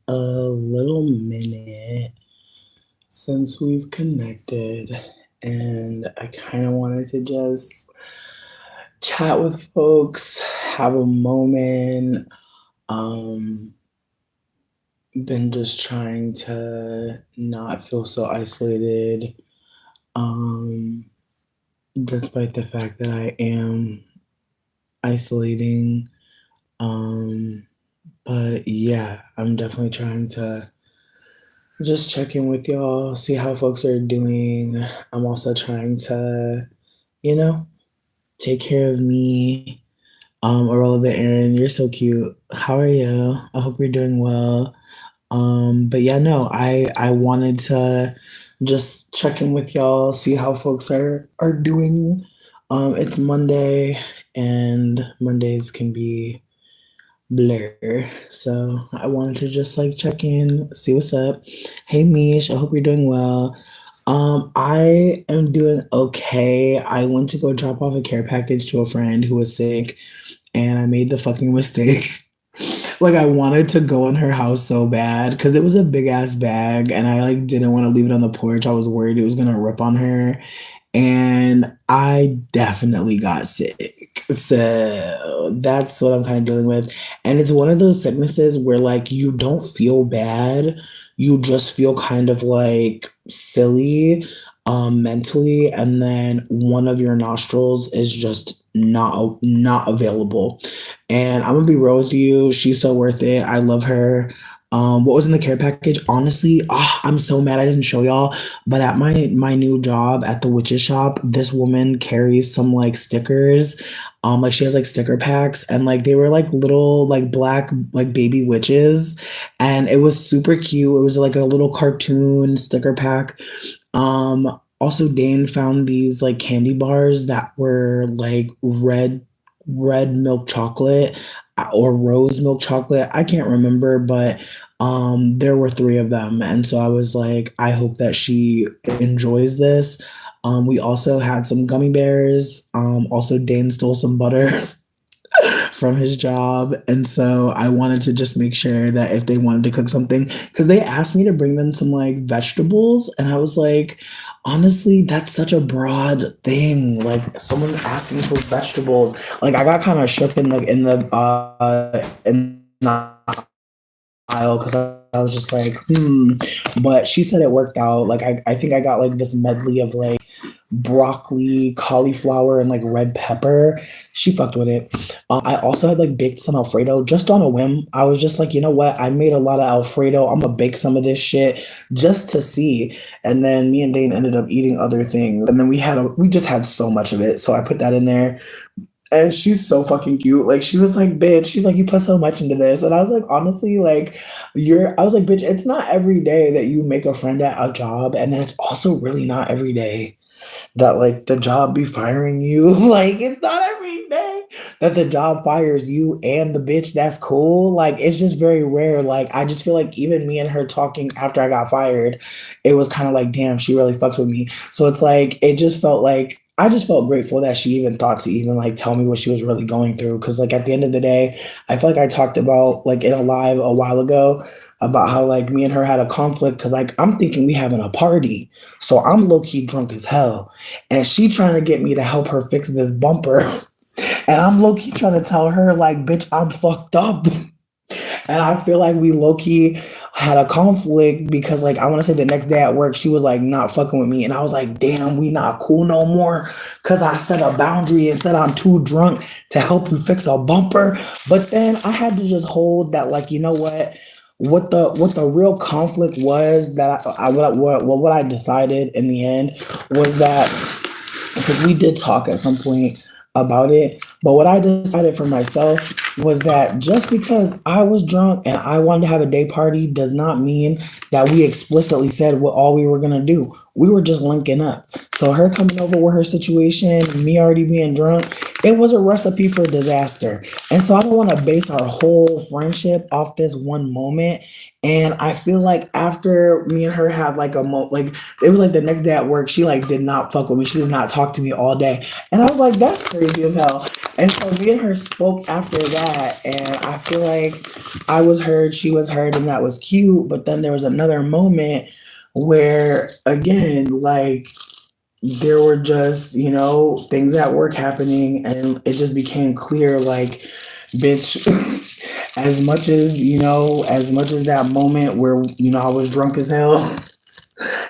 a little minute since we've connected, and I kind of wanted to just chat with folks, have a moment. Um, been just trying to not feel so isolated, um, despite the fact that I am isolating. Um, but yeah, I'm definitely trying to just check in with y'all, see how folks are doing. I'm also trying to, you know, take care of me. Irrelevant Aaron, you're so cute. How are you? I hope you're doing well. But yeah, no, I wanted to just check in with y'all, see how folks are doing. It's Monday, and Mondays can be blur. So I wanted to just like check in, see what's up. Hey Mish, I hope you're doing well. I am doing okay. I went to go drop off a care package to a friend who was sick, and I made the fucking mistake. Like I wanted to go in her house so bad because it was a big ass bag, and I like didn't want to leave it on the porch. I was worried it was gonna rip on her, and I definitely got sick. So that's what I'm kind of dealing with. And it's one of those sicknesses where like you don't feel bad, you just feel kind of like silly mentally, and then one of your nostrils is just not available. And I'm gonna be real with you, she's so worth it. I love her. What was in the care package? Honestly, I'm so mad I didn't show y'all. But at my new job at the witches shop, this woman carries some like stickers. Like she has like sticker packs, and like they were like little like black like baby witches, and it was super cute. It was like a little cartoon sticker pack. Also Dane found these like candy bars that were like red milk chocolate or rose milk chocolate. I can't remember, but there were three of them, and so I was like, I hope that she enjoys this. We also had some gummy bears. Also Dane stole some butter from his job, and so I wanted to just make sure that if they wanted to cook something, because they asked me to bring them some like vegetables, and I was like, honestly, that's such a broad thing. Like someone asking for vegetables, like I got kind of shook in the aisle because I was just like, hmm. But she said it worked out. Like I think I got like this medley of like broccoli, cauliflower, and like red pepper. She fucked with it. I also had like baked some Alfredo just on a whim. I was just like, you know what? I made a lot of Alfredo. I'm gonna bake some of this shit just to see. And then me and Dane ended up eating other things. And then we just had so much of it. So I put that in there. And she's so fucking cute. Like she was like, bitch, she's like, you put so much into this. And I was like, honestly, like I was like, bitch, it's not every day that you make a friend at a job. And then it's also really not every day that like the job be firing you. Like it's not every day that the job fires you and the bitch that's cool. Like it's just very rare. Like I just feel like even me and her talking after I got fired, it was kind of like, damn, she really fucks with me. So it's like it just felt like I just felt grateful that she even thought to even like tell me what she was really going through. Cause like at the end of the day, I feel like I talked about like in a live a while ago about how like me and her had a conflict because like I'm thinking we having a party. So I'm low key drunk as hell, and she trying to get me to help her fix this bumper. And I'm low key trying to tell her, like, bitch, I'm fucked up. And I feel like we low key had a conflict because, like, I want to say the next day at work, she was like not fucking with me. And I was like, damn, we not cool no more. Cause I set a boundary and said I'm too drunk to help you fix a bumper. But then I had to just hold that, like, you know what? What the real conflict was that what I decided in the end was that because we did talk at some point about it. But what I decided for myself was that just because I was drunk and I wanted to have a day party does not mean that we explicitly said what all we were gonna do. We were just linking up. So her coming over with her situation, me already being drunk, it was a recipe for disaster. And so I don't want to base our whole friendship off this one moment. And I feel like after me and her had like like it was like the next day at work, she like did not fuck with me. She did not talk to me all day. And I was like, that's crazy as hell. And so me and her spoke after that. And I feel like I was heard, she was heard, and that was cute. But then there was another moment where again, like there were just, things at work happening and it just became clear like, bitch, as much as that moment where, I was drunk as hell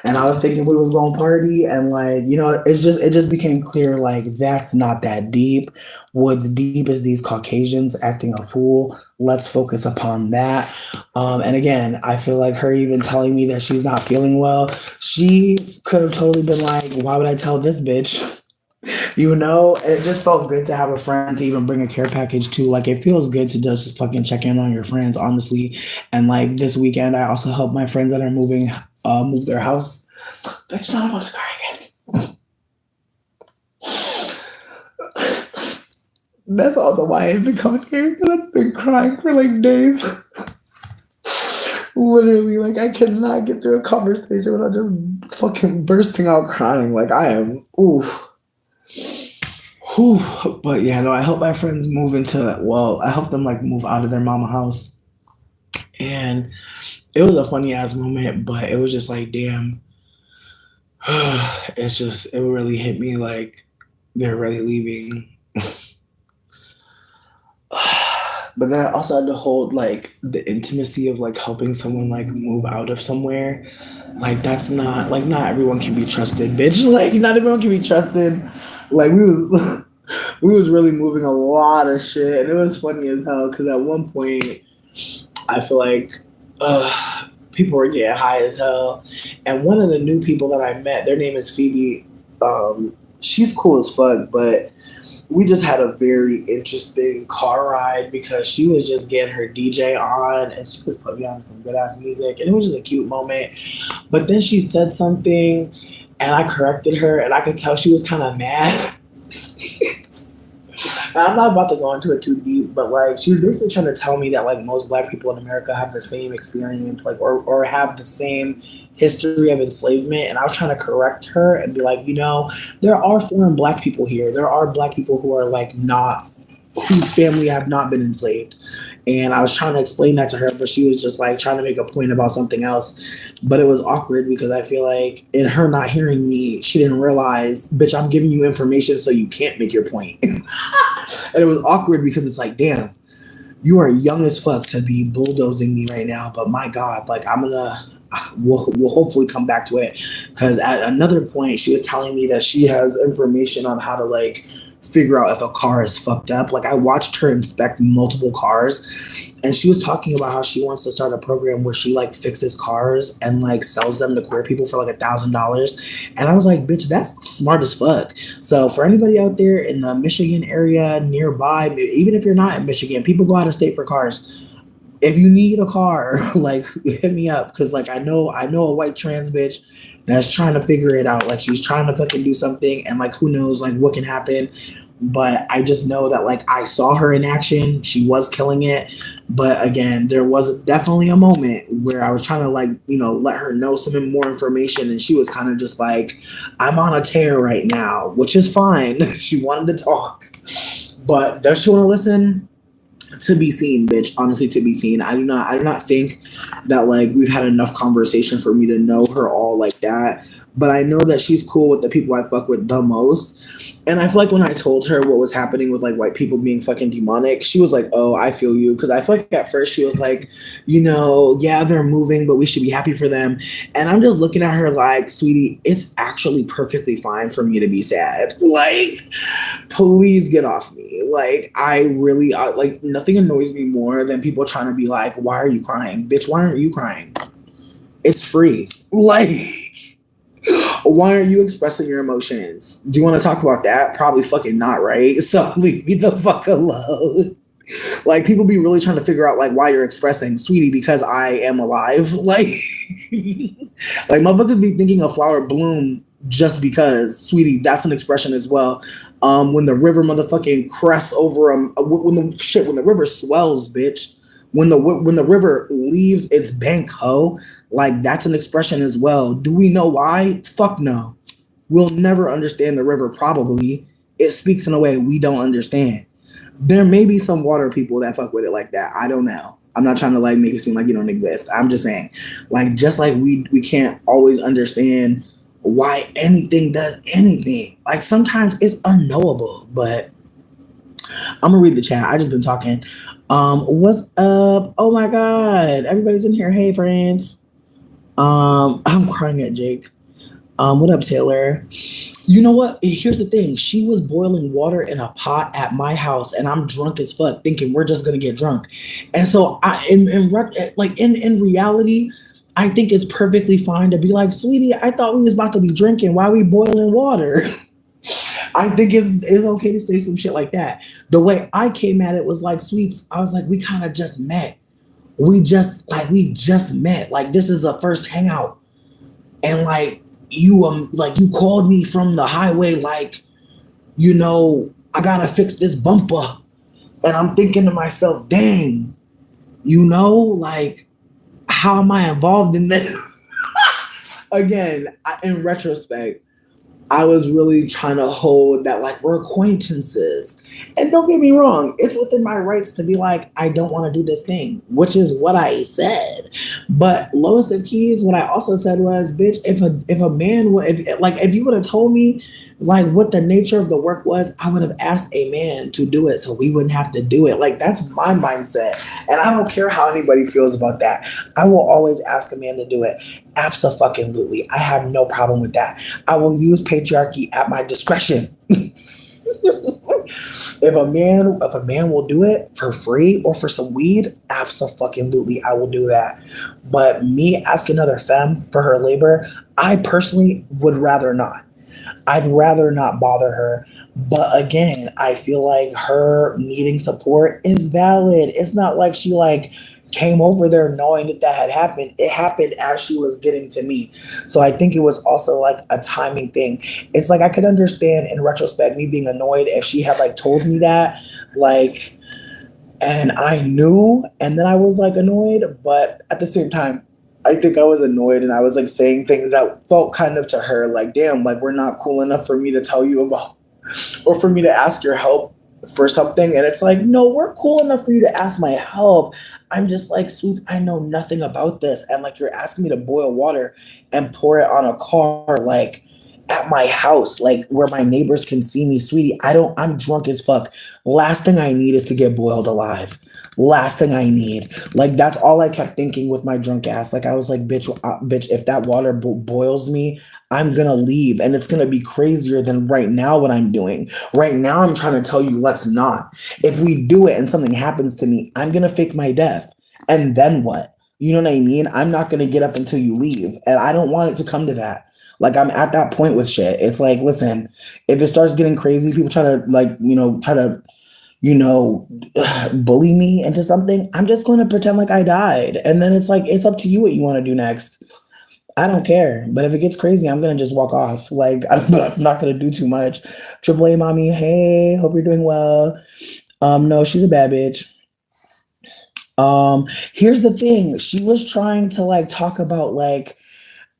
and I was thinking we was going to party and like, it just became clear like that's not that deep. What's deep is these Caucasians acting a fool. Let's focus upon that. And again, I feel like her even telling me that she's not feeling well, she could have totally been like, why would I tell this bitch? It just felt good to have a friend to even bring a care package to. Like, it feels good to just fucking check in on your friends, honestly. And like this weekend, I also helped my friends that are moving, move their house. Bitch, not about to cry again. That's also why I've been coming here because I've been crying for like days. Literally, like I cannot get through a conversation without just fucking bursting out crying. Like I am, oof. Whew. But yeah, no, I helped my friends move I helped them like move out of their mama house. And it was a funny ass moment, but it was just like, damn, it really hit me like they're really leaving. But then I also had to hold like the intimacy of like helping someone like move out of somewhere. Like that's not like not everyone can be trusted, bitch. Like not everyone can be trusted. Like we was really moving a lot of shit, and it was funny as hell because at one point I feel like people were getting high as hell, and one of the new people that I met, their name is Phoebe. She's cool as fuck, but we just had a very interesting car ride because she was just getting her DJ on and she was putting me on some good ass music, and it was just a cute moment. But then she said something, and I corrected her, and I could tell she was kind of mad. I'm not about to go into it too deep, but like she was basically trying to tell me that like most black people in America have the same experience, like or have the same history of enslavement. And I was trying to correct her and be like, there are foreign black people here. There are black people who are like not whose family have not been enslaved. And I was trying to explain that to her, but she was just like trying to make a point about something else. But it was awkward because I feel like in her not hearing me, she didn't realize, bitch, I'm giving you information so you can't make your point. And it was awkward because it's like, damn, you are young as fuck to be bulldozing me right now. But my God, like we'll hopefully come back to it because at another point she was telling me that she has information on how to like figure out if a car is fucked up. Like I watched her inspect multiple cars, and she was talking about how she wants to start a program where she like fixes cars and like sells them to queer people for like $1,000. And I was like, bitch, that's smart as fuck. So for anybody out there in the Michigan area nearby, even if you're not in Michigan, people go out of state for cars. If you need a car, like hit me up because like I know a white trans bitch that's trying to figure it out. Like she's trying to fucking do something, and like who knows like what can happen. But I just know that like I saw her in action. She was killing it. But again, there was definitely a moment where I was trying to like, let her know some more information, and she was kind of just like, I'm on a tear right now, which is fine. She wanted to talk. But does she want to listen? To be seen, bitch. Honestly, to be seen. I do not think that like we've had enough conversation for me to know her all like that. But I know that she's cool with the people I fuck with the most. And I feel like when I told her what was happening with like white people being fucking demonic, she was like, "Oh, I feel you." Because I feel like at first she was like, yeah, they're moving, but we should be happy for them. And I'm just looking at her like, sweetie, it's actually perfectly fine for me to be sad. Like, please get off me. Like, I really like nothing annoys me more than people trying to be like, "Why are you crying, bitch? Why aren't you crying? It's free." Like. Why aren't you expressing your emotions? Do you want to talk about that? Probably fucking not, right? So leave me the fuck alone. Like people be really trying to figure out like why you're expressing, sweetie, because I am alive. Like, like motherfuckers be thinking a flower bloom just because, sweetie, that's an expression as well. When the river motherfucking crests over when the river swells, bitch. When the river leaves its bank, ho, like that's an expression as well. Do we know why? Fuck no. We'll never understand the river. Probably, it speaks in a way we don't understand. There may be some water people that fuck with it like that. I don't know. I'm not trying to like make it seem like you don't exist. I'm just saying, like, just like we can't always understand why anything does anything. Like sometimes it's unknowable. But I'm gonna read the chat. I just been talking. What's up? Oh my god, everybody's in here. Hey friends. I'm crying at Jake. What up, Taylor? You know what? Here's the thing. She was boiling water in a pot at my house, and I'm drunk as fuck, thinking we're just gonna get drunk. And so, in reality, I think it's perfectly fine to be like, sweetie, I thought we was about to be drinking. Why are we boiling water? I think it's okay to say some shit like that. The way I came at it was like, sweets. I was like, we kind of just met. We just met. Like this is a first hangout, and you called me from the highway like, I gotta fix this bumper. And I'm thinking to myself, dang, like, how am I involved in this? Again, in retrospect, I was really trying to hold that like we're acquaintances. And don't get me wrong, it's within my rights to be like, I don't want to do this thing, which is what I said. But lowest of keys, what I also said was, bitch, if a man if you would have told me like what the nature of the work was, I would have asked a man to do it so we wouldn't have to do it. Like that's my mindset. And I don't care how anybody feels about that. I will always ask a man to do it. Absolutely. I have no problem with that. I will use patriarchy at my discretion. If a man will do it for free or for some weed, absolutely I will do that. But me asking another femme for her labor, I personally would rather not. I'd rather not bother her. But again, I feel like her needing support is valid. It's not like she like came over there knowing that had happened. It happened as she was getting to me. So I think it was also like a timing thing. It's like I could understand in retrospect me being annoyed if she had like told me that, like, and I knew, and then I was like annoyed, but at the same time, I think I was annoyed and I was like saying things that felt kind of to her like, damn, like we're not cool enough for me to tell you about or for me to ask your help for something. And it's like, no, we're cool enough for you to ask my help. I'm just like, sweets, I know nothing about this. And like, you're asking me to boil water and pour it on a car, like at my house, like where my neighbors can see me, sweetie. I'm drunk as fuck. Last thing I need is to get boiled alive. Last thing I need. Like, that's all I kept thinking with my drunk ass. Like, I was like, bitch, if that water boils me, I'm gonna leave. And it's gonna be crazier than right now what I'm doing. Right now, I'm trying to tell you, let's not. If we do it and something happens to me, I'm gonna fake my death. And then what? You know what I mean? I'm not gonna get up until you leave. And I don't want it to come to that. Like I'm at that point with shit. It's like, listen, if it starts getting crazy, people try to you know, bully me into something, I'm just going to pretend like I died. And then it's like, it's up to you what you want to do next. I don't care. But if it gets crazy, I'm going to just walk off. But I'm not going to do too much. Triple A mommy, hey, hope you're doing well. No, she's a bad bitch. Here's the thing. She was trying to like talk about like,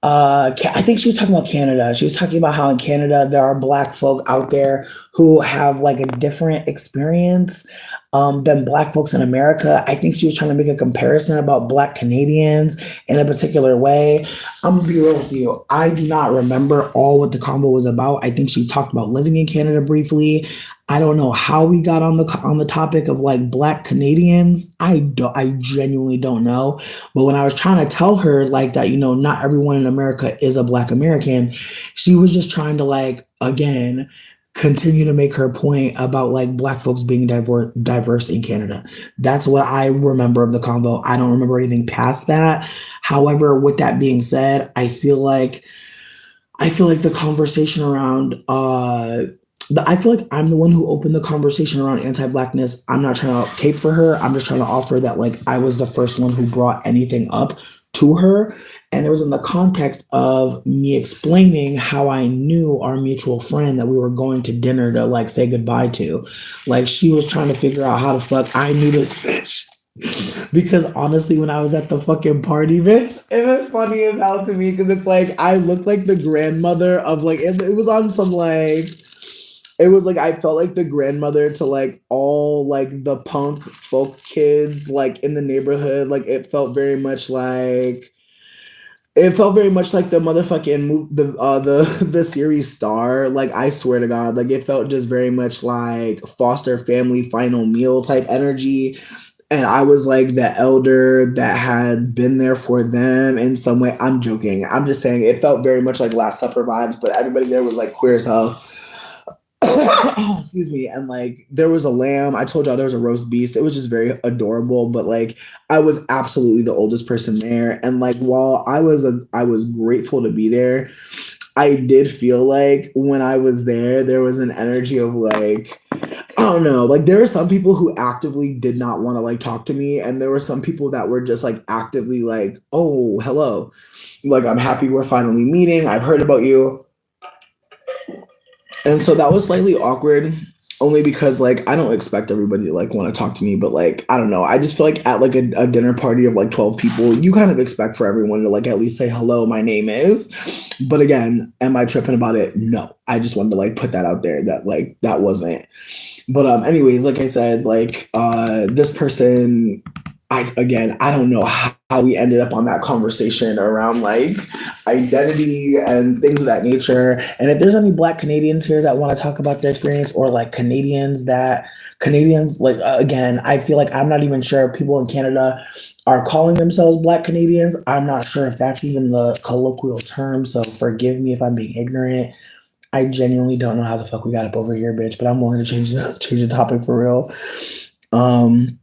I think she was talking about Canada. She was talking about how in Canada there are black folk out there who have like a different experience than black folks in America. I think she was trying to make a comparison about black Canadians in a particular way. I'm gonna be real with you. I do not remember all what the convo was about. I think she talked about living in Canada briefly. I don't know how we got on the topic of like black Canadians. I genuinely don't know. But when I was trying to tell her like that, not everyone in America is a black American, she was just trying to like again continue to make her point about like black folks being diverse in Canada. That's what I remember of the convo. I don't remember anything past that. However, with that being said, I feel like the conversation around I feel like I'm the one who opened the conversation around anti-blackness. I'm not trying to cape for her. I'm just trying to offer that like I was the first one who brought anything up to her, and it was in the context of me explaining how I knew our mutual friend that we were going to dinner to like say goodbye to. Like she was trying to figure out how the fuck I knew this bitch. Because honestly, when I was at the fucking party, bitch, it was funny as hell to me because it's like I looked like the grandmother of like it was on some like it was like I felt like the grandmother to like all like the punk folk kids like in the neighborhood. Like it felt very much like the motherfucking the series Star. Like I swear to God, like it felt just very much like Foster Family Final Meal type energy. And I was like the elder that had been there for them in some way. I'm joking. I'm just saying it felt very much like Last Supper vibes, but everybody there was like queer as hell. Excuse me. And like there was a lamb. I told y'all there was a roast beast. It was just very adorable. But like I was absolutely the oldest person there. And like while I was grateful to be there, I did feel like when I was there was an energy of like I don't know. Like there were some people who actively did not want to like talk to me, and there were some people that were just like actively like, "Oh, hello. Like I'm happy we're finally meeting. I've heard about you." And so that was slightly awkward only because like I don't expect everybody to like want to talk to me, but like I don't know. I just feel like at like a dinner party of like 12 people, you kind of expect for everyone to like at least say hello, my name is. But again, am I tripping about it? No. I just wanted to like put that out there that like that wasn't. But anyways, like I said, like this person I don't know how we ended up on that conversation around like identity and things of that nature. And if there's any Black Canadians here that want to talk about their experience, or like Canadians like again, I feel like I'm not even sure if people in Canada are calling themselves Black Canadians. I'm not sure if that's even the colloquial term. So forgive me if I'm being ignorant. I genuinely don't know how the fuck we got up over here, bitch. But I'm willing to change the topic for real. Um,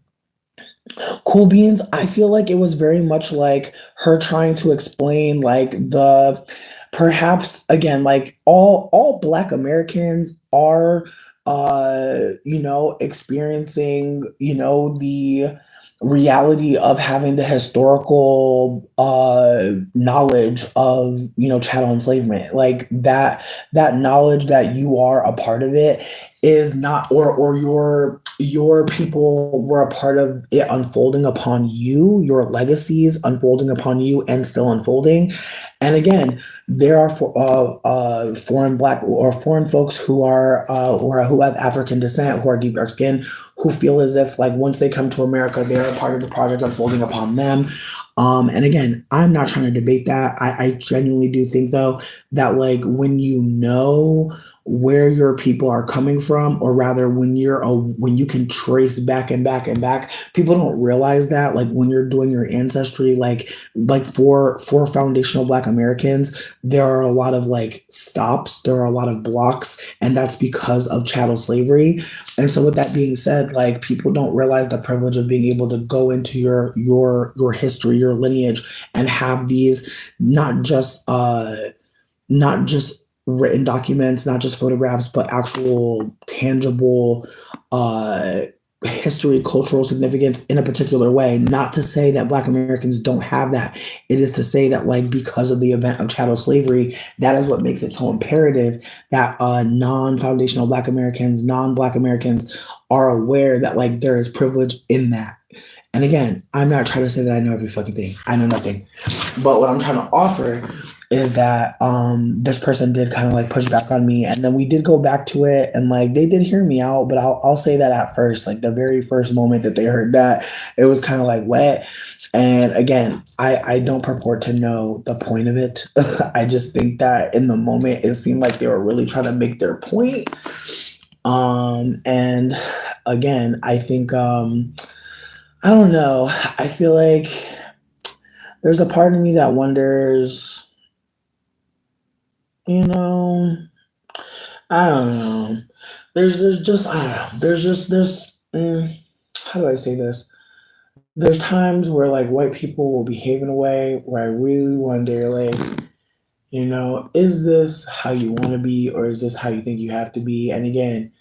Cool Beans, I feel like it was very much like her trying to explain like the perhaps again like all Black Americans are experiencing the reality of having the historical knowledge of chattel enslavement, like that knowledge that you are a part of it is not, or your people were a part of it unfolding upon you, your legacies unfolding upon you and still unfolding. And again, there are foreign Black or foreign folks who have African descent, who are deep dark skin, who feel as if like once they come to America, they're a part of the project unfolding upon them. And again, I'm not trying to debate that. I genuinely do think though that like when you know where your people are coming from, or rather when you can trace back and back and back, people don't realize that like when you're doing your ancestry, like for foundational Black Americans, there are a lot of like stops, there are a lot of blocks, and that's because of chattel slavery. And so with that being said, like people don't realize the privilege of being able to go into your history, your lineage, and have these not just written documents, not just photographs, but actual tangible uh, history, cultural significance in a particular way. Not to say that Black Americans don't have that. It is to say that, like, because of the event of chattel slavery, that is what makes it so imperative that non-foundational non-Black Americans are aware that, like, there is privilege in that. And again, I'm not trying to say that I know every fucking thing. I know nothing. But what I'm trying to offer is that this person did kind of like push back on me, and then we did go back to it, and like they did hear me out, but I'll say that at first, like the very first moment that they heard that, it was kind of like wet. And again, I don't purport to know the point of it. I just think that in the moment it seemed like they were really trying to make their point. And again, I think I don't know. I feel like there's a part of me that wonders, you know, I don't know. There's just I don't know. How do I say this? There's times where like white people will behave in a way where I really wonder, like, is this how you want to be, or is this how you think you have to be? And again,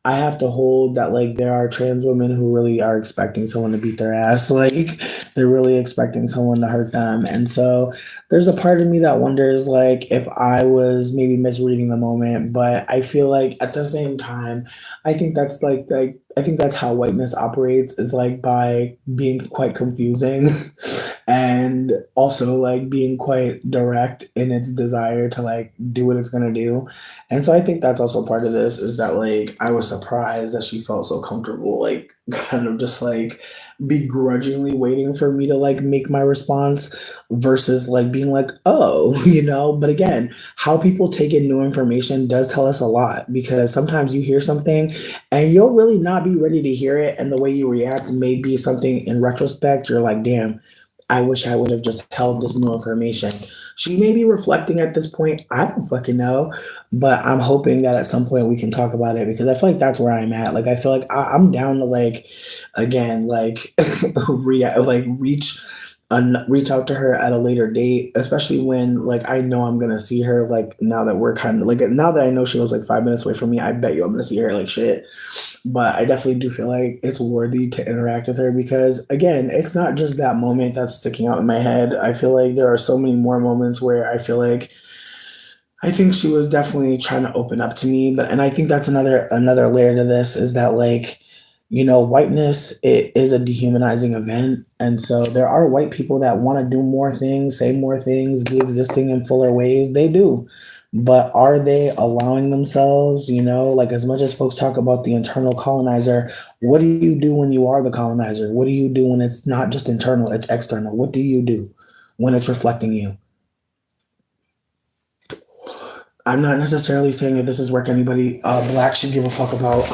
I have to hold that like there are trans women who really are expecting someone to beat their ass. Like they're really expecting someone to hurt them. And so there's a part of me that wonders like if I was maybe misreading the moment, but I feel like at the same time, I think that's like I think that's how whiteness operates is like by being quite confusing and also like being quite direct in its desire to like do what it's gonna do. And so I think that's also part of this is that like I was surprised that she felt so comfortable, like kind of just like begrudgingly waiting for me to like make my response versus like being like, oh, But again, how people take in new information does tell us a lot because sometimes you hear something and you'll really not be ready to hear it. And the way you react may be something in retrospect, you're like, damn, I wish I would have just held this new information. She may be reflecting at this point. I don't fucking know. But I'm hoping that at some point we can talk about it because I feel like that's where I'm at. Like I feel like I'm down to like again like reach out to her at a later date, especially when like I know I'm gonna see her like now that we're kind of like now that I know she lives like 5 minutes away from me. I bet you I'm gonna see her like shit. But I definitely do feel like it's worthy to interact with her because again, it's not just that moment that's sticking out in my head. I feel like there are so many more moments where I feel like I think she was definitely trying to open up to me, but and I think that's another layer to this is that like, whiteness it is a dehumanizing event, and so there are white people that want to do more things, say more things, be existing in fuller ways. They do, but are they allowing themselves? Like as much as folks talk about the internal colonizer, what do you do when you are the colonizer? What do you do when it's not just internal, it's external? What do you do when it's reflecting you? I'm not necessarily saying that this is work anybody black should give a fuck about.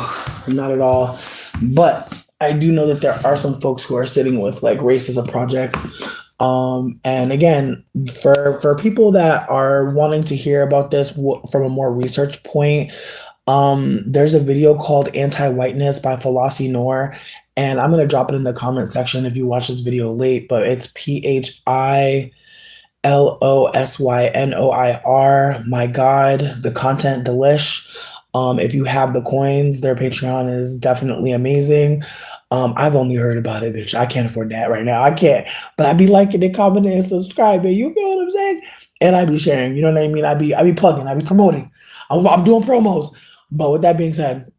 Not at all. But I do know that there are some folks who are sitting with like race as a project. And again, for people that are wanting to hear about this from a more research point, there's a video called Anti-Whiteness by Falasi Noor. And I'm gonna drop it in the comment section if you watch this video late, but it's Lossynoir. My God, the content delish. If you have the coins, their Patreon is definitely amazing. I've only heard about it, bitch. I can't afford that right now. I can't. But I be liking and commenting and subscribing. You feel what I'm saying? And I be sharing. You know what I mean? I be plugging. I be promoting. I'm doing promos. But with that being said,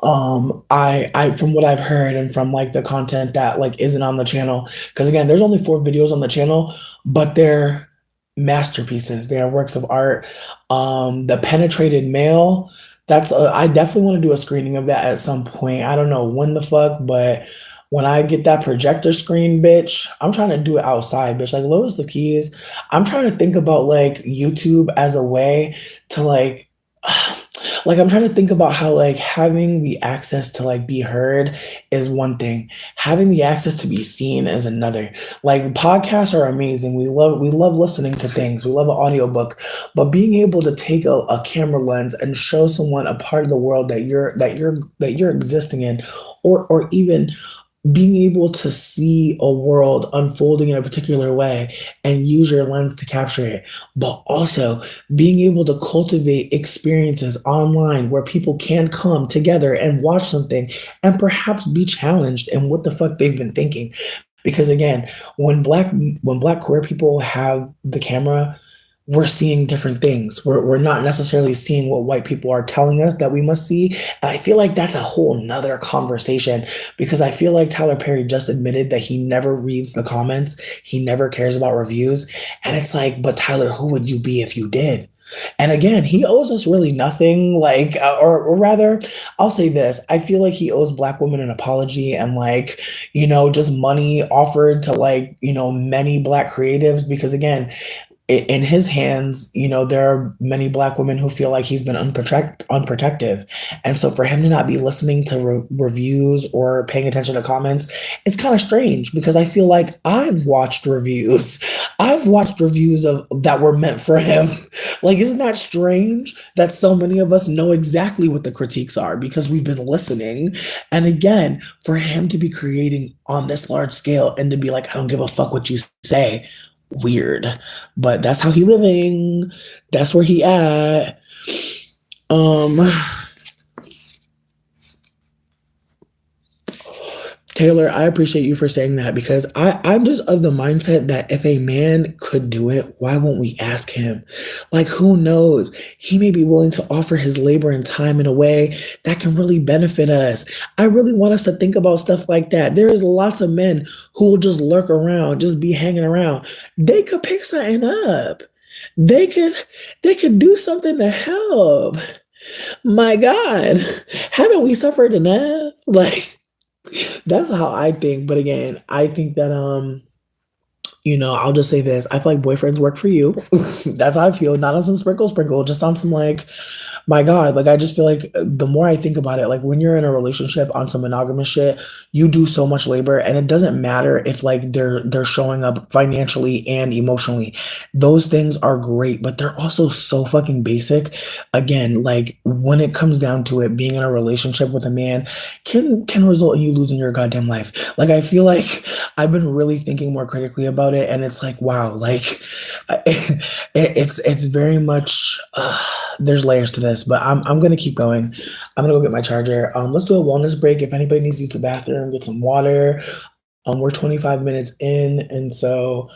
I from what I've heard and from like the content that like isn't on the channel, because again there's only 4 videos on the channel, but they're masterpieces, they are works of art. The penetrated male, that's I definitely want to do a screening of that at some point. I don't know when the fuck, but when I get that projector screen, bitch, I'm trying to do it outside, bitch. Like Lois the keys. I'm trying to think about like YouTube as a way to like I'm trying to think about how like having the access to like be heard is one thing, having the access to be seen is another. Like podcasts are amazing, we love listening to things, we love an audiobook, but being able to take a camera lens and show someone a part of the world that you're existing in, or even being able to see a world unfolding in a particular way and use your lens to capture it, but also being able to cultivate experiences online where people can come together and watch something and perhaps be challenged in what the fuck they've been thinking. Because again, when black queer people have the camera, we're seeing different things. We're not necessarily seeing what white people are telling us that we must see. And I feel like that's a whole nother conversation because I feel like Tyler Perry just admitted that he never reads the comments. He never cares about reviews. And it's like, but Tyler, who would you be if you did? And again, he owes us really nothing. Like, or rather, I'll say this: I feel like he owes Black women an apology and, like, just money offered to, like, many Black creatives. Because again, in his hands, there are many Black women who feel like he's been unprotective. And so for him to not be listening to reviews or paying attention to comments, it's kind of strange because I feel like I've watched reviews. I've watched reviews of that were meant for him. Like, isn't that strange that so many of us know exactly what the critiques are because we've been listening? And again, for him to be creating on this large scale and to be like, I don't give a fuck what you say, weird, but that's how he living, that's where he at. um Taylor, I appreciate you for saying that because I'm just of the mindset that if a man could do it, why won't we ask him? Like, who knows? He may be willing to offer his labor and time in a way that can really benefit us. I really want us to think about stuff like that. There is lots of men who will just lurk around, just be hanging around. They could pick something up. They could they could do something to help. My God, haven't we suffered enough? Like that's how I think. But again, I think that I'll just say this. I feel like boyfriends work for you. That's how I feel. Not on some sprinkle sprinkle, just on some like my God, like I just feel like the more I think about it, like when you're in a relationship on some monogamous shit, you do so much labor and it doesn't matter if like they're showing up financially and emotionally. Those things are great, but they're also so fucking basic. Again, like when it comes down to it, being in a relationship with a man can result in you losing your goddamn life. Like I feel like I've been really thinking more critically about it and it's like wow, like it's very much there's layers to this, but I'm gonna keep going. I'm gonna go get my charger. Let's do a wellness break. If anybody needs to use the bathroom, get some water. We're 25 minutes in, and so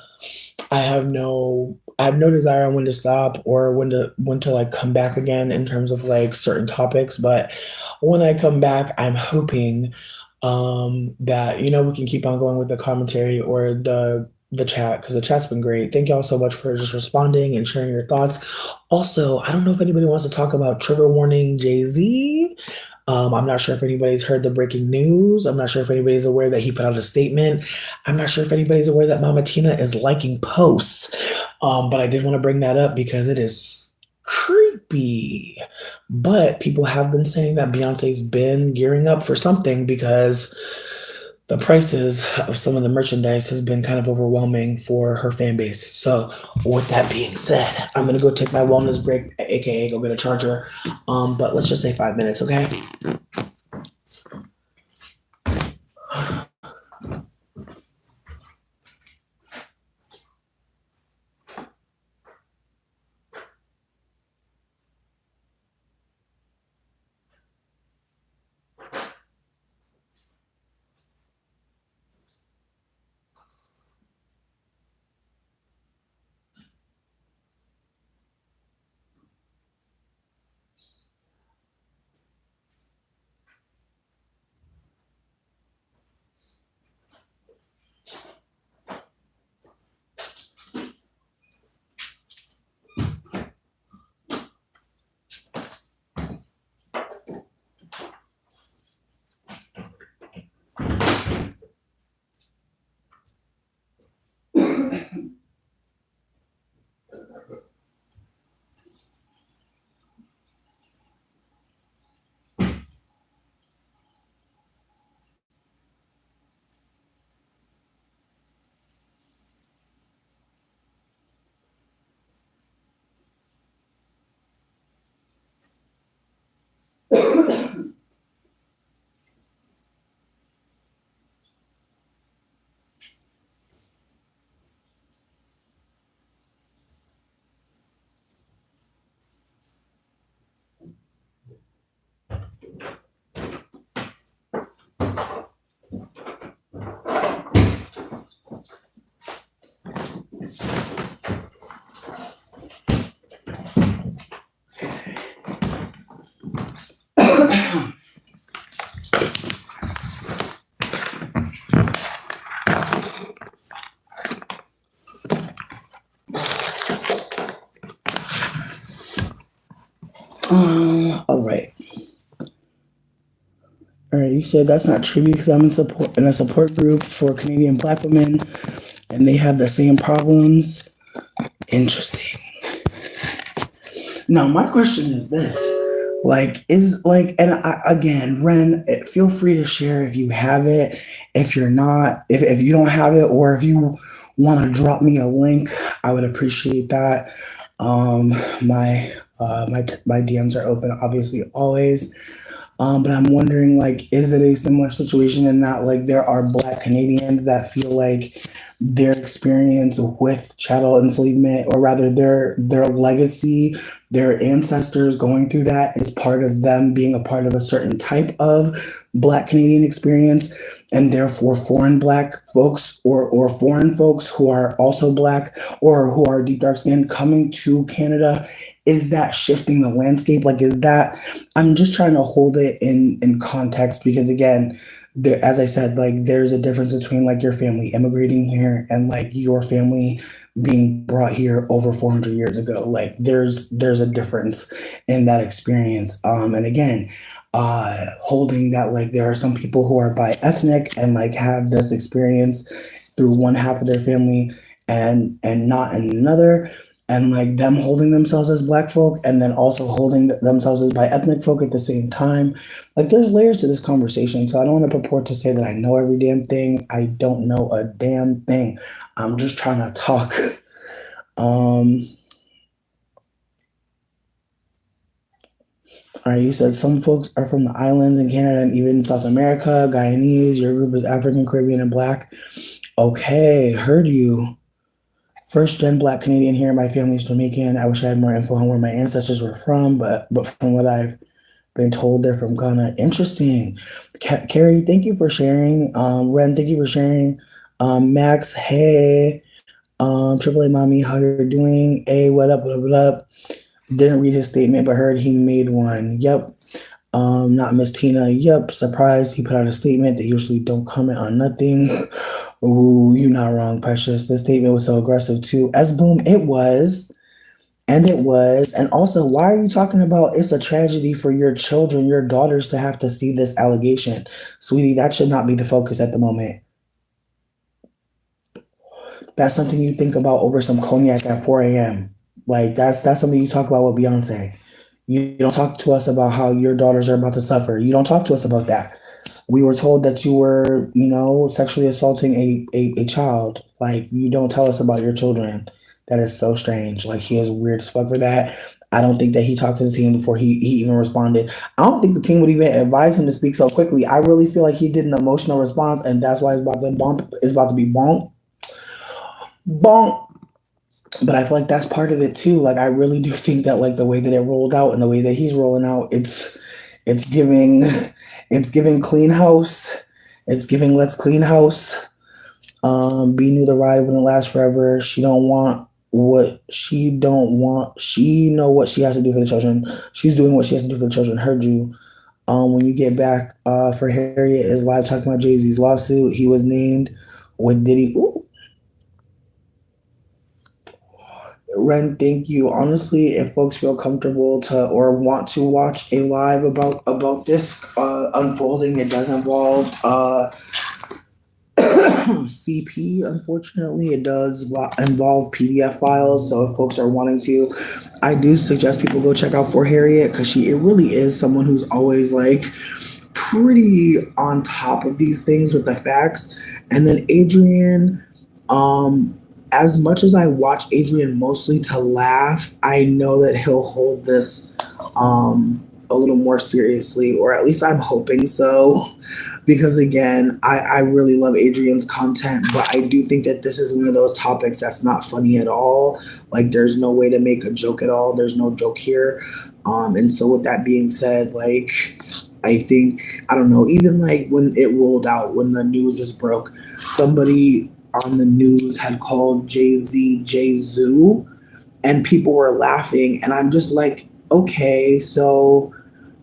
I have no desire on when to stop or when to like come back again in terms of like certain topics. But when I come back, I'm hoping that we can keep on going with the commentary or the chat because the chat's been great. Thank y'all so much for just responding and sharing your thoughts. Also, I don't know if anybody wants to talk about trigger warning Jay-Z. I'm not sure if anybody's heard the breaking news. I'm not sure if anybody's aware that he put out a statement. I'm not sure if anybody's aware that Mama Tina is liking posts. But I did want to bring that up because it is creepy. But people have been saying that Beyonce's been gearing up for something because the prices of some of the merchandise has been kind of overwhelming for her fan base. So, with that being said, I'm gonna go take my wellness break, aka go get a charger. But let's just say 5 minutes, okay? All right. All right, you said that's not true because I'm in a support group for Canadian Black women, and they have the same problems. Interesting. Now, my question is this: like, again, Ren, feel free to share if you have it. If you're not, if you don't have it, or if you want to drop me a link, I would appreciate that. My DMs are open, obviously, always. But I'm wondering, like, is it a similar situation in that, like, there are Black Canadians that feel like their experience with chattel enslavement, or rather their legacy, their ancestors going through that, is part of them being a part of a certain type of Black Canadian experience, and therefore foreign Black folks, or foreign folks who are also Black or who are deep dark skinned coming to Canada, is that shifting the landscape? Like, is that, I'm just trying to hold it in context, because again, there, as I said, like, there's a difference between like your family immigrating here and like your family being brought here over 400 years ago. Like, there's a difference in that experience. And again, holding that, like, there are some people who are bi ethnic and like have this experience through one half of their family and not in another, and like them holding themselves as Black folk and then also holding themselves as bi ethnic folk at the same time. Like, there's layers to this conversation, so I don't want to purport to say that I know every damn thing. I don't know a damn thing. I'm just trying to talk. um all right, you said some folks are from the islands in Canada and even South America, Guyanese. Your group is African, Caribbean, and Black. Okay, heard you. First gen Black Canadian here. My family's Jamaican. I wish I had more info on where my ancestors were from, but from what I've been told, they're from Ghana. Interesting. Carrie, thank you for sharing. Ren, thank you for sharing. Max, hey. Triple A Mommy, how you're doing? A, what up, what up, what up? Didn't read his statement, but heard he made one. Yep. Not Miss Tina. Yep. Surprised he put out a statement. They usually don't comment on nothing. Ooh, you not wrong, Precious. The statement was so aggressive too. As boom, it was. And it was. And also, why are you talking about it's a tragedy for your children, your daughters, to have to see this allegation? Sweetie, that should not be the focus at the moment. That's something you think about over some cognac at 4 a.m. Like, that's something you talk about with Beyonce. You don't talk to us about how your daughters are about to suffer. You don't talk to us about that. We were told that you were, sexually assaulting a child. Like, you don't tell us about your children. That is so strange. Like, he is weird as fuck for that. I don't think that he talked to the team before he even responded. I don't think the team would even advise him to speak so quickly. I really feel like he did an emotional response, and that's why it's about to be bonk, bonk. But I feel like that's part of it too. Like, I really do think that, like, the way that it rolled out and the way that he's rolling out, it's giving it's giving clean house. It's giving let's clean house. B knew the ride wouldn't last forever. She don't want what she don't want. She know what she has to do for the children. She's doing what she has to do for the children. Heard you. When you get back, for Harriet is live talking about Jay-Z's lawsuit. He was named with Diddy. Ooh. Ren, thank you. Honestly, if folks feel comfortable to or want to watch a live about this unfolding, it does involve CP. Unfortunately, it does involve PDF files. So if folks are wanting to, I do suggest people go check out For Harriet, because it really is someone who's always like pretty on top of these things with the facts. And then Adrian, as much as I watch Adrian mostly to laugh, I know that he'll hold this a little more seriously, or at least I'm hoping so. Because again, I really love Adrian's content, but I do think that this is one of those topics that's not funny at all. Like, there's no way to make a joke at all. There's no joke here. And so with that being said, like, I think, I don't know, even like when it rolled out, when the news was broke, somebody on the news had called Jay-Z Jay-Zoo, and people were laughing. And I'm just like, okay, so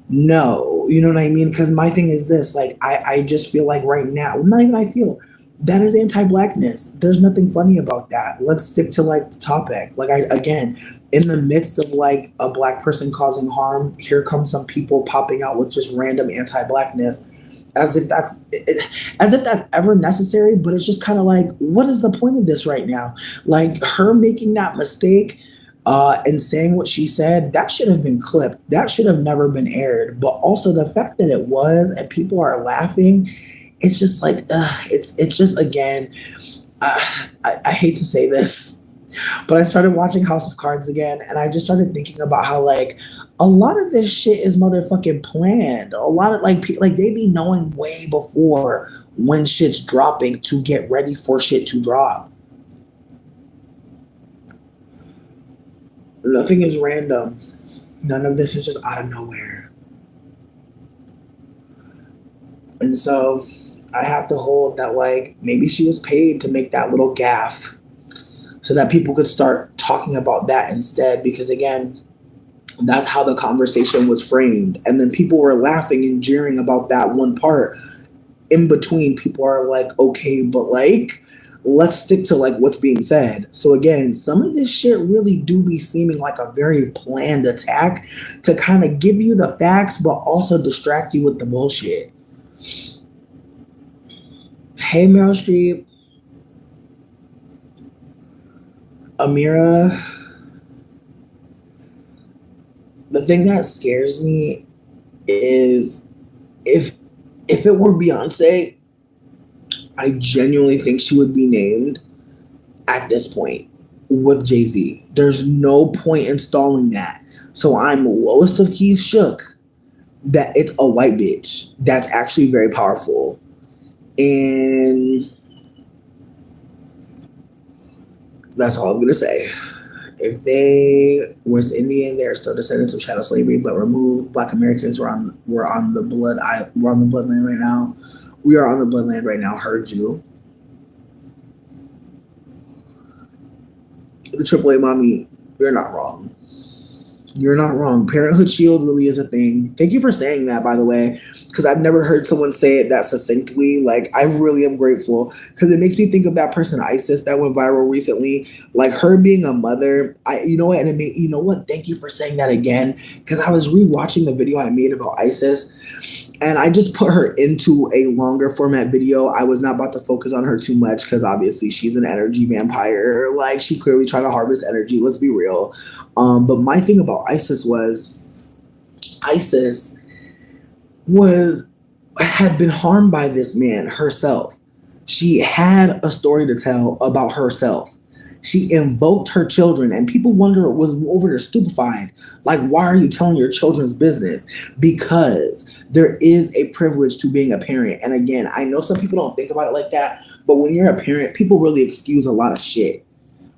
no, you know what I mean? Because my thing is this, like, I just feel like right now, not even I feel, that is anti-blackness. There's nothing funny about that. Let's stick to like the topic. Like, again, in the midst of like a Black person causing harm, here comes some people popping out with just random anti-blackness, as if that's ever necessary. But it's just kind of like, what is the point of this right now? Like, her making that mistake, and saying what she said, that should have been clipped. That should have never been aired. But also the fact that it was, and people are laughing, it's just like, it's just, again, I hate to say this. But I started watching House of Cards again, and I just started thinking about how like a lot of this shit is motherfucking planned. A lot of like they be knowing way before when shit's dropping to get ready for shit to drop. Nothing is random. None of this is just out of nowhere. And so I have to hold that like maybe she was paid to make that little gaffe so that people could start talking about that instead. Because again, that's how the conversation was framed. And then people were laughing and jeering about that one part. In between, people are like, okay, but like, let's stick to like what's being said. So again, some of this shit really do be seeming like a very planned attack to kind of give you the facts, but also distract you with the bullshit. Hey, Meryl Streep, Amira. The thing that scares me is if it were Beyonce, I genuinely think she would be named at this point with Jay-Z. There's no point in stalling that. So I'm lowest of keys shook that it's a white bitch. That's actually very powerful. And that's all I'm going to say. If they West Indian, they are still descendants of chattel slavery, but removed. Black Americans were on the bloodline right now. We are on the bloodland right now. Heard you. The AAA mommy, you're not wrong. You're not wrong. Parenthood Shield really is a thing. Thank you for saying that, by the way, because I've never heard someone say it that succinctly. Like, I really am grateful because it makes me think of that person, Isis, that went viral recently. Like, her being a mother. You know what? And you know what? Thank you for saying that again, because I was rewatching the video I made about Isis. And I just put her into a longer format video. I was not about to focus on her too much because obviously she's an energy vampire. Like, she clearly trying to harvest energy. Let's be real. But my thing about Isis had been harmed by this man herself. She had a story to tell about herself. She invoked her children, and people was over there stupefied. Like, why are you telling your children's business? Because there is a privilege to being a parent. And again, I know some people don't think about it like that, but when you're a parent, people really excuse a lot of shit.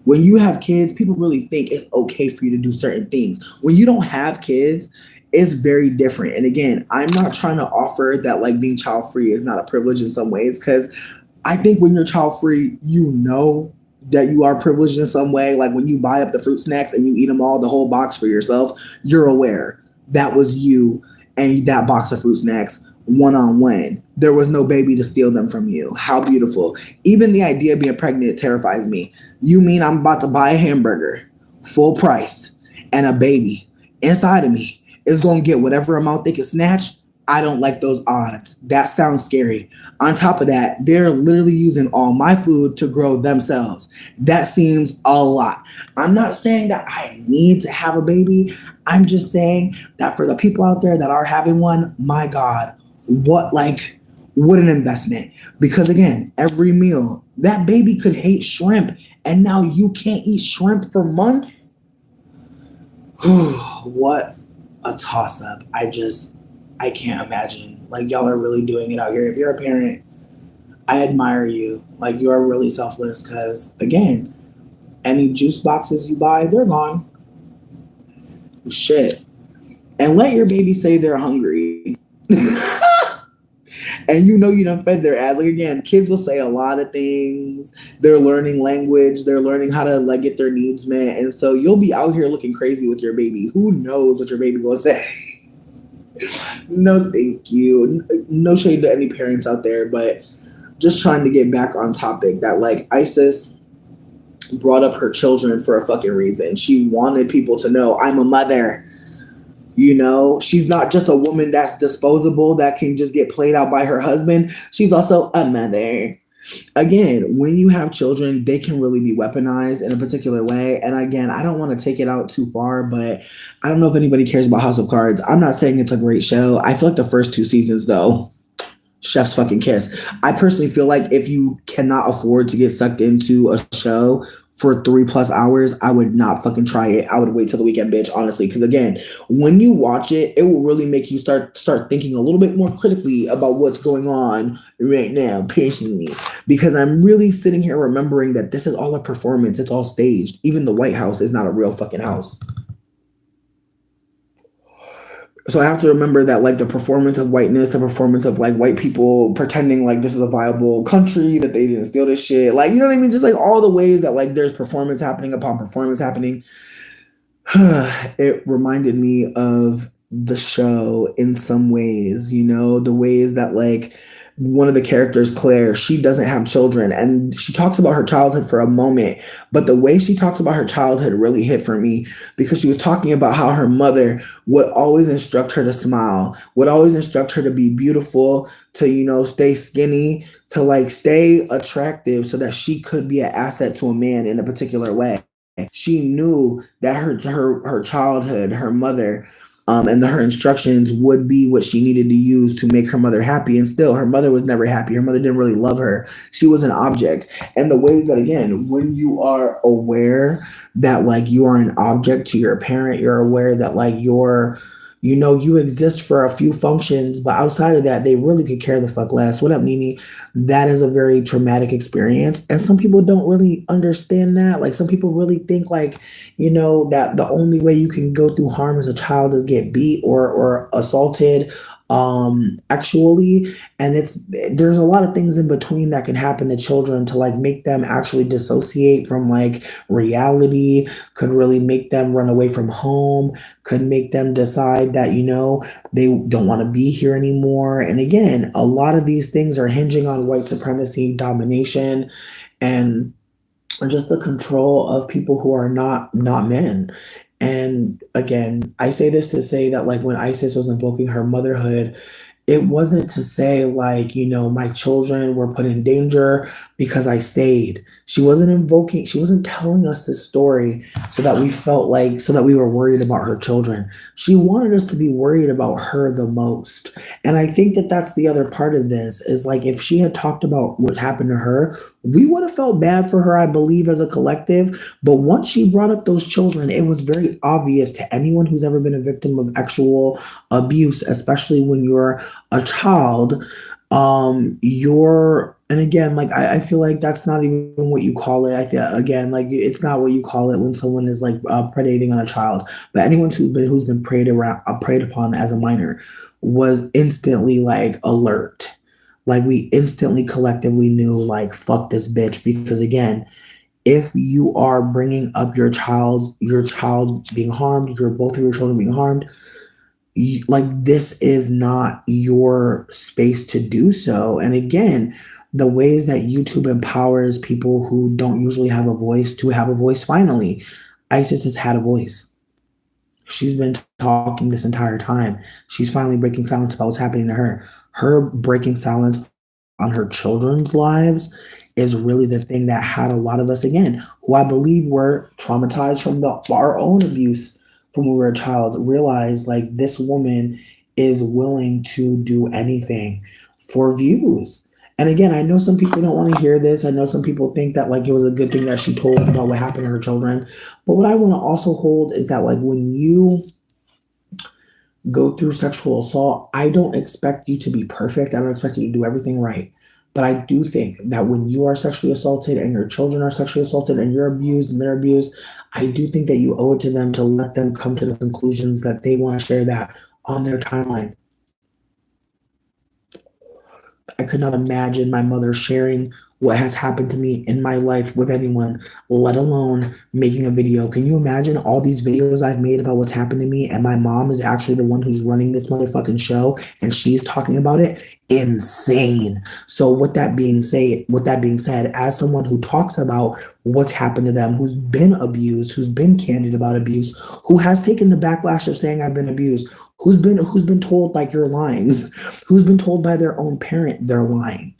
When you have kids, people really think it's okay for you to do certain things. When you don't have kids, it's very different. And again, I'm not trying to offer that like being child free is not a privilege in some ways, because I think when you're child free, you know that you are privileged in some way. Like when you buy up the fruit snacks and you eat them all, the whole box for yourself, you're aware that was you and that box of fruit snacks one-on-one. There was no baby to steal them from you. How beautiful. Even the idea of being pregnant terrifies me. You mean I'm about to buy a hamburger full price and a baby inside of me is going to get whatever amount they can snatch? I don't like those odds. That sounds scary. On top of that, they're literally using all my food to grow themselves. That seems a lot. I'm not saying that I need to have a baby. I'm just saying that for the people out there that are having one, my God, what an investment. Because again, every meal, that baby could hate shrimp, and now you can't eat shrimp for months? What a toss-up. I can't imagine. Like, y'all are really doing it out here. If you're a parent, I admire you. Like, you are really selfless because, again, any juice boxes you buy, they're gone. Shit. And let your baby say they're hungry. And you know you done fed their ass. Like, again, kids will say a lot of things. They're learning language. They're learning how to, like, get their needs met. And so you'll be out here looking crazy with your baby. Who knows what your baby gonna say? No, thank you. No shade to any parents out there, but just trying to get back on topic that, like, Isis brought up her children for a fucking reason. She wanted people to know, I'm a mother. You know, she's not just a woman that's disposable that can just get played out by her husband. She's also a mother. Again, when you have children, they can really be weaponized in a particular way. And again, I don't want to take it out too far, but I don't know if anybody cares about House of Cards. I'm not saying it's a great show. I feel like the first 2 seasons, though, chef's fucking kiss. I personally feel like if you cannot afford to get sucked into a show for 3 plus hours, I would not fucking try it. I would wait till the weekend, bitch, honestly. Because again, when you watch it, it will really make you start thinking a little bit more critically about what's going on right now, personally. Because I'm really sitting here remembering that this is all a performance, it's all staged. Even the White House is not a real fucking house. So I have to remember that like the performance of whiteness, the performance of like white people pretending like this is a viable country, that they didn't steal this shit. Like, you know what I mean? Just like all the ways that like there's performance happening upon performance happening. It reminded me of the show in some ways, you know, the ways that like one of the characters, Claire, she doesn't have children and she talks about her childhood for a moment, but the way she talks about her childhood really hit for me because she was talking about how her mother would always instruct her to smile, would always instruct her to be beautiful, to, you know, stay skinny, to like stay attractive so that she could be an asset to a man in a particular way. She knew that her childhood, her mother, and her instructions would be what she needed to use to make her mother happy. And still, her mother was never happy. Her mother didn't really love her. She was an object. And the ways that, again, when you are aware that like you are an object to your parent, you're aware that like you're, you know, you exist for a few functions, but outside of that, they really could care the fuck less. What up, Nini? That is a very traumatic experience. And some people don't really understand that. Like, some people really think, like, you know, that the only way you can go through harm as a child is get beat or assaulted actually. And there's a lot of things in between that can happen to children to like make them actually dissociate from like reality, could really make them run away from home, could make them decide that, you know, they don't want to be here anymore. And again, a lot of these things are hinging on white supremacy, domination, and just the control of people who are not men. And again, I say this to say that like when Isis was invoking her motherhood, it wasn't to say like, you know, my children were put in danger because I stayed. She wasn't telling us this story so that we felt like, so that we were worried about her children. She wanted us to be worried about her the most. And I think that that's the other part of this is like, if she had talked about what happened to her, we would have felt bad for her, I believe, as a collective. But once she brought up those children, it was very obvious to anyone who's ever been a victim of actual abuse, especially when you're a child, you're, and again, like I feel like that's not even what you call it. I feel again, like it's not what you call it when someone is like predating on a child. But anyone who's been preyed upon as a minor was instantly like alert. Like we instantly collectively knew like fuck this bitch, because again, if you are bringing up your child being harmed, your both of your children being harmed, like this is not your space to do so. And again, the ways that YouTube empowers people who don't usually have a voice to have a voice finally. Isis has had a voice. She's been talking this entire time. She's finally breaking silence about what's happening to her. Her breaking silence on her children's lives is really the thing that had a lot of us, again, who I believe were traumatized from our own abuse from when we were a child, realize like this woman is willing to do anything for views. And again, I know some people don't want to hear this. I know some people think that like it was a good thing that she told about what happened to her children. But what I want to also hold is that like when you go through sexual assault, I don't expect you to be perfect. I don't expect you to do everything right. But I do think that when you are sexually assaulted and your children are sexually assaulted and you're abused and they're abused, I do think that you owe it to them to let them come to the conclusions that they want to share that on their timeline. I could not imagine my mother sharing what has happened to me in my life with anyone, let alone making a video. Can you imagine all these videos I've made about what's happened to me? And my mom is actually the one who's running this motherfucking show and she's talking about it? Insane. So with that being said, as someone who talks about what's happened to them, who's been abused, who's been candid about abuse, who has taken the backlash of saying I've been abused, who's been told like you're lying, who's been told by their own parent they're lying.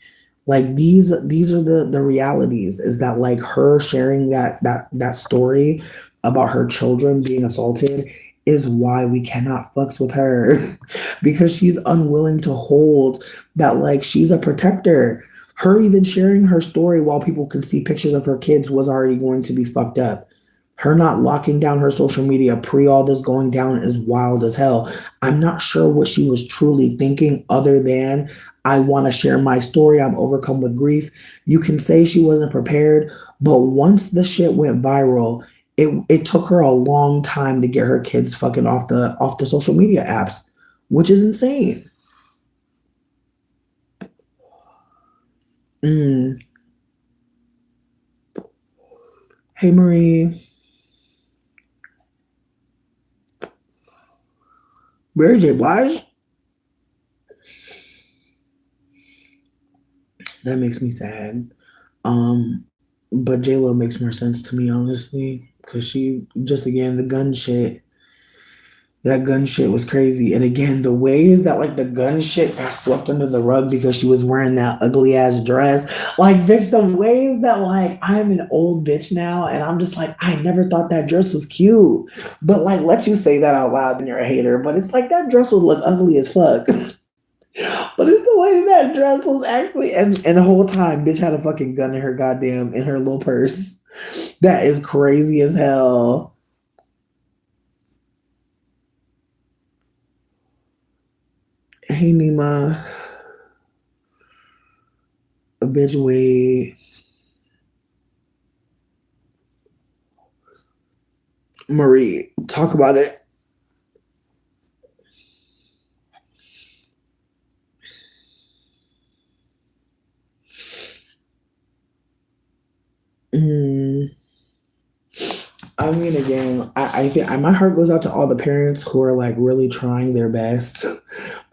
Like these are the realities, is that like her sharing that story about her children being assaulted is why we cannot fucks with her because she's unwilling to hold that like she's a protector. Her even sharing her story while people can see pictures of her kids was already going to be fucked up. Her not locking down her social media pre all this going down is wild as hell. I'm not sure what she was truly thinking other than I want to share my story. I'm overcome with grief. You can say she wasn't prepared, but once the shit went viral, it took her a long time to get her kids fucking off the social media apps, which is insane. Mm. Hey Marie, Mary J. Blige? That makes me sad. Um, but J Lo makes more sense to me, honestly, because she just again the gun shit. That gun shit was crazy, and again the ways that like the gun shit got swept under the rug because she was wearing that ugly ass dress. Like, bitch, the ways that like I'm an old bitch now, and I'm just like I never thought that dress was cute. But like, let you say that out loud, then you're a hater. But it's like that dress would look ugly as fuck. But it's the way that dress was actually, and the whole time, bitch had a fucking gun in her goddamn in her little purse. That is crazy as hell. Hey Nima, a bitch wait. Marie, talk about it. Mm, I mean, again, I think my heart goes out to all the parents who are like really trying their best,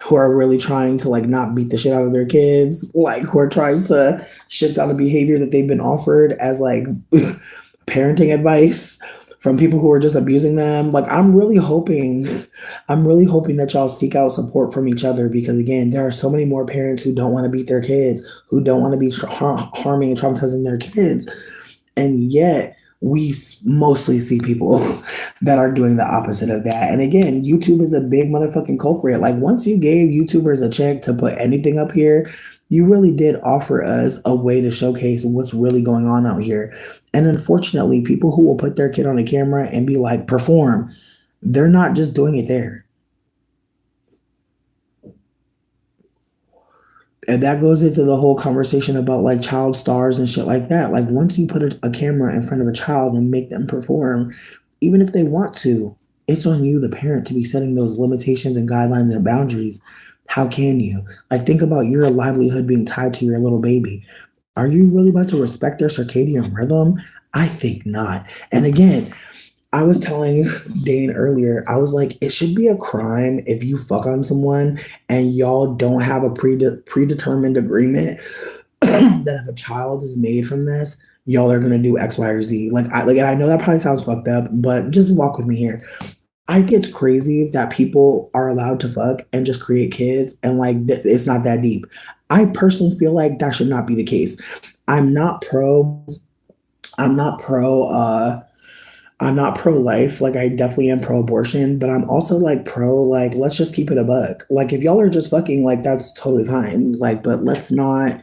who are really trying to like not beat the shit out of their kids, like who are trying to shift out of behavior that they've been offered as like parenting advice from people who are just abusing them. Like I'm really hoping that y'all seek out support from each other because again, there are so many more parents who don't want to beat their kids, who don't want to be harming and traumatizing their kids. And yet we mostly see people that are doing the opposite of that. And again, YouTube is a big motherfucking culprit. Like once you gave YouTubers a check to put anything up here, you really did offer us a way to showcase what's really going on out here. And unfortunately, people who will put their kid on a camera and be like, perform, they're not just doing it there. And that goes into the whole conversation about like child stars and shit like that. Like once you put a camera in front of a child and make them perform, even if they want to, it's on you, the parent, to be setting those limitations and guidelines and boundaries. How can you? Like think about your livelihood being tied to your little baby. Are you really about to respect their circadian rhythm? I think not. And again, I was telling Dane earlier, I was like, it should be a crime if you fuck on someone and y'all don't have a predetermined agreement that if a child is made from this, y'all are gonna do X, Y, or Z. And I know that probably sounds fucked up, but just walk with me here. I think it's crazy that people are allowed to fuck and just create kids and like it's not that deep. I personally feel like that should not be the case. I'm not pro. I'm not pro. I'm not pro life. Like I definitely am pro abortion, but I'm also like pro like let's just keep it a buck. Like if y'all are just fucking like that's totally fine. Like but let's not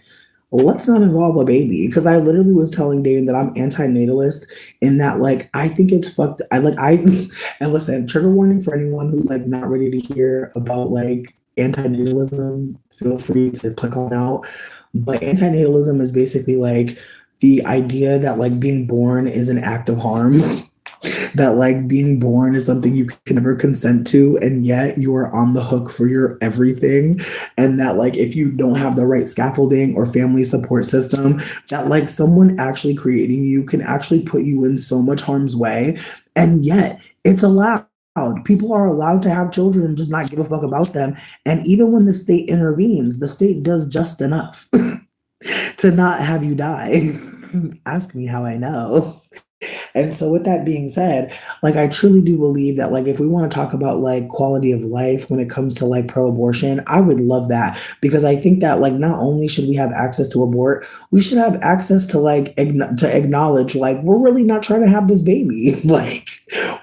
involve a baby because I literally was telling Dane that I'm anti-natalist in that like I think it's fucked. I like I and listen, trigger warning for anyone who's like not ready to hear about like anti-natalism. Feel free to click on out. But anti-natalism is basically like the idea that like being born is an act of harm. That like being born is something you can never consent to and yet you are on the hook for your everything, and that like if you don't have the right scaffolding or family support system, that like someone actually creating you can actually put you in so much harm's way, and yet it's allowed. People are allowed to have children and just not give a fuck about them, and even when the state intervenes, the state does just enough to not have you die. Ask me how I know. And so with that being said, like I truly do believe that like if we want to talk about like quality of life when it comes to like pro-abortion, I would love that because I think that like not only should we have access to abort, we should have access to like to acknowledge like we're really not trying to have this baby. Like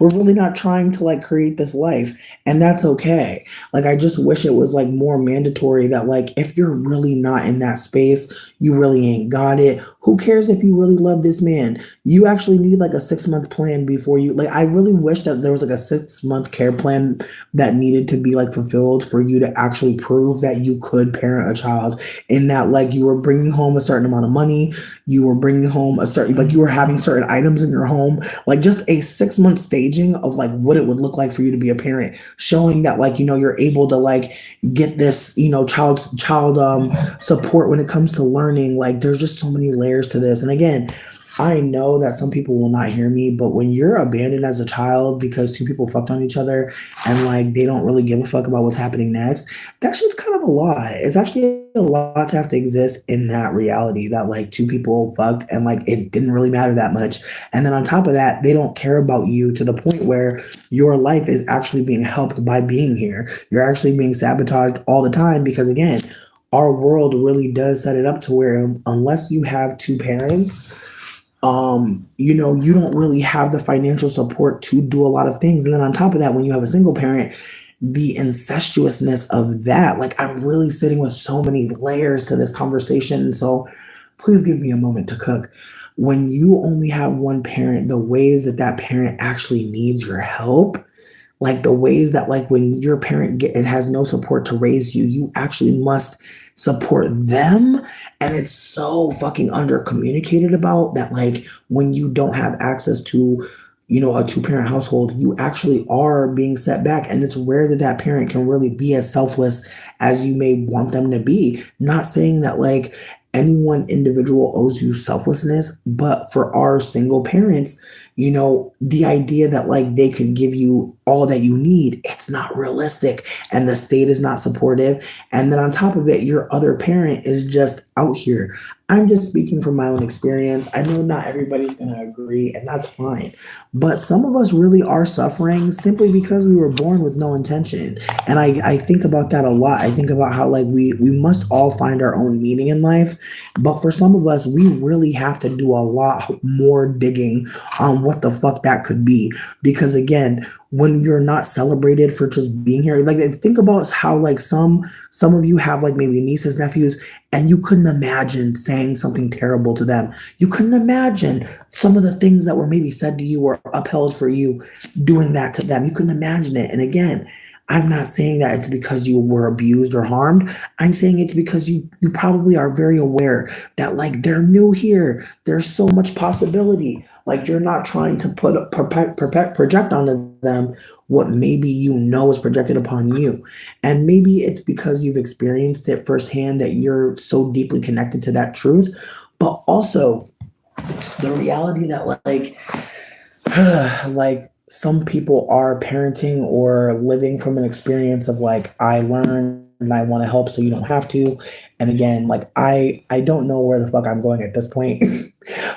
we're really not trying to like create this life, and that's okay. Like I just wish it was like more mandatory that like if you're really not in that space, you really ain't got it. Who cares if you really love this man? You actually need like a 6 month plan before you like I really wish that there was like a 6 month care plan that needed to be like fulfilled for you to actually prove that you could parent a child, in that like you were bringing home a certain amount of money, you were bringing home a certain like you were having certain items in your home, like just a 6 month staging of like what it would look like for you to be a parent, showing that like you're able to like get this child support when it comes to learning. Like there's just so many layers to this, and again, I know that some people will not hear me, but when you're abandoned as a child because two people fucked on each other and like they don't really give a fuck about what's happening next, that shit's kind of a lot. It's actually a lot to have to exist in that reality that like two people fucked and like it didn't really matter that much. And then on top of that, they don't care about you to the point where your life is actually being helped by being here. You're actually being sabotaged all the time because again, our world really does set it up to where unless you have two parents, you don't really have the financial support to do a lot of things. And then on top of that, when you have a single parent, the incestuousness of that, like I'm really sitting with so many layers to this conversation. So please give me a moment to cook. When you only have one parent, the ways that that parent actually needs your help, like the ways that like when your parent it has no support to raise you, you actually must support them, and it's so fucking under communicated about that like when you don't have access to a two parent household, you actually are being set back, and it's rare that that parent can really be as selfless as you may want them to be. Not saying that like any one individual owes you selflessness, but for our single parents, the idea that like they could give you all that you need, it's not realistic, and the state is not supportive. And then on top of it, your other parent is just out here. I'm just speaking from my own experience. I know not everybody's going to agree, and that's fine. But some of us really are suffering simply because we were born with no intention. And I think about that a lot. I think about how like we must all find our own meaning in life. But for some of us, we really have to do a lot more digging on what the fuck that could be. Because again, when you're not celebrated for just being here, like think about how like some of you have like maybe nieces, nephews, and you couldn't imagine saying something terrible to them. You couldn't imagine some of the things that were maybe said to you or upheld for you, doing that to them. You couldn't imagine it. And again, I'm not saying that it's because you were abused or harmed. I'm saying it's because you probably are very aware that like they're new here. There's so much possibility. Like you're not trying to project onto them what maybe is projected upon you. And maybe it's because you've experienced it firsthand that you're so deeply connected to that truth. But also the reality that like like some people are parenting or living from an experience of like I learned and I want to help so you don't have to. And again, like I don't know where the fuck I'm going at this point.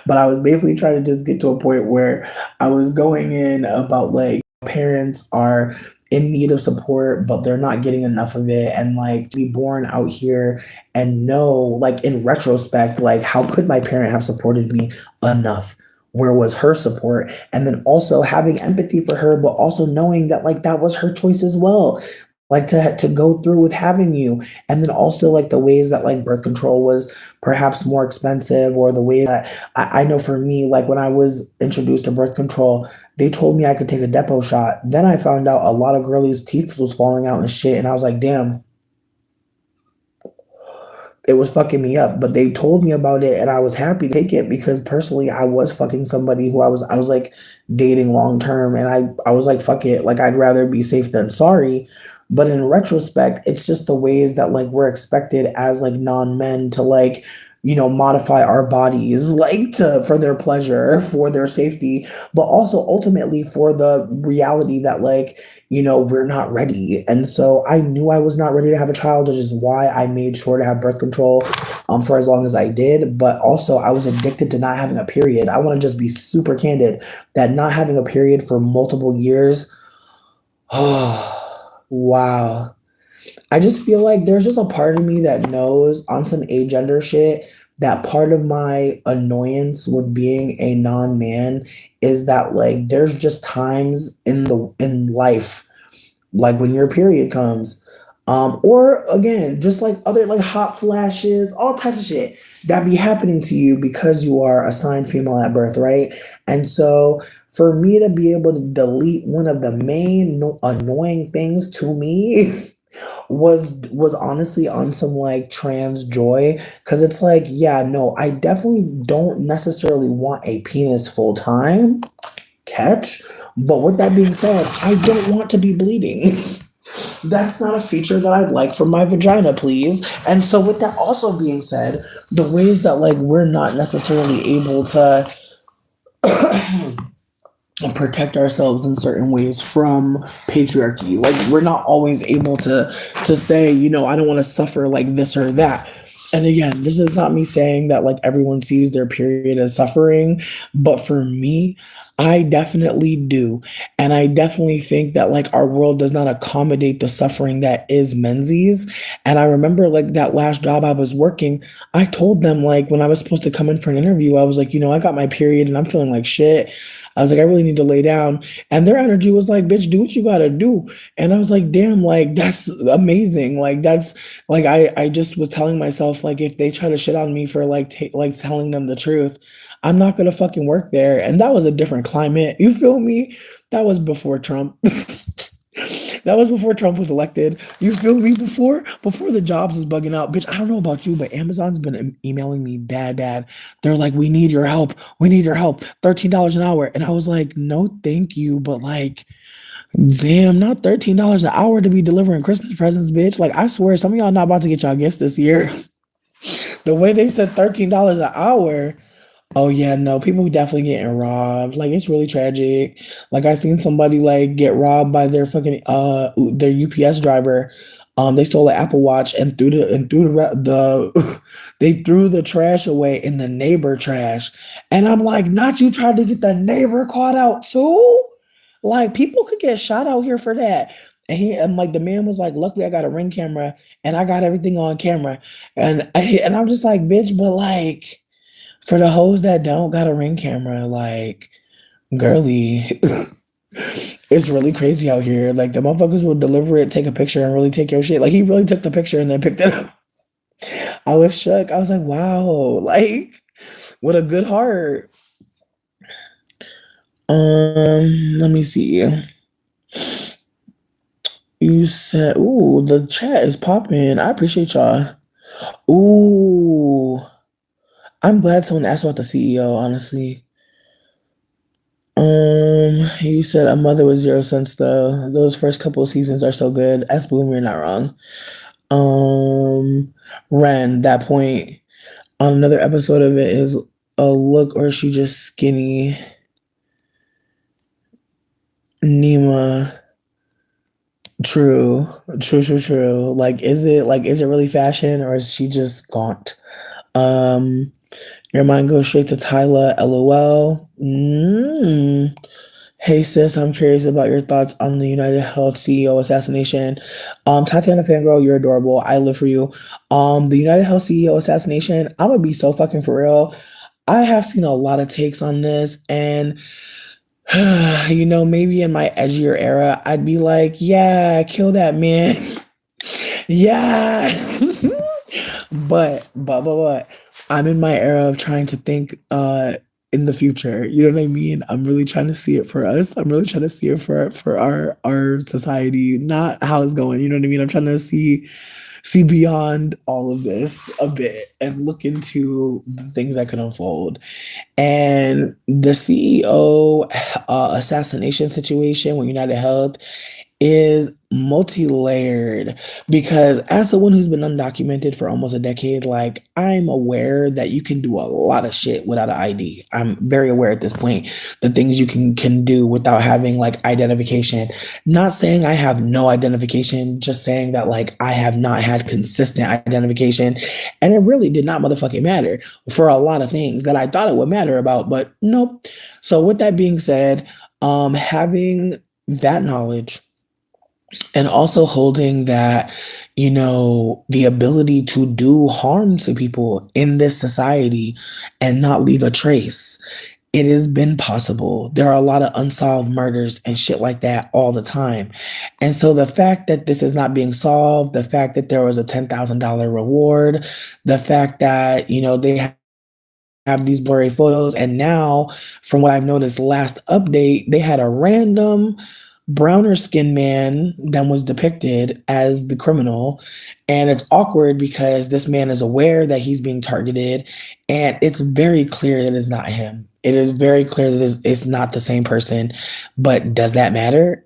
But I was basically trying to just get to a point where I was going in about like parents are in need of support, but they're not getting enough of it. And like to be born out here and know, like in retrospect, like how could my parent have supported me enough? Where was her support? And then also having empathy for her, but also knowing that like that was her choice as well. Like to go through with having you. And then also like the ways that like birth control was perhaps more expensive, or the way that I know for me, like when I was introduced to birth control, they told me I could take a depot shot. Then I found out a lot of girlies' teeth was falling out and shit. And I was like, damn, it was fucking me up. But they told me about it and I was happy to take it because personally I was fucking somebody who I was like dating long term, and I was like, fuck it. Like I'd rather be safe than sorry. But in retrospect, it's just the ways that like we're expected as like non-men to like, modify our bodies like to for their pleasure, for their safety, but also ultimately for the reality that like, we're not ready. And so I knew I was not ready to have a child, which is why I made sure to have birth control for as long as I did. But also I was addicted to not having a period. I want to just be super candid that not having a period for multiple years, oh wow. I just feel like there's just a part of me that knows on some agender shit that part of my annoyance with being a non-man is that like there's just times in life like when your period comes, or again just like other like hot flashes, all types of shit that be happening to you because you are assigned female at birth, right? And so for me to be able to delete one of the main annoying things to me was honestly on some like trans joy, because it's like, yeah, no, I definitely don't necessarily want a penis full time, catch. But with that being said, I don't want to be bleeding. That's not a feature that I'd like for my vagina, please. And so with that also being said, the ways that like we're not necessarily able to protect ourselves in certain ways from patriarchy. Like we're not always able to say, you know, I don't want to suffer like this or that. And again, this is not me saying that like everyone sees their period as suffering, but for me, I definitely do. And I definitely think that like our world does not accommodate the suffering that is menses. And I remember like that last job I was working, I told them like when I was supposed to come in for an interview, I was like, you know, I got my period and I'm feeling like shit. I was like, I really need to lay down. And their energy was like, bitch, do what you gotta do. And I was like, damn, like that's amazing. Like that's like I just was telling myself, like, if they try to shit on me for like like telling them the truth, I'm not gonna fucking work there. And that was a different climate. You feel me? That was before Trump. That was before Trump was elected. You feel me? Before the jobs was bugging out, bitch. I don't know about you, but Amazon's been emailing me bad, bad. They're like, "We need your help. We need your help. $13 an hour." And I was like, "No, thank you." But like, damn, not $13 an hour to be delivering Christmas presents, bitch. Like, I swear, some of y'all not about to get y'all gifts this year. The way they said $13 an hour. Oh yeah, no, people definitely getting robbed. Like it's really tragic. Like I seen somebody like get robbed by their fucking their UPS driver. They stole an Apple Watch and threw the they threw the trash away in the neighbor trash. And I'm like, not you tried to get the neighbor caught out too? Like people could get shot out here for that. And like the man was like, luckily I got a ring camera and I got everything on camera. And I'm just like, bitch, but like for the hoes that don't got a ring camera, like, girly, it's really crazy out here. Like, the motherfuckers will deliver it, take a picture, and really take your shit. Like, he really took the picture and then picked it up. I was shook. I was like, wow, like, what a good heart. Let me see. You said, ooh, the chat is popping. I appreciate y'all. Ooh, I'm glad someone asked about the CEO, honestly. You said A Mother with Zero Sense though. Those first couple of seasons are so good. As Bloom, you're not wrong. Ren, that point on another episode of it is a look or is she just skinny? Nima. True. True, true, true. Like is it really fashion or is she just gaunt? Um your mind goes straight to Tyla, LOL. Hey sis, I'm curious about your thoughts on the United Health CEO assassination. Tatiana Fangirl, you're adorable. I live for you. The United Health CEO assassination, I'm gonna be so fucking for real. I have seen a lot of takes on this, and you know, maybe in my edgier era, I'd be like, yeah, kill that man. Yeah. But I'm in my era of trying to think in the future. You know what I mean? I'm really trying to see it for us. I'm really trying to see it for our society, not how it's going. You know what I mean? I'm trying to see beyond all of this a bit and look into the things that could unfold. And the CEO assassination situation with United Health is multi-layered because as someone who's been undocumented for almost a decade, like I'm aware that you can do a lot of shit without an ID. I'm very aware at this point the things you can do without having like identification. Not saying I have no identification, just saying that like I have not had consistent identification, and it really did not motherfucking matter for a lot of things that I thought it would matter about, but nope. So with that being said, having that knowledge and also holding that, the ability to do harm to people in this society and not leave a trace. It has been possible. There are a lot of unsolved murders and shit like that all the time. And so the fact that this is not being solved, the fact that there was a $10,000 reward, the fact that, they have these blurry photos. And now, from what I've noticed, last update, they had a random browner skinned man that was depicted as the criminal. And it's awkward because this man is aware that he's being targeted. And it's very clear that it's not him. It is very clear that it's not the same person. But does that matter?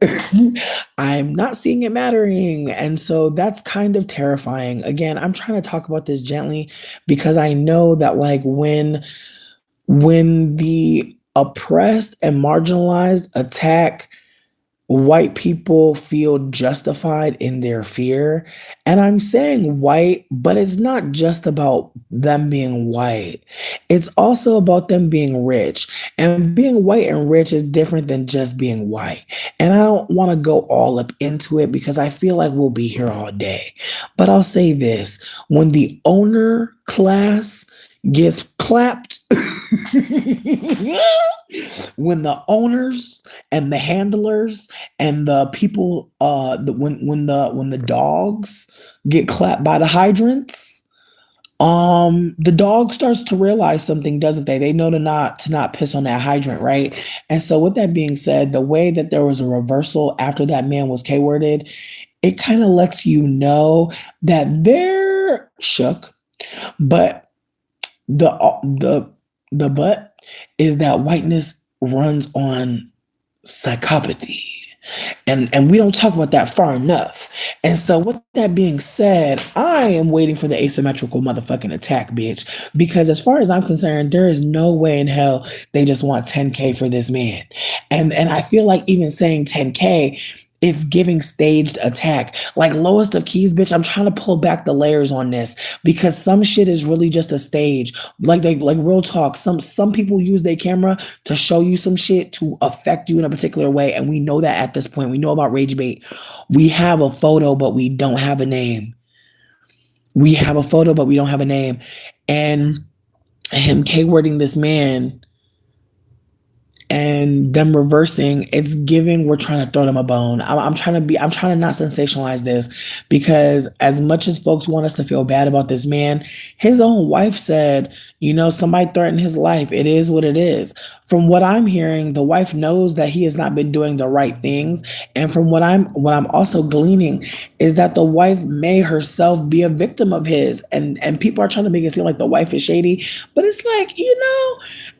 I'm not seeing it mattering. And so that's kind of terrifying. Again, I'm trying to talk about this gently because I know that, like, when the oppressed and marginalized attack white people feel justified in their fear. And I'm saying white, but it's not just about them being white. It's also about them being rich. And being white and rich is different than just being white. And I don't want to go all up into it because I feel like we'll be here all day. But I'll say this, when the owner class gets clapped, when the owners and the handlers and the people when the dogs get clapped by the hydrants, the dog starts to realize something, doesn't they know to not piss on that hydrant, right? And so with that being said, the way that there was a reversal after that man was k-worded, it kind of lets you know that they're shook. But the the the but is that whiteness runs on psychopathy. And we don't talk about that far enough. And so with that being said, I am waiting for the asymmetrical motherfucking attack, bitch. Because as far as I'm concerned, there is no way in hell they just want 10K for this man. And I feel like even saying 10K, it's giving staged attack. Like lowest of keys, bitch. I'm trying to pull back the layers on this because some shit is really just a stage. Like real talk. Some people use their camera to show you some shit to affect you in a particular way. And we know that at this point. We know about rage bait. We have a photo, but we don't have a name. We have a photo, but we don't have a name. And him K-wording this man and them reversing, it's giving we're trying to throw them a bone. I'm trying to not sensationalize this because as much as folks want us to feel bad about this man, his own wife said, somebody threatened his life. It is what it is. From what I'm hearing, the wife knows that he has not been doing the right things. And from what I'm also gleaning is that the wife may herself be a victim of his. And people are trying to make it seem like the wife is shady. But it's like,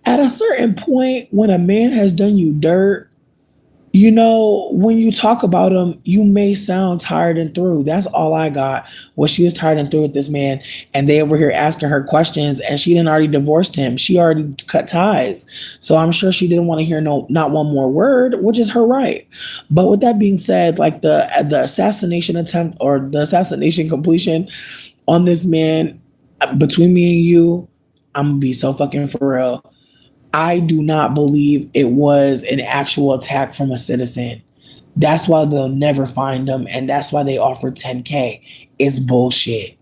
at a certain point, when a man has done you dirt, when you talk about him, you may sound tired and through. That's all I got. Was she was tired and through with this man, and they over here asking her questions, and she didn't already divorced him. She already cut ties, so I'm sure she didn't want to hear not one more word, which is her right. But with that being said, like the assassination attempt or the assassination completion on this man, between me and you, I'm gonna be so fucking for real. I do not believe it was an actual attack from a citizen. That's why they'll never find them, and that's why they offer 10K. It's bullshit.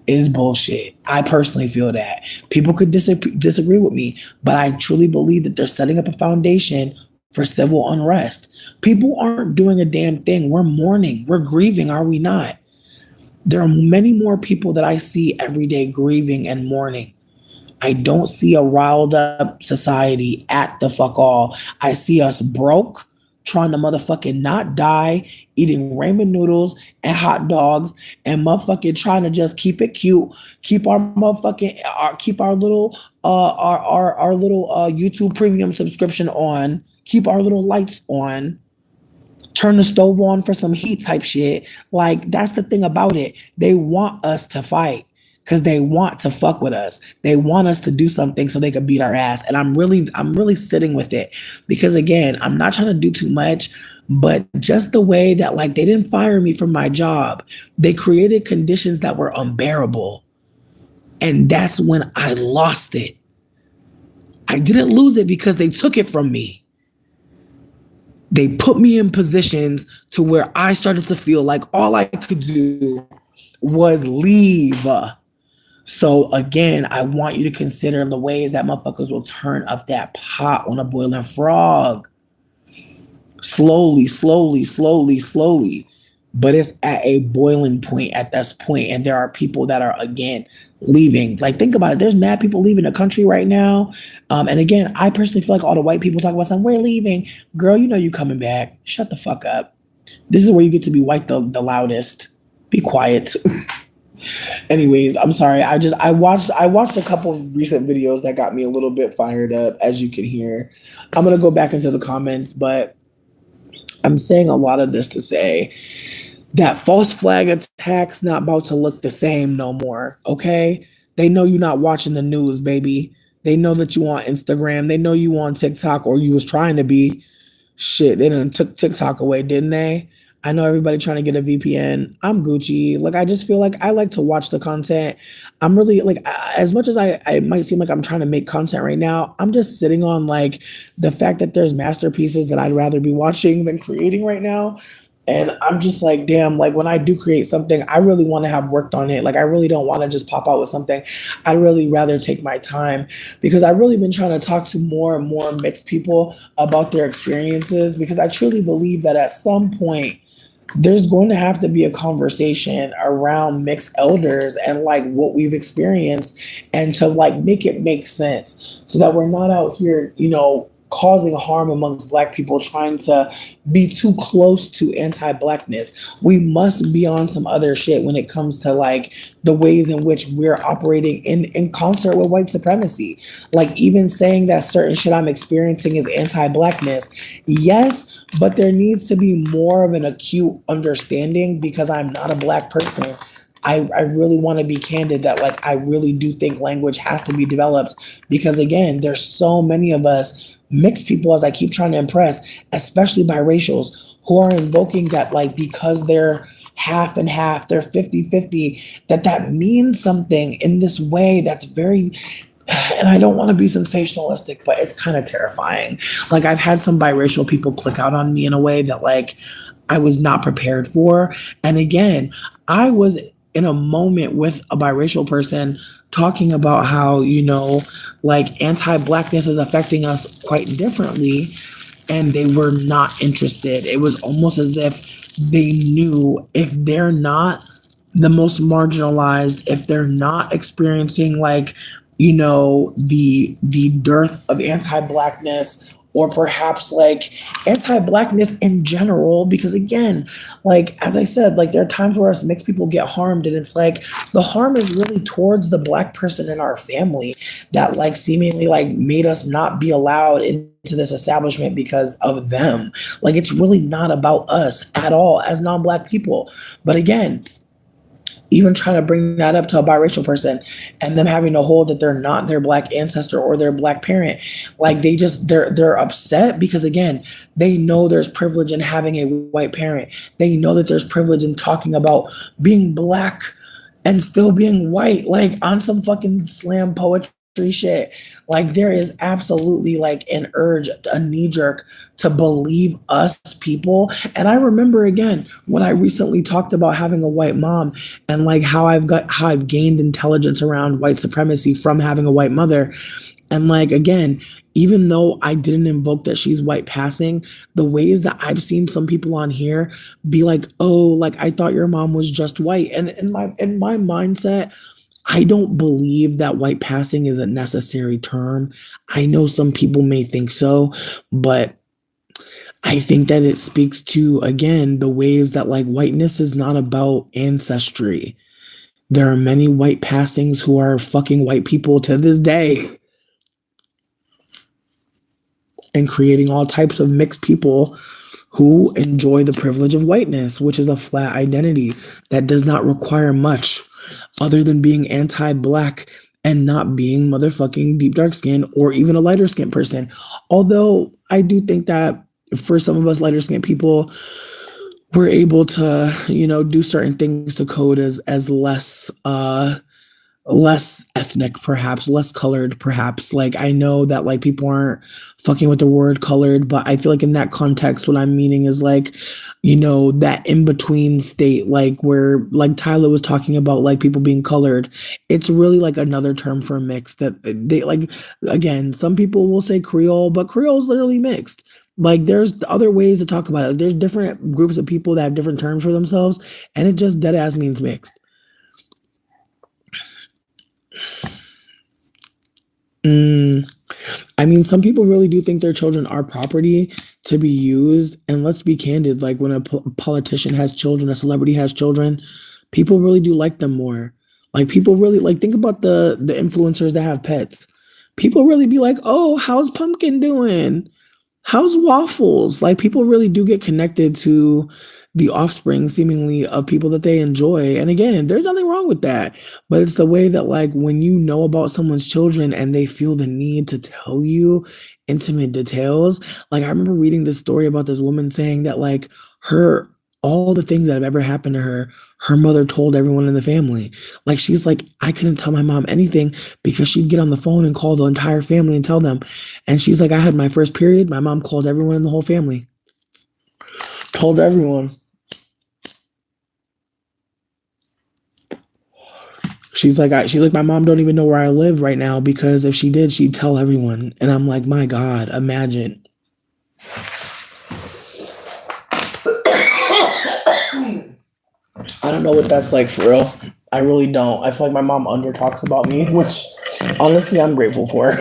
It is bullshit. I personally feel that. People could disagree with me, but I truly believe that they're setting up a foundation for civil unrest. People aren't doing a damn thing. We're mourning. We're grieving, are we not? There are many more people that I see every day grieving and mourning. I don't see a riled up society at the fuck all. I see us broke, trying to motherfucking not die, eating ramen noodles and hot dogs, and motherfucking trying to just keep it cute, keep our little our little YouTube premium subscription on, keep our little lights on, turn the stove on for some heat type shit. Like that's the thing about it. They want us to fight because they want to fuck with us. They want us to do something so they can beat our ass. And I'm really sitting with it because again, I'm not trying to do too much, but just the way that like they didn't fire me from my job, they created conditions that were unbearable. And that's when I lost it. I didn't lose it because they took it from me. They put me in positions to where I started to feel like all I could do was leave. So again, I want you to consider the ways that motherfuckers will turn up that pot on a boiling frog. Slowly, slowly, slowly, slowly. But it's at a boiling point at this point, and there are people that are again leaving. Like, think about it. There's mad people leaving the country right now. And again, I personally feel like all the white people talk about something. We're leaving, girl. You know you coming back. Shut the fuck up. This is where you get to be white the loudest. Be quiet. Anyways, I'm sorry. I watched a couple of recent videos that got me a little bit fired up, as you can hear. I'm gonna go back into the comments, but I'm saying a lot of this to say that false flag attacks not about to look the same no more. Okay, they know you're not watching the news, baby. They know that you on Instagram. They know you on TikTok, or you was trying to be. Shit, they done took TikTok away, didn't they? I know everybody trying to get a VPN. I'm Gucci. Like, I just feel like I like to watch the content. I'm really like, as much as I might seem like I'm trying to make content right now, I'm just sitting on like the fact that there's masterpieces that I'd rather be watching than creating right now. And I'm just like, damn, like when I do create something, I really want to have worked on it. Like, I really don't want to just pop out with something. I'd really rather take my time because I've really been trying to talk to more and more mixed people about their experiences because I truly believe that at some point, there's going to have to be a conversation around mixed elders and like what we've experienced and to like make it make sense so that we're not out here, causing harm amongst black people trying to be too close to anti-blackness. We must be on some other shit when it comes to like the ways in which we're operating in concert with white supremacy. Like even saying that certain shit I'm experiencing is anti-blackness. Yes, but there needs to be more of an acute understanding because I'm not a black person. I really want to be candid that like I really do think language has to be developed because again, there's so many of us mixed people as I keep trying to impress, especially biracials who are invoking that like because they're half and half, they're 50-50, that means something in this way that's very and I don't want to be sensationalistic, but it's kind of terrifying. Like I've had some biracial people click out on me in a way that like I was not prepared for. And again, I was in a moment with a biracial person talking about how, like anti-blackness is affecting us quite differently. And they were not interested. It was almost as if they knew if they're not the most marginalized, if they're not experiencing like, the dearth of anti-blackness or perhaps like anti-blackness in general, because again, like as I said, like there are times where us mixed people get harmed and it's like the harm is really towards the black person in our family that like seemingly like made us not be allowed into this establishment because of them. Like it's really not about us at all as non-black people. But again, even trying to bring that up to a biracial person and them having to hold that they're not their black ancestor or their black parent, like they're upset because again, they know there's privilege in having a white parent. They know that there's privilege in talking about being black and still being white, like on some fucking slam poetry shit. Like there is absolutely like an urge, a knee jerk to believe us people. And I remember again when I recently talked about having a white mom and like how I've gained intelligence around white supremacy from having a white mother. And like again, even though I didn't invoke that she's white passing, the ways that I've seen some people on here be like, oh, like I thought your mom was just white. And in my mindset, I don't believe that white passing is a necessary term. I know some people may think so, but I think that it speaks to, again, the ways that like whiteness is not about ancestry. There are many white passings who are fucking white people to this day and creating all types of mixed people who enjoy the privilege of whiteness, which is a flat identity that does not require much other than being anti-black and not being motherfucking deep dark skin or even a lighter skinned person. Although I do think that for some of us lighter skinned people, we're able to, do certain things to code as less less ethnic, perhaps less colored, perhaps. Like I know that like people aren't fucking with the word colored, but I feel like in that context what I'm meaning is like, that in between state, like where like Tyler was talking about like people being colored. It's really like another term for mixed that they like. Again, some people will say Creole, but Creole is literally mixed. Like there's other ways to talk about it. There's different groups of people that have different terms for themselves, and it just dead ass means mixed. Mm, I mean, some people really do think their children are property to be used. And let's be candid, like when a politician has children, a celebrity has children, people really do like them more. Like people really like think about the influencers that have pets. People really be like, "Oh, how's Pumpkin doing? How's Waffles?" Like people really do get connected to the offspring seemingly of people that they enjoy. And again, there's nothing wrong with that. But it's the way that like when you know about someone's children and they feel the need to tell you intimate details. Like I remember reading this story about this woman saying that like her all the things that have ever happened to her, her mother told everyone in the family. Like she's like, I couldn't tell my mom anything because she'd get on the phone and call the entire family and tell them. And she's like, I had my first period. My mom called everyone in the whole family, told everyone. She's like, my mom don't even know where I live right now because if she did, she'd tell everyone. And I'm like, my God, imagine. I don't know what that's like for real. I really don't. I feel like my mom under talks about me, which honestly I'm grateful for.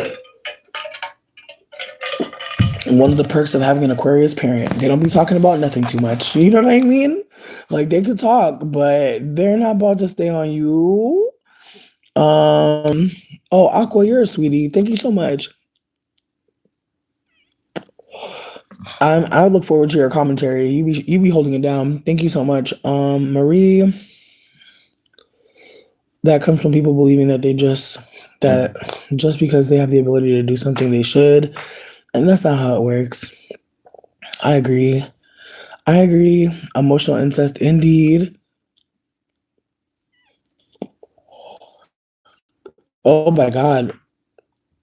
One of the perks of having an Aquarius parent, they don't be talking about nothing too much. You know what I mean? Like they could talk, but they're not about to stay on you. Um, oh, Aqua, you're a sweetie. Thank you so much. I look forward to your commentary. You be holding it down. Thank you so much. Marie, that comes from people believing that just because they have the ability to do something they should, and that's not how it works. I agree. I agree. Emotional incest, indeed. Oh my God.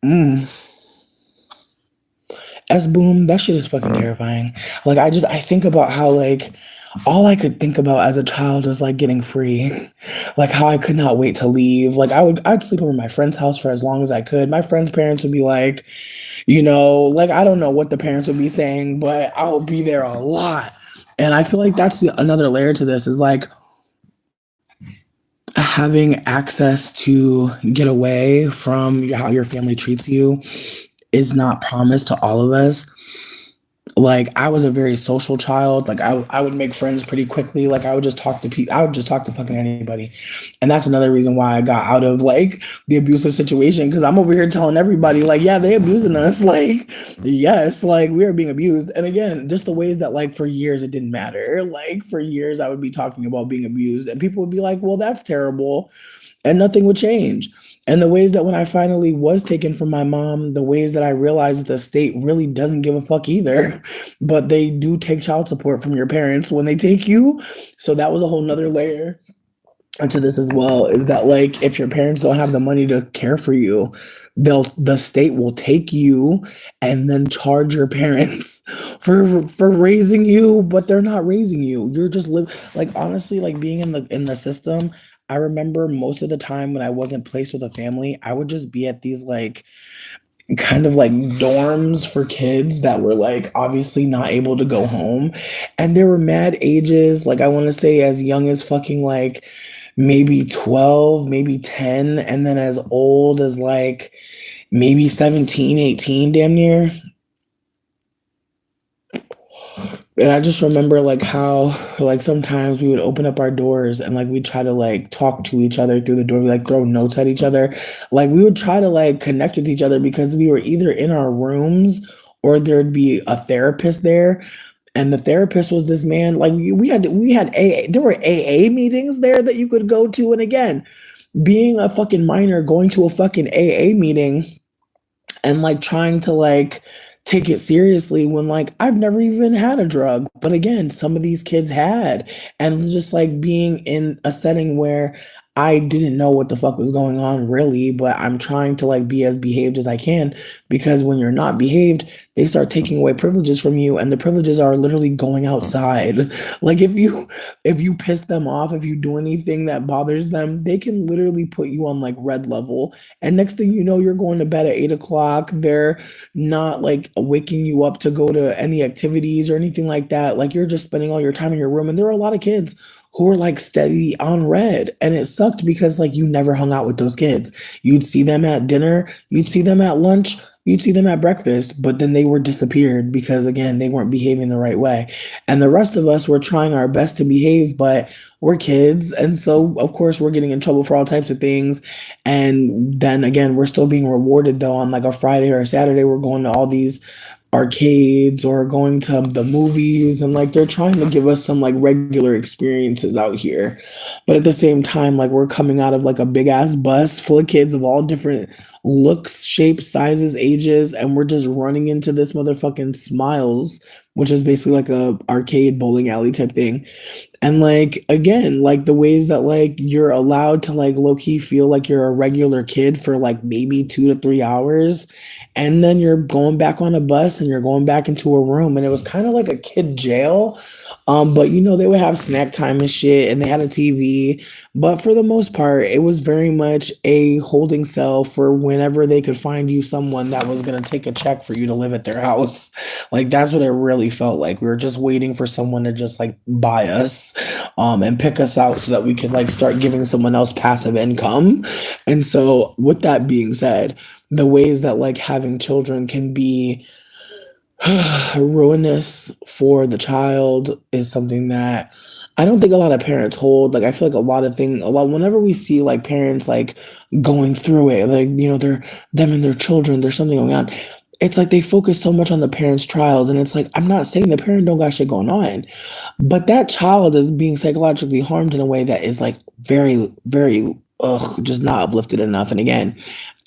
Mm. S boom, that shit is fucking terrifying. Like I think about how like all I could think about as a child was like getting free. Like how I could not wait to leave. Like I'd sleep over my friend's house for as long as I could. My friend's parents would be like, like I don't know what the parents would be saying, but I would be there a lot. And I feel like that's another layer to this is like having access to get away from how your family treats you is not promised to all of us. Like I was a very social child. Like I would make friends pretty quickly. Like I would just talk to people. I would just talk to fucking anybody. And that's another reason why I got out of like the abusive situation. Cause I'm over here telling everybody like, yeah, they abusing us. Like, yes, like we are being abused. And again, just the ways that like for years it didn't matter. Like for years I would be talking about being abused and people would be like, well, that's terrible. And nothing would change. And the ways that when I finally was taken from my mom, the ways that I realized that the state really doesn't give a fuck either, but they do take child support from your parents when they take you. So that was a whole nother layer into this as well, is that like if your parents don't have the money to care for you, the state will take you and then charge your parents for raising you, but they're not raising you. You're just like honestly, like being in the system. I remember most of the time when I wasn't placed with a family, I would just be at these like kind of like dorms for kids that were like obviously not able to go home. And there were mad ages, like I want to say as young as fucking like maybe 12, maybe 10, and then as old as like maybe 17, 18, damn near. And I just remember like how like sometimes we would open up our doors and like we'd try to like talk to each other through the door, we like throw notes at each other. Like we would try to like connect with each other because we were either in our rooms or there'd be a therapist there. And the therapist was this man, like we had AA, there were AA meetings there that you could go to. And again, being a fucking minor, going to a fucking AA meeting and like trying to like take it seriously when like I've never even had a drug. But again, some of these kids had, and just like being in a setting where I didn't know what the fuck was going on really, but I'm trying to like be as behaved as I can because when you're not behaved, they start taking away privileges from you and the privileges are literally going outside. Like if you piss them off, if you do anything that bothers them, they can literally put you on like red level. And next thing you know, you're going to bed at 8 o'clock. They're not like waking you up to go to any activities or anything like that. Like you're just spending all your time in your room. And there are a lot of kids who were like steady on red. And it sucked because like you never hung out with those kids. You'd see them at dinner, you'd see them at lunch, you'd see them at breakfast, but then they were disappeared because again, they weren't behaving the right way. And the rest of us were trying our best to behave, but we're kids. And so of course we're getting in trouble for all types of things. And then again, we're still being rewarded though on like a Friday or a Saturday. We're going to all these arcades or going to the movies and like they're trying to give us some like regular experiences out here. But at the same time, like we're coming out of like a big ass bus full of kids of all different looks, shapes, sizes, ages, and we're just running into this motherfucking Smiles, which is basically like a arcade bowling alley type thing. And like again, like the ways that like you're allowed to like low key feel like you're a regular kid for like maybe 2 to 3 hours, and then you're going back on a bus and you're going back into a room, and it was kind of like a kid jail. But you know, they would have snack time and shit, and they had a TV. But for the most part, it was very much a holding cell for whenever they could find you someone that was gonna take a check for you to live at their house. Like that's what it really felt like. We were just waiting for someone to just like buy us, and pick us out so that we could like start giving someone else passive income. And so, with that being said, the ways that like having children can be ruinous for the child is something that I don't think a lot of parents hold. Like I feel like a lot of things, a lot whenever we see like parents like going through it, like you know, they're them and their children, there's something going on. It's like they focus so much on the parents' trials, and it's like I'm not saying the parent don't got shit going on, but that child is being psychologically harmed in a way that is like very, very, just not uplifted enough. And again,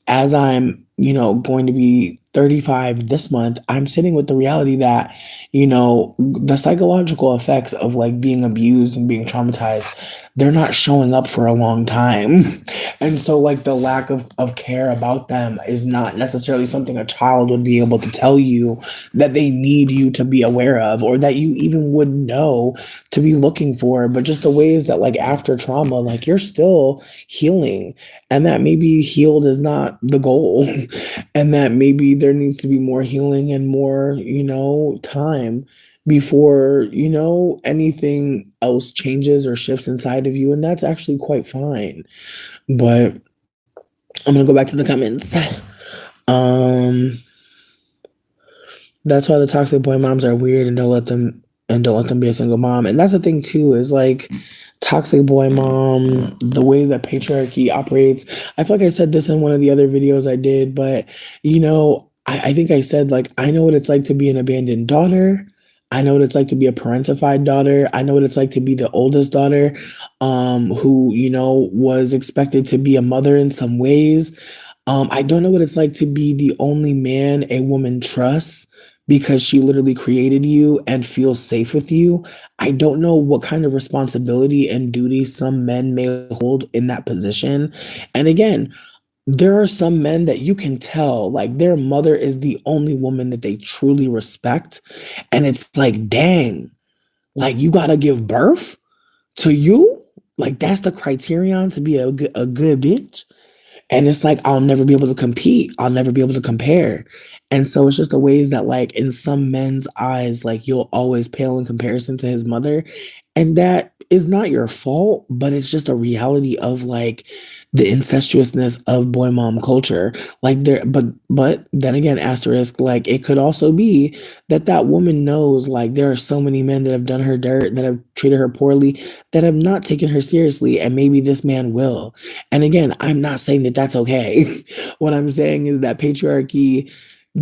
as I'm, you know, going to be 35 this month, I'm sitting with the reality that, you know, the psychological effects of like being abused and being traumatized, they're not showing up for a long time. And so like the lack of care about them is not necessarily something a child would be able to tell you that they need you to be aware of or that you even would know to be looking for. But just the ways that like after trauma, like you're still healing and that maybe healed is not the goal and that maybe there needs to be more healing and more, you know, time before, you know, anything else changes or shifts inside of you. And that's actually quite fine. But I'm gonna go back to the comments. Um, that's why the toxic boy moms are weird and don't let them be a single mom. And that's the thing too, is like toxic boy mom, the way that patriarchy operates. I feel like I said this in one of the other videos I did, but you know, I think I said like I know what it's like to be an abandoned daughter. I know what it's like to be a parentified daughter. I know what it's like to be the oldest daughter, who, you know, was expected to be a mother in some ways. I don't know what it's like to be the only man a woman trusts because she literally created you and feels safe with you. I don't know what kind of responsibility and duty some men may hold in that position. And again, there are some men that you can tell like their mother is the only woman that they truly respect. And it's like, dang, like you got to give birth to you? Like that's the criterion to be a good bitch? And it's like, I'll never be able to compete. I'll never be able to compare. And so it's just the ways that, like, in some men's eyes, like, you'll always pale in comparison to his mother. And that is not your fault, but it's just a reality of, like, the incestuousness of boy mom culture. Like, but then again, asterisk, like, it could also be that that woman knows, like, there are so many men that have done her dirt, that have treated her poorly, that have not taken her seriously. And maybe this man will. And again, I'm not saying that that's okay. What I'm saying is that patriarchy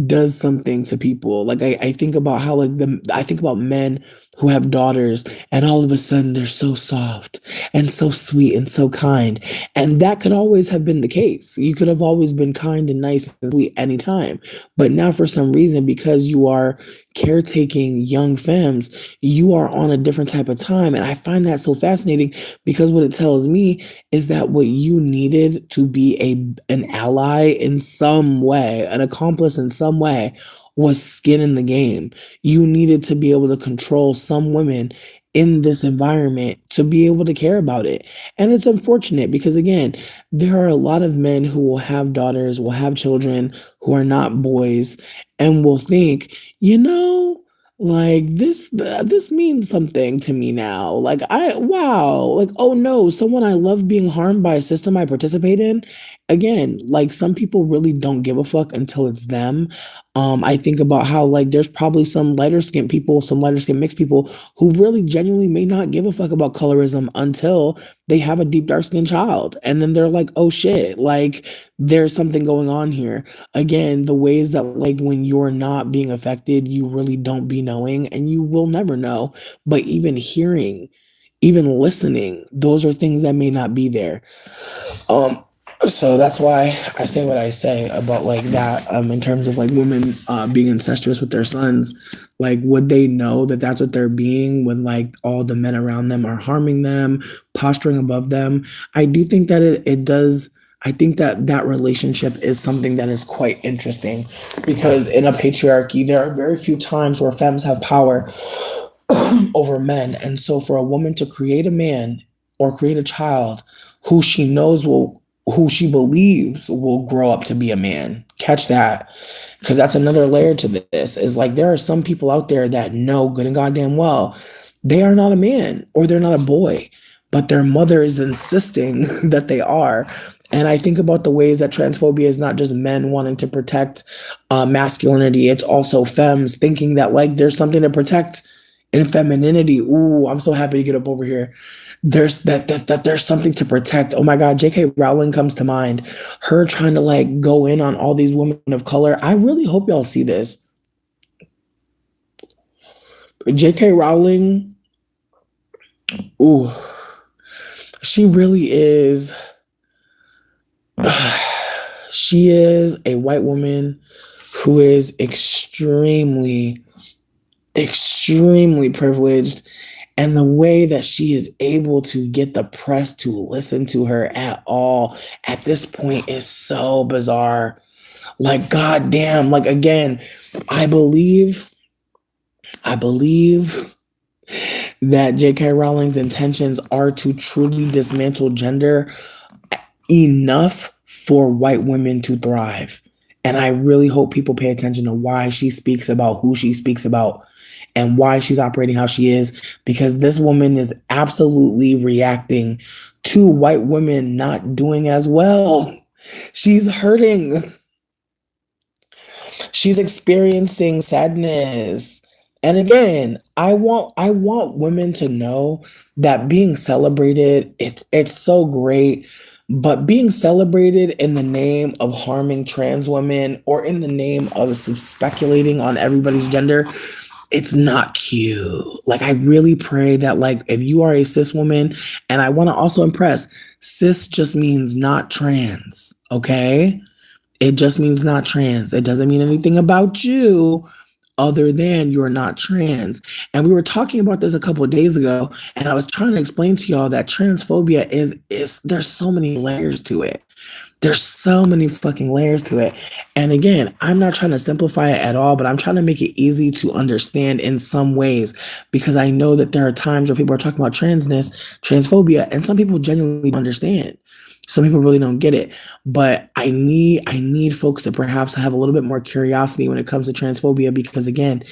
does something to people. Like I think about how like I think about men who have daughters and all of a sudden they're so soft and so sweet and so kind. And that could always have been the case. You could have always been kind and nice and sweet anytime. But now for some reason, because you are caretaking young femmes, you are on a different type of time. And I find that so fascinating because what it tells me is that what you needed to be an ally in some way, an accomplice in some way, was skin in the game. You needed to be able to control some women in this environment to be able to care about it. And it's unfortunate because again, there are a lot of men who will have daughters, will have children who are not boys and will think, you know, like this means something to me now. Like I wow, like oh no, someone I love being harmed by a system I participate in. Again, like some people really don't give a fuck until it's them. I think about how like there's probably some lighter skinned people, some lighter skinned mixed people who really genuinely may not give a fuck about colorism until they have a deep dark skinned child. And then they're like, oh shit, like there's something going on here. Again, the ways that like when you're not being affected, you really don't be knowing and you will never know. But even hearing, even listening, those are things that may not be there. Um, so that's why I say what I say about like that. In terms of like women being incestuous with their sons, like would they know that that's what they're being when like all the men around them are harming them, posturing above them? I do think that it does. I think that that relationship is something that is quite interesting because in a patriarchy, there are very few times where femmes have power over men. And so for a woman to create a man or create a child who she knows will who she believes will grow up to be a man. Catch that. Because that's another layer to this. Is like there are some people out there that know good and goddamn well they are not a man or they're not a boy, but their mother is insisting that they are. And I think about the ways that transphobia is not just men wanting to protect masculinity, it's also femmes thinking that like there's something to protect in femininity. Ooh, I'm so happy to get up over here. There's that there's something to protect. Oh my God, J.K. Rowling comes to mind. Her trying to like go in on all these women of color. I really hope y'all see this. J.K. Rowling, ooh, she really is. She is a white woman who is extremely privileged. And the way that she is able to get the press to listen to her at all at this point is so bizarre. Like, goddamn, like again, I believe, I believe that J.K. Rowling's intentions are to truly dismantle gender enough for white women to thrive. And I really hope people pay attention to why she speaks about who she speaks about and why she's operating how she is, because this woman is absolutely reacting to white women not doing as well. She's hurting. She's experiencing sadness. And again, I want women to know that being celebrated, it's so great, but being celebrated in the name of harming trans women or in the name of speculating on everybody's gender, it's not cute. Like I really pray that like if you are a cis woman, and I want to also impress, cis just means not trans, okay? It just means not trans. It doesn't mean anything about you other than you're not trans. And we were talking about this a couple of days ago, and I was trying to explain to y'all that transphobia is there's so many layers to it. There's so many fucking layers to it. And again, I'm not trying to simplify it at all, but I'm trying to make it easy to understand in some ways because I know that there are times where people are talking about transness, transphobia, and some people genuinely don't understand. Some people really don't get it. But I need folks to perhaps have a little bit more curiosity when it comes to transphobia because again,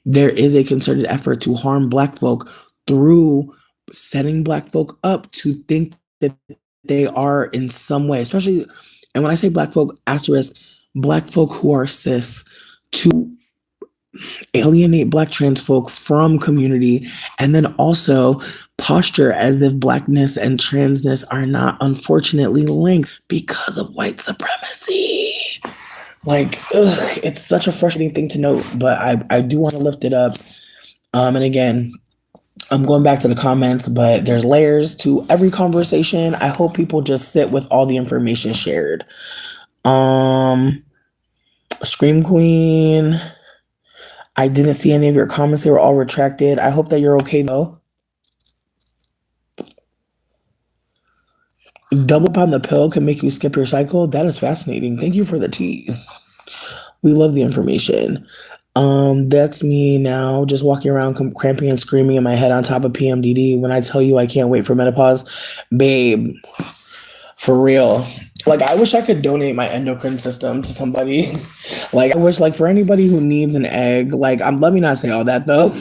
there is a concerted effort to harm Black folk through setting Black folk up to think that they are in some way, especially, and when I say Black folk, asterisk, Black folk who are cis, to alienate Black trans folk from community, and then also posture as if Blackness and transness are not unfortunately linked because of white supremacy. Like, ugh, it's such a frustrating thing to note, but I do want to lift it up. And again, I'm going back to the comments, but there's layers to every conversation. I hope people just sit with all the information shared. Um, Scream Queen, I didn't see any of your comments. They were all retracted. I hope that you're okay though. Double pound the pill can make you skip your cycle. That is fascinating. Thank you for the tea. We love the information. That's me now, just walking around cramping and screaming in my head on top of PMDD. When I tell you I can't wait for menopause, babe, for real. Like, I wish I could donate my endocrine system to somebody. Like, I wish, like, for anybody who needs an egg, like, let me not say all that though.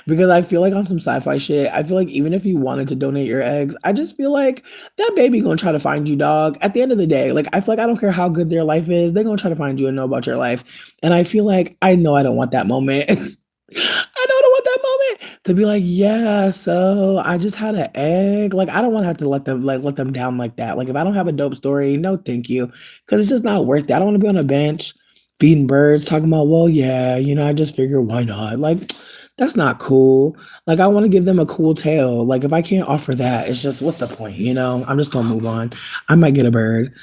Because I feel like on some sci-fi shit, I feel like even if you wanted to donate your eggs, I just feel like that baby gonna try to find you, dog. At the end of the day, like I feel like I don't care how good their life is, they're gonna try to find you and know about your life. And I feel like I know I don't want that moment. I don't want that moment to be like, yeah, so I just had an egg. Like I don't want to have to let them down like that. Like if I don't have a dope story, no, thank you, because it's just not worth it. I don't want to be on a bench feeding birds, talking about, well, yeah, I just figured why not. Like that's not cool. Like I want to give them a cool tale. Like if I can't offer that, it's just what's the point? I'm just gonna move on. I might get a bird.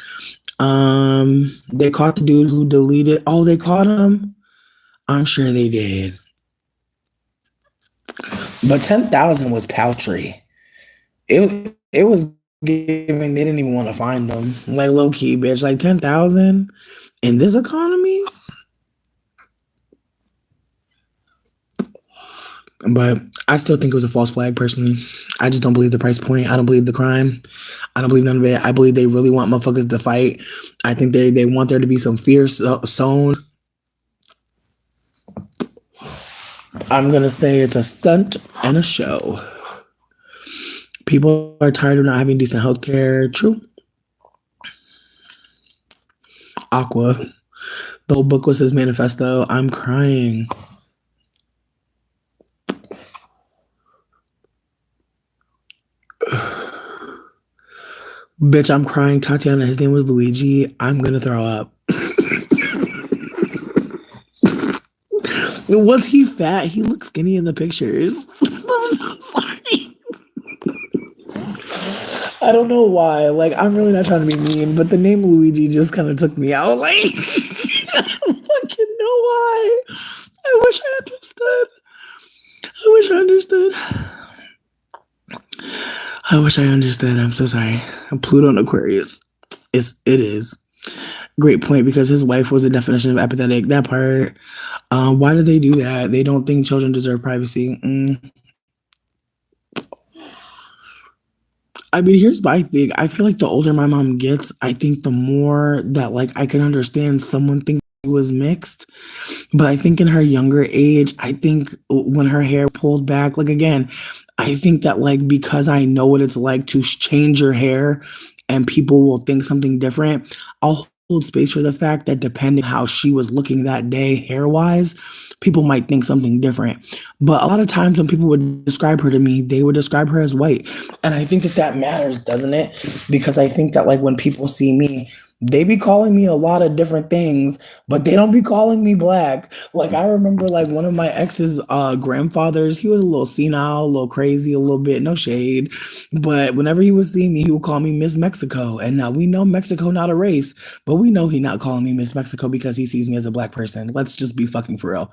They caught the dude who deleted. Oh, they caught him. I'm sure they did. But 10,000 was paltry. It was giving they didn't even want to find them. Like low key, bitch. Like 10,000 in this economy. But I still think it was a false flag personally. I just don't believe the price point. I don't believe the crime. I don't believe none of it. I believe they really want motherfuckers to fight. I think they want there to be some fear sown. I'm gonna say it's a stunt and a show. People are tired of not having decent health care. True. Aqua. The whole book was his manifesto. I'm crying. Bitch, I'm crying. Tatiana, his name was Luigi. I'm gonna throw up. Was he fat? He looked skinny in the pictures. I'm so sorry. I don't know why. Like, I'm really not trying to be mean, but the name Luigi just kind of took me out. Like, I don't fucking know why. I wish I understood. I wish I understood. I wish I understood. I'm so sorry. Pluto and Aquarius. It is. Great point, because his wife was a definition of apathetic. That part. Why do they do that? They don't think children deserve privacy. I mean, here's my thing. I feel like the older my mom gets, I think the more that like I can understand someone thinking it was mixed. But I think in her younger age, I think when her hair pulled back, like again, I think that like because I know what it's like to change your hair and people will think something different, I'll hold space for the fact that depending how she was looking that day hair wise, people might think something different. But a lot of times when people would describe her to me, they would describe her as white. And I think that that matters, doesn't it? Because I think that like when people see me, they be calling me a lot of different things, but they don't be calling me black. Like I remember like one of my ex's grandfathers, he was a little senile, a little crazy, a little bit, no shade. But whenever he would see me, he would call me Miss Mexico. And now we know Mexico not a race, but we know he not calling me Miss Mexico because he sees me as a black person. Let's just be fucking for real.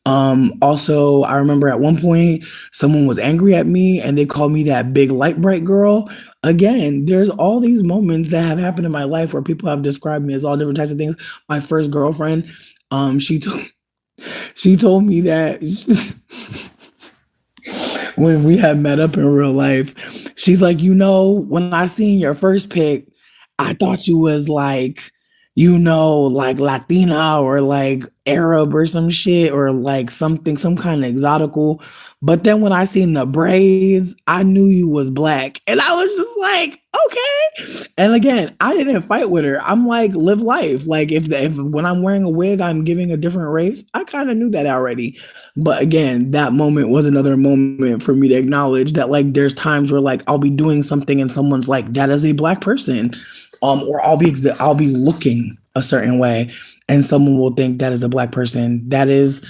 Also, I remember at one point someone was angry at me and they called me that big light bright girl. Again, there's all these moments that have happened in my life where people have described me as all different types of things. My first girlfriend, she she told me that when we had met up in real life, she's like, when I seen your first pic, I thought you was like, like Latina or like Arab or some shit or like something, some kind of exotical. But then when I seen the braids, I knew you was black. And I was just like, okay. And again, I didn't fight with her. I'm like, live life. Like if when I'm wearing a wig, I'm giving a different race. I kind of knew that already. But again, that moment was another moment for me to acknowledge that like there's times where like I'll be doing something and someone's like, that is a black person. Or I'll be looking a certain way, and someone will think that is a black person. That is,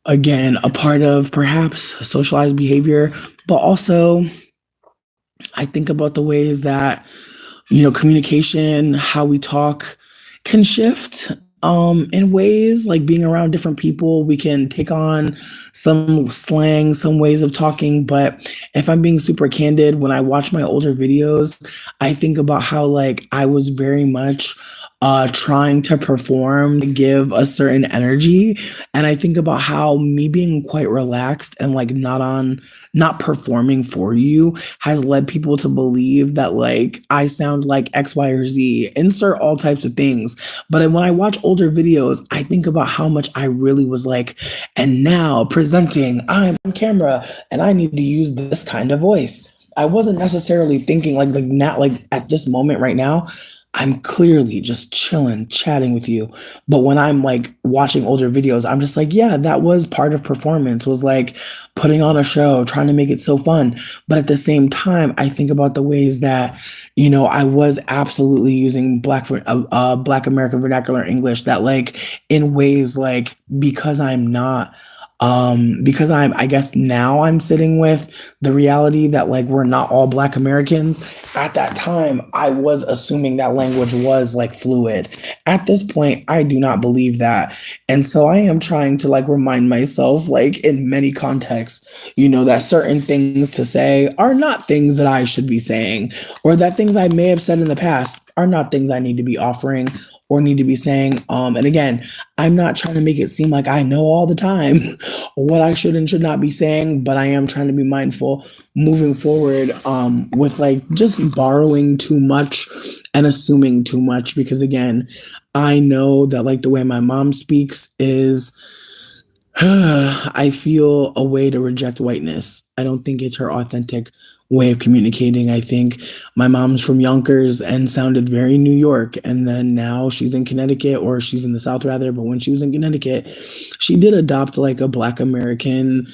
again, a part of perhaps socialized behavior, but also I think about the ways that communication, how we talk can shift in ways like being around different people. We can take on some slang, some ways of talking. But if I'm being super candid, when I watch my older videos, I think about how like I was very much trying to perform to give a certain energy. And I think about how me being quite relaxed and like not performing for you has led people to believe that like I sound like X, Y, or Z, insert all types of things. But when I watch older videos, I think about how much I really was like, and now presenting, I'm on camera and I need to use this kind of voice. I wasn't necessarily thinking like not like at this moment right now. I'm clearly just chilling, chatting with you. But when I'm like watching older videos, I'm just like, yeah, that was part of performance, was like putting on a show, trying to make it so fun. But at the same time, I think about the ways that, I was absolutely using Black American vernacular English that like in ways like because I guess now I'm sitting with the reality that like we're not all Black Americans. At that time, I was assuming that language was like fluid. At this point, I do not believe that. And so I am trying to like remind myself, like in many contexts, that certain things to say are not things that I should be saying, or that things I may have said in the past are not things I need to be offering or need to be saying. And again, I'm not trying to make it seem like I know all the time what I should and should not be saying, but I am trying to be mindful moving forward with like just borrowing too much and assuming too much, because again, I know that like the way my mom speaks is I feel a way to reject whiteness. I don't think it's her authentic way of communicating. I think my mom's from Yonkers and sounded very New York. And then now she's in Connecticut, or she's in the South rather. But when she was in Connecticut, she did adopt like a Black American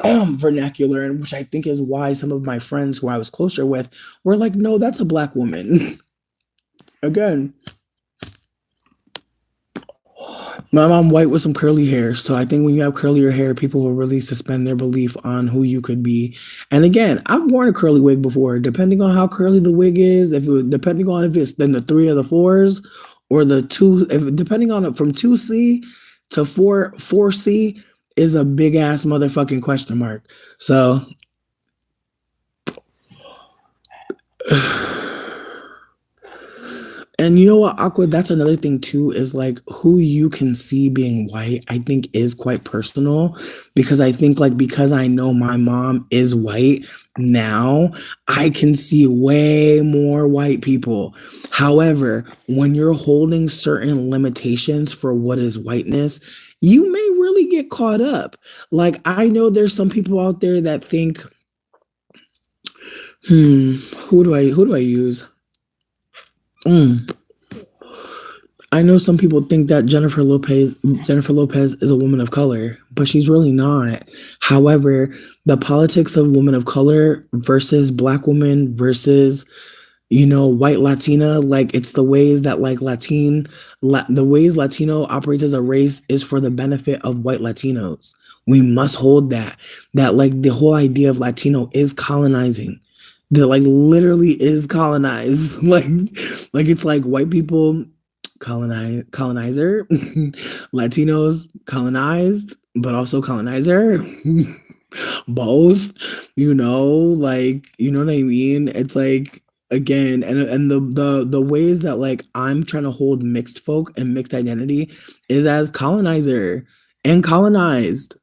vernacular, and which I think is why some of my friends who I was closer with were like, no, that's a Black woman. Again, my mom white with some curly hair. So I think when you have curlier hair, people will really suspend their belief on who you could be. And again, I've worn a curly wig before, depending on how curly the wig is, depending on if it's then the three or the fours or the two, if depending on it from 2C to 4C is a big ass motherfucking question mark. So and you know what, Aqua, that's another thing too, is like who you can see being white, I think is quite personal, because I think like because I know my mom is white now, I can see way more white people. However, when you're holding certain limitations for what is whiteness, you may really get caught up. Like I know there's some people out there that think, who do I use? Mm. I know some people think that Jennifer Lopez is a woman of color, but she's really not. However, the politics of women of color versus Black women versus white Latina, like it's the ways that like the ways Latino operates as a race is for the benefit of white Latinos. We must hold that like the whole idea of Latino is colonizing. That like literally is colonized. Like it's like white people colonizer, Latinos colonized, but also colonizer. Both, like what I mean? It's like again, and the ways that like I'm trying to hold mixed folk and mixed identity is as colonizer and colonized.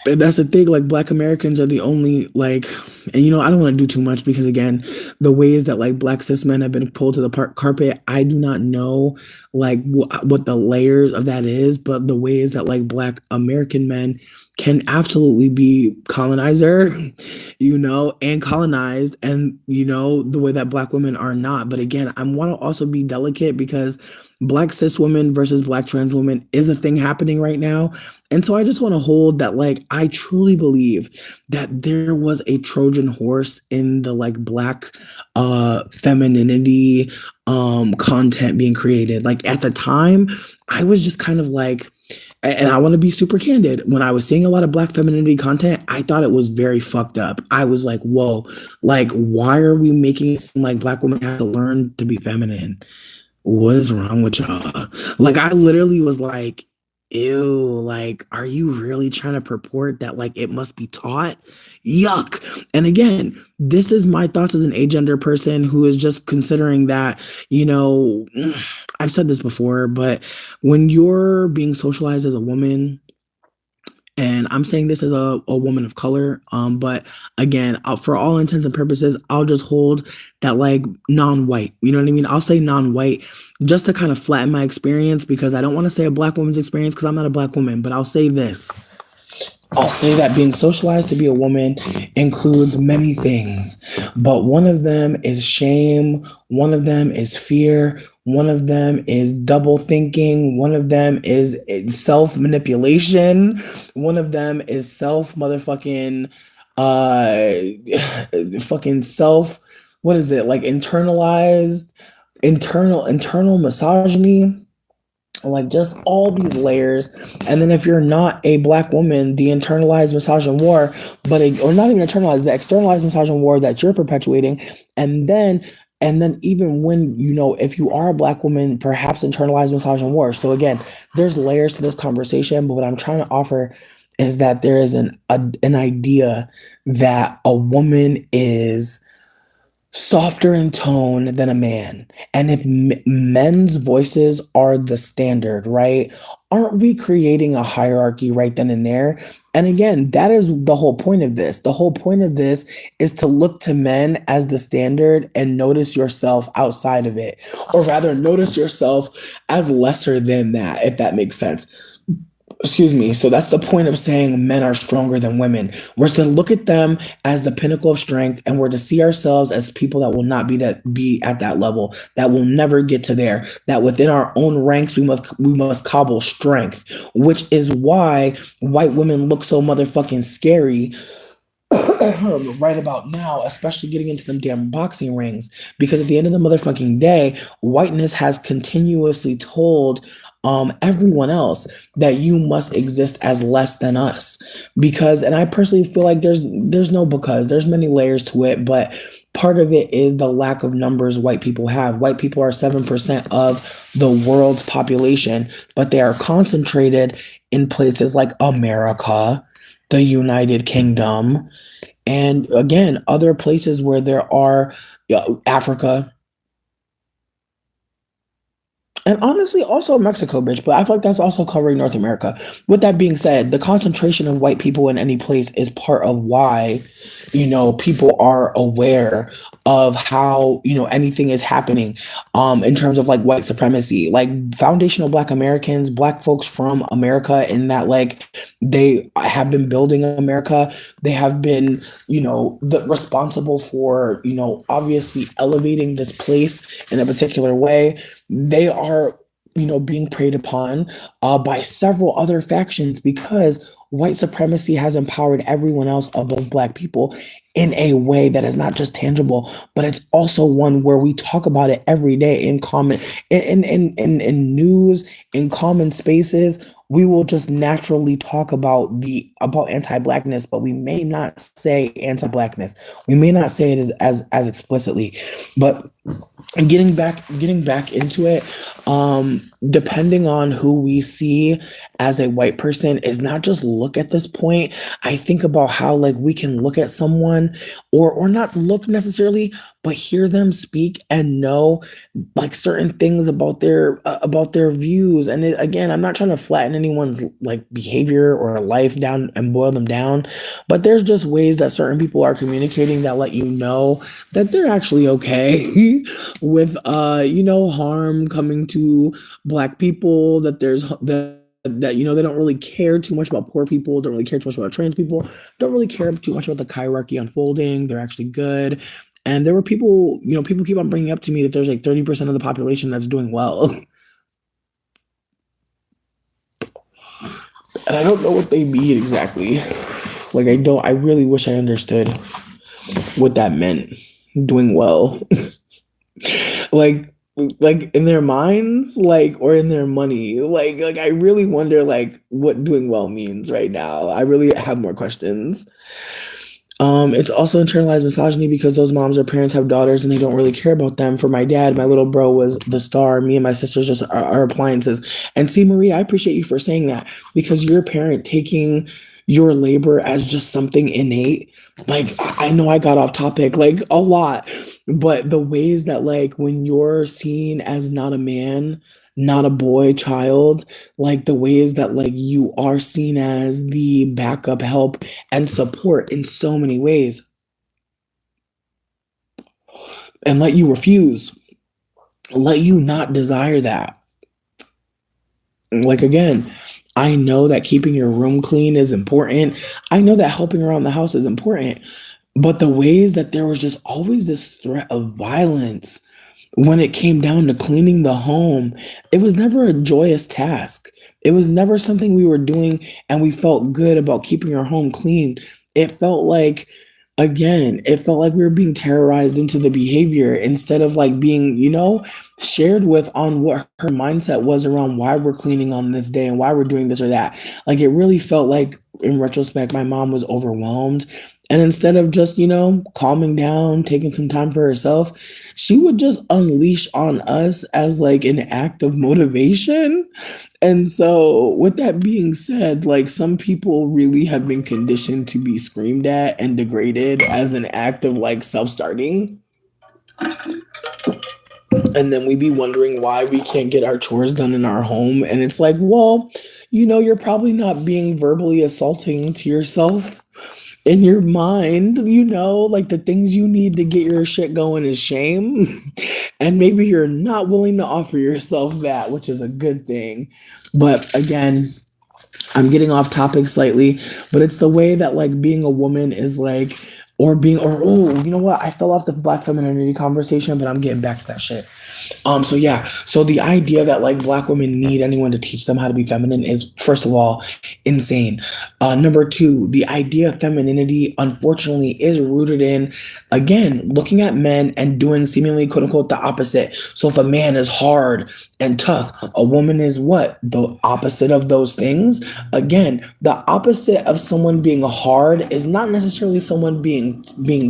And that's the thing, like Black Americans are the only like, and I don't want to do too much because again, the ways that like Black cis men have been pulled to the carpet, I do not know like what the layers of that is, but the ways that like Black American men can absolutely be colonizer, and colonized, and the way that Black women are not. But again, I want to also be delicate because Black cis women versus Black trans women is a thing happening right now. And so I just want to hold that, like, I truly believe that there was a Trojan horse in the like black femininity content being created. Like at the time, I was just kind of like, and I want to be super candid. When I was seeing a lot of black femininity content, I thought it was very fucked up. I was like, whoa, like, why are we making it seem like black women have to learn to be feminine? What is wrong with y'all? Like, I literally was like, ew, like, are you really trying to purport that, like, it must be taught? Yuck. And again, this is my thoughts as an agender person who is just considering that, you know, I've said this before, but when you're being socialized as a woman, and I'm saying this as a woman of color. But again, for all intents and purposes, I'll just hold that like non-white. You know what I mean? I'll say non-white just to kind of flatten my experience because I don't want to say a black woman's experience because I'm not a black woman. But I'll say this. I'll say that being socialized to be a woman includes many things, but one of them is shame, one of them is fear, one of them is double thinking, one of them is self manipulation, one of them is self motherfucking fucking self, what is it? Like internalized internal misogyny, like just all these layers. And then if you're not a black woman, the internalized misogyny war, or not even internalized, the externalized misogyny war that you're perpetuating. And then even when, if you are a black woman, perhaps internalized misogyny war. So again, there's layers to this conversation, but what I'm trying to offer is that there is an idea that a woman is softer in tone than a man. And if men's voices are the standard, right? Aren't we creating a hierarchy right then and there? And again, that is the whole point of this. The whole point of this is to look to men as the standard and notice yourself outside of it, or rather, notice yourself as lesser than that, if that makes sense. Excuse me. So that's the point of saying men are stronger than women. We're to look at them as the pinnacle of strength, and we're to see ourselves as people that will not be at that level, that will never get to there. That within our own ranks we must cobble strength, which is why white women look so motherfucking scary right about now, especially getting into them damn boxing rings. Because at the end of the motherfucking day, whiteness has continuously told everyone else that you must exist as less than us. Because, and I personally feel like there's no because, there's many layers to it, but part of it is the lack of numbers white people have. White people are 7% of the world's population, but they are concentrated in places like America, the United Kingdom, and again, other places where there are Africa, and honestly, also Mexico, bitch. But I feel like that's also covering North America. With that being said, the concentration of white people in any place is part of why, people are aware of how, anything is happening, in terms of like white supremacy, like foundational Black Americans, Black folks from America, in that like they have been building America. They have been, responsible for, obviously elevating this place in a particular way. They are, being preyed upon by several other factions because white supremacy has empowered everyone else above Black people in a way that is not just tangible, but it's also one where we talk about it every day in common, in news, in common spaces. We will just naturally talk about anti-blackness, but we may not say anti-blackness. We may not say it as explicitly, but and getting back into it, depending on who we see as a white person, is not just look at this point. I think about how like we can look at someone, or not look necessarily, but hear them speak and know like certain things about their views. And again, I'm not trying to flatten anyone's like behavior or life down and boil them down, but there's just ways that certain people are communicating that let you know that they're actually okay with harm coming to Black people, that they don't really care too much about poor people, don't really care too much about trans people, don't really care too much about the hierarchy unfolding. They're actually good. And there were people, people keep on bringing up to me that there's like 30% of the population that's doing well. And I don't know what they mean exactly. Like I really wish I understood what that meant. Doing well. like like in their minds, like or in their money. Like I really wonder like what doing well means right now. I really have more questions. It's also internalized misogyny because those moms or parents have daughters and they don't really care about them. For my dad, my little bro was the star. Me and my sisters just are appliances. And see, Marie, I appreciate you for saying that because you're a parent taking your labor as just something innate. Like I know I got off topic like a lot, but the ways that like when you're seen as not a man, not a boy child, like the ways that like you are seen as the backup help and support in so many ways and let you refuse, let you not desire that. Like, again, I know that keeping your room clean is important. I know that helping around the house is important. But the ways that there was just always this threat of violence when it came down to cleaning the home, it was never a joyous task. It was never something we were doing and we felt good about keeping our home clean. It felt like, again, it felt like we were being terrorized into the behavior instead of like being, shared with on what her mindset was around why we're cleaning on this day and why we're doing this or that. Like it really felt like, in retrospect, my mom was overwhelmed. And instead of just, calming down, taking some time for herself, she would just unleash on us as like an act of motivation. And so, with that being said, like some people really have been conditioned to be screamed at and degraded as an act of like self starting. And then we be wondering why we can't get our chores done in our home. And it's like, well, you're probably not being verbally assaulting to yourself in your mind, like the things you need to get your shit going is shame. And maybe you're not willing to offer yourself that, which is a good thing. But again, I'm getting off topic slightly, but it's the way that like being a woman is like, or oh, you know what? I fell off the black femininity conversation, but I'm getting back to that shit. So yeah, so the idea that like black women need anyone to teach them how to be feminine is first of all insane. Number two, the idea of femininity unfortunately is rooted in, again, looking at men and doing seemingly quote unquote the opposite. So if a man is hard and tough, a woman is what? The opposite of those things. Again, the opposite of someone being hard is not necessarily someone being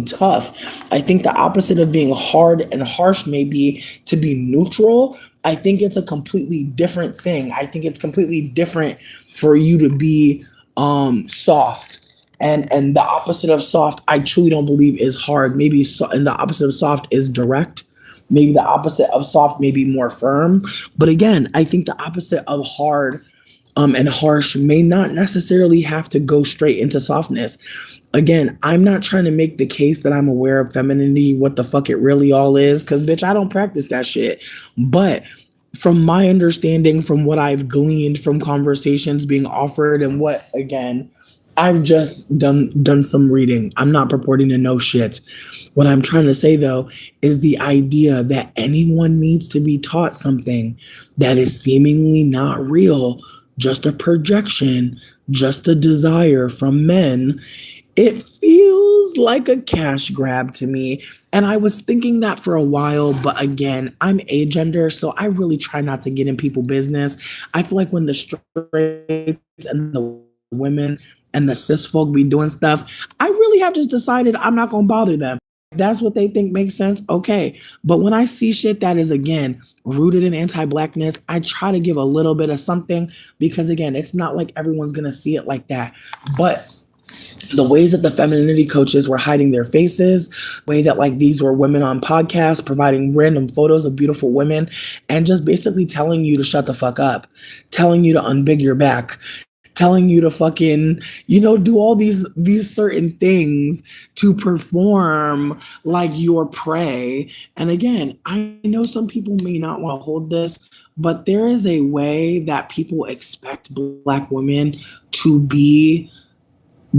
tough. I think the opposite of being hard and harsh may be to be neutral. I think it's a completely different thing. I think it's completely different for you to be soft. And the opposite of soft, I truly don't believe is hard. Maybe and the opposite of soft is direct. Maybe the opposite of soft may be more firm. But again, I think the opposite of hard and harsh may not necessarily have to go straight into softness. Again, I'm not trying to make the case that I'm aware of femininity, what the fuck it really all is, because bitch, I don't practice that shit. But from my understanding, from what I've gleaned from conversations being offered, and what again, I've just done some reading. I'm not purporting to know shit. What I'm trying to say though is the idea that anyone needs to be taught something that is seemingly not real, just a projection, just a desire from men. It feels like a cash grab to me. And I was thinking that for a while, but again, I'm agender, so I really try not to get in people's business. I feel like when the straights and the women and the cis folk be doing stuff, I really have just decided I'm not gonna bother them. That's what they think makes sense. Okay. But when I see shit that is again rooted in anti-blackness, I try to give a little bit of something because again, it's not like everyone's gonna see it like that. But the ways that the femininity coaches were hiding their faces, way that like these were women on podcasts providing random photos of beautiful women and just basically telling you to shut the fuck up, telling you to unbig your back, telling you to fucking, do all these certain things to perform like your prey. And again, I know some people may not want to hold this, but there is a way that people expect black women to be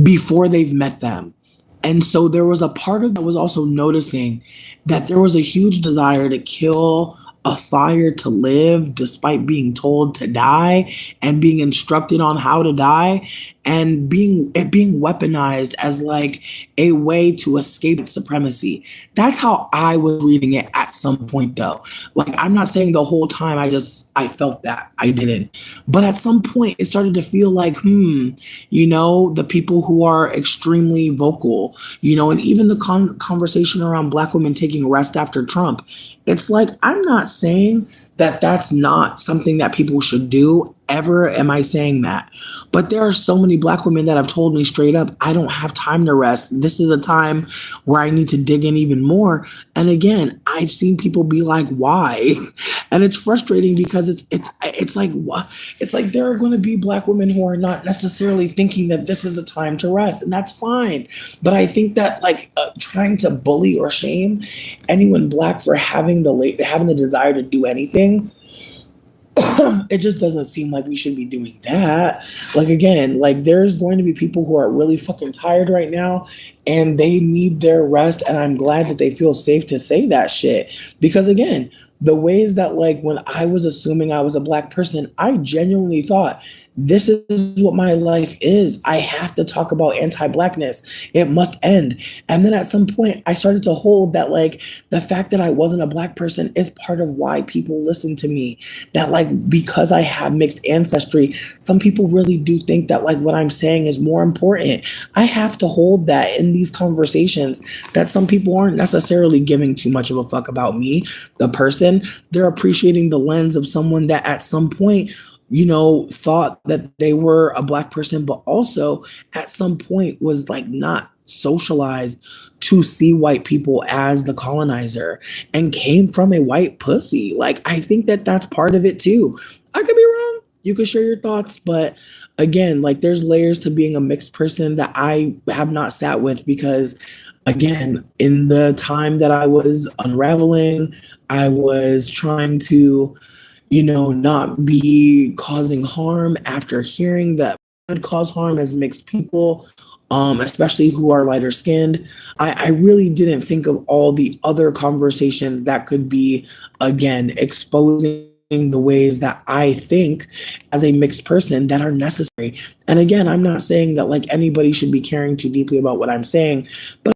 before they've met them. And so there was a part of that was also noticing that there was a huge desire to kill a fire to live despite being told to die and being instructed on how to die and being weaponized as like a way to escape supremacy. That's how I was reading it at some point though. Like I'm not saying the whole time I felt that. I didn't. But at some point it started to feel like, the people who are extremely vocal, and even the conversation around black women taking rest after Trump. It's like I'm not saying that that's not something that people should do. Ever am I saying that? But there are so many black women that have told me straight up, I don't have time to rest. This is a time where I need to dig in even more. And again, I've seen people be like, why? And it's frustrating because it's like what it's like there are going to be black women who are not necessarily thinking that this is the time to rest, and that's fine. But I think that like trying to bully or shame anyone black for having the desire to do anything, it just doesn't seem like we should be doing that. Like again, like there's going to be people who are really fucking tired right now and they need their rest, and I'm glad that they feel safe to say that shit. Because again, the ways that like when I was assuming I was a black person, I genuinely thought this is what my life is. I have to talk about anti-blackness. It must end. And then at some point I started to hold that like the fact that I wasn't a black person is part of why people listen to me. That like because I have mixed ancestry, some people really do think that like what I'm saying is more important. I have to hold that in these conversations, that some people aren't necessarily giving too much of a fuck about me, the person. They're appreciating the lens of someone that at some point thought that they were a black person, but also at some point was like not socialized to see white people as the colonizer and came from a white pussy. Like, I think that that's part of it too. I could be wrong. You could share your thoughts, but again, like there's layers to being a mixed person that I have not sat with because again, in the time that I was unraveling, I was trying to not be causing harm after hearing that could cause harm as mixed people, especially who are lighter skinned. I really didn't think of all the other conversations that could be, again, exposing the ways that I think as a mixed person that are necessary. And again, I'm not saying that like anybody should be caring too deeply about what I'm saying, but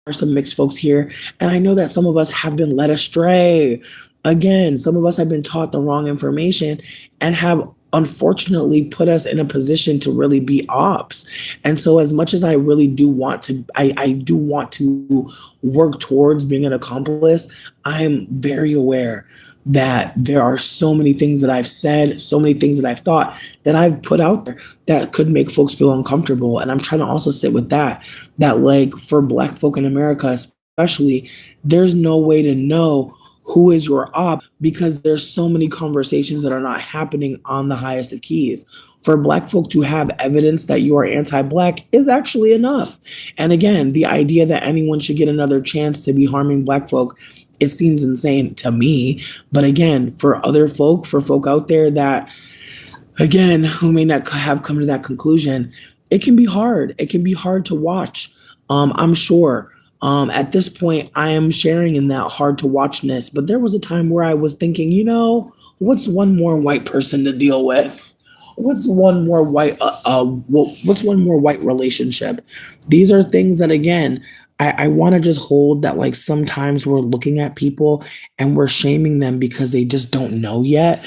are some mixed folks here. And I know that some of us have been led astray. Again, some of us have been taught the wrong information and have unfortunately put us in a position to really be ops. And so as much as I really do want to, I do want to work towards being an accomplice, I'm very aware that there are so many things that I've said, so many things that I've thought that I've put out there that could make folks feel uncomfortable. And I'm trying to also sit with that like for black folk in America, especially, there's no way to know who is your op because there's so many conversations that are not happening on the highest of keys. For black folk to have evidence that you are anti-black is actually enough. And again, the idea that anyone should get another chance to be harming black folk, it seems insane to me. But again, for other folk, for folk out there that again, who may not have come to that conclusion, it can be hard. It can be hard to watch. I'm sure. At this point, I am sharing in that hard to watchness. But there was a time where I was thinking, what's one more white person to deal with? What's one more what's one more white relationship? These are things that again, I want to just hold that like sometimes we're looking at people and we're shaming them because they just don't know yet.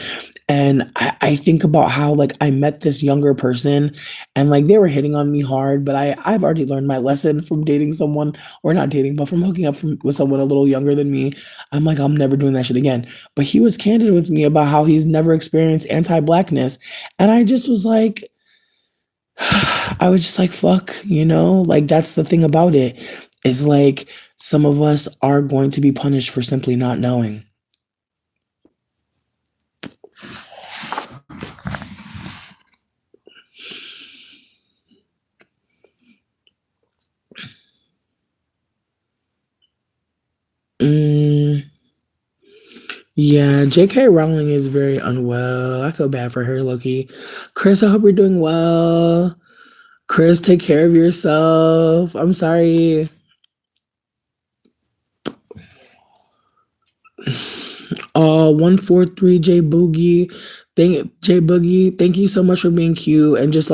And I think about how like I met this younger person and like they were hitting on me hard, but I've already learned my lesson from dating someone or not dating, but from hooking up with someone a little younger than me. I'm like, I'm never doing that shit again. But he was candid with me about how he's never experienced anti-blackness. And I just was like, I was just like, fuck, like that's the thing about it. Is like some of us are going to be punished for simply not knowing. Mm, yeah, J.K. Rowling is very unwell. I feel bad for her, Loki. Chris, I hope you're doing well. Chris, take care of yourself. I'm sorry. 143 J Boogie. J Boogie, thank you so much for being cute and just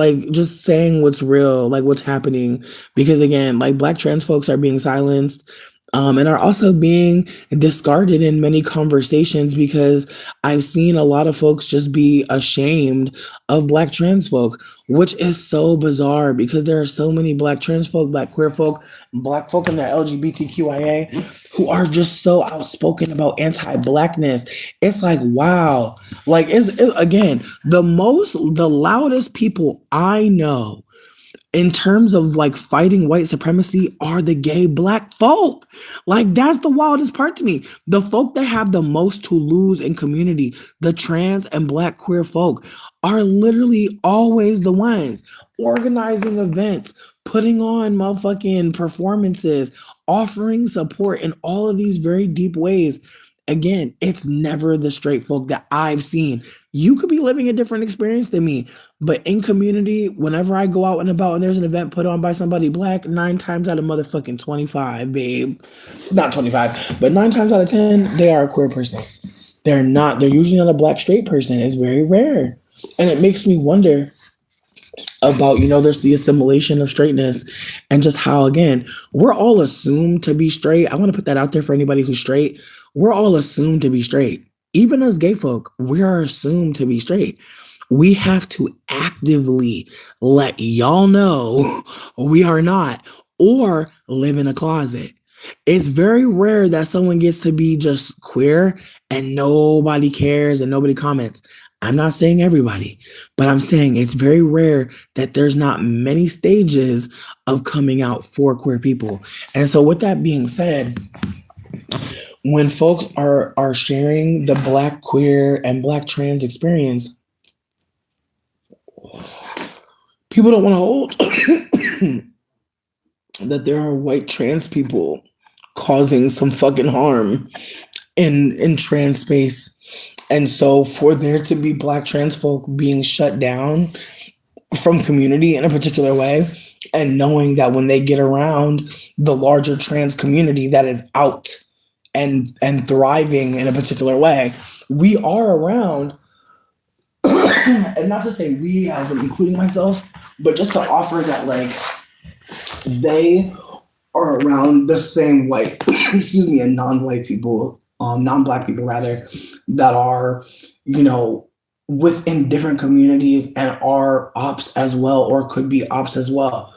saying what's real, like what's happening. Because again, like black trans folks are being silenced, and are also being discarded in many conversations because I've seen a lot of folks just be ashamed of black trans folk, which is so bizarre because there are so many black trans folk, black queer folk, black folk in the LGBTQIA who are just so outspoken about anti-blackness. It's like, wow. Like again, the loudest people I know in terms of like fighting white supremacy are the gay black folk. Like that's the wildest part to me. The folk that have the most to lose in community, the trans and black queer folk, are literally always the ones organizing events, putting on motherfucking performances, offering support in all of these very deep ways. Again, it's never the straight folk that I've seen. You could be living a different experience than me, but in community, whenever I go out and about and there's an event put on by somebody black, 9 times out of motherfucking 25, babe, it's not 25, but 9 times out of 10, they are a queer person. They're usually not a black straight person. It's very rare. And it makes me wonder about, there's the assimilation of straightness and just how, again, we're all assumed to be straight. I want to put that out there for anybody who's straight. We're all assumed to be straight. Even as gay folk, we are assumed to be straight. We have to actively let y'all know we are not, or live in a closet. It's very rare that someone gets to be just queer and nobody cares and nobody comments. I'm not saying everybody, but I'm saying it's very rare that there's not many stages of coming out for queer people. And so with that being said, when folks are sharing the black queer and black trans experience, people don't want to hold that there are white trans people causing some fucking harm in trans space. And so for there to be black trans folk being shut down from community in a particular way, and knowing that when they get around the larger trans community that is out and thriving in a particular way, we are around, and not to say we as in including myself, but just to offer that like they are around the same white, excuse me, and non-white people, non-black people rather, that are, within different communities and are ops as well, or could be ops as well.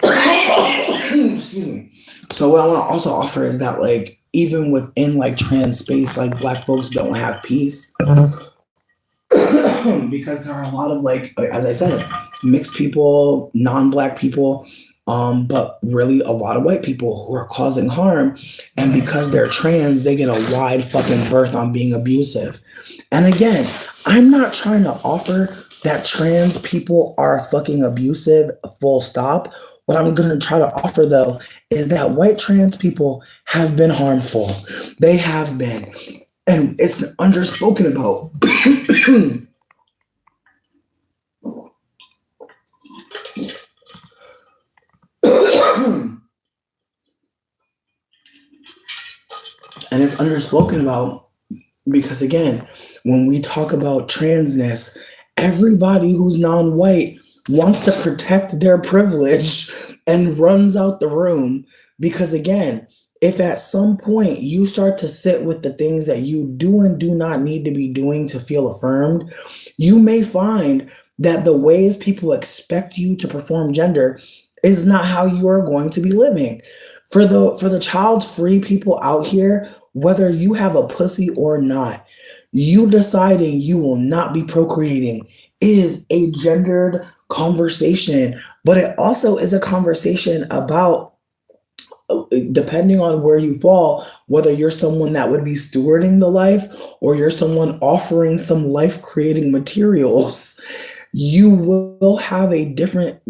Excuse me. So what I want to also offer is that like even within like trans space, like black folks don't have peace. Because there are a lot of like as I said, mixed people, non-black people, but really a lot of white people who are causing harm, and because they're trans, they get a wide fucking berth on being abusive. And again, I'm not trying to offer that trans people are fucking abusive, full stop. What I'm going to try to offer though is that white trans people have been harmful. They have been, and it's underspoken about. And it's underspoken about because, again, when we talk about transness, everybody who's non-white wants to protect their privilege and runs out the room. Because, again, if at some point you start to sit with the things that you do and do not need to be doing to feel affirmed, you may find that the ways people expect you to perform gender is not how you are going to be living. For the child-free people out here, whether you have a pussy or not, you deciding you will not be procreating is a gendered conversation, but it also is a conversation about, depending on where you fall, whether you're someone that would be stewarding the life or you're someone offering some life-creating materials, you will have a different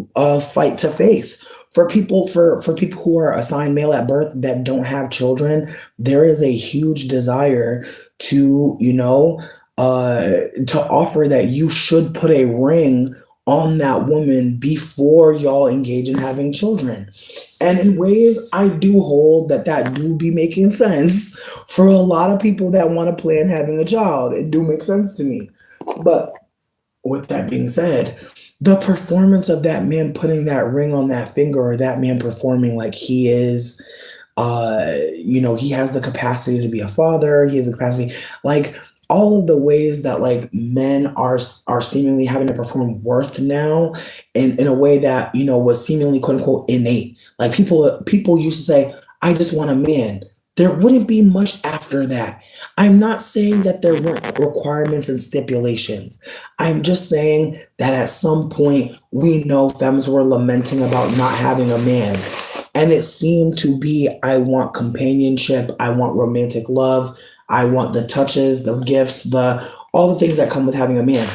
fight to face. For people who are assigned male at birth that don't have children, there is a huge desire to, to offer that you should put a ring on that woman before y'all engage in having children. And in ways, I do hold that that do be making sense for a lot of people that want to plan having a child. It do make sense to me. But with that being said, the performance of that man putting that ring on that finger, or that man performing like he is, he has the capacity to be a father, he has the capacity, like all of the ways that like men are seemingly having to perform worth now, in a way that was seemingly quote unquote innate. Like people used to say, I just want a man. There wouldn't be much after that. I'm not saying that there weren't requirements and stipulations. I'm just saying that at some point we know femmes were lamenting about not having a man. And it seemed to be, I want companionship, I want romantic love, I want the touches, the gifts, the all the things that come with having a man.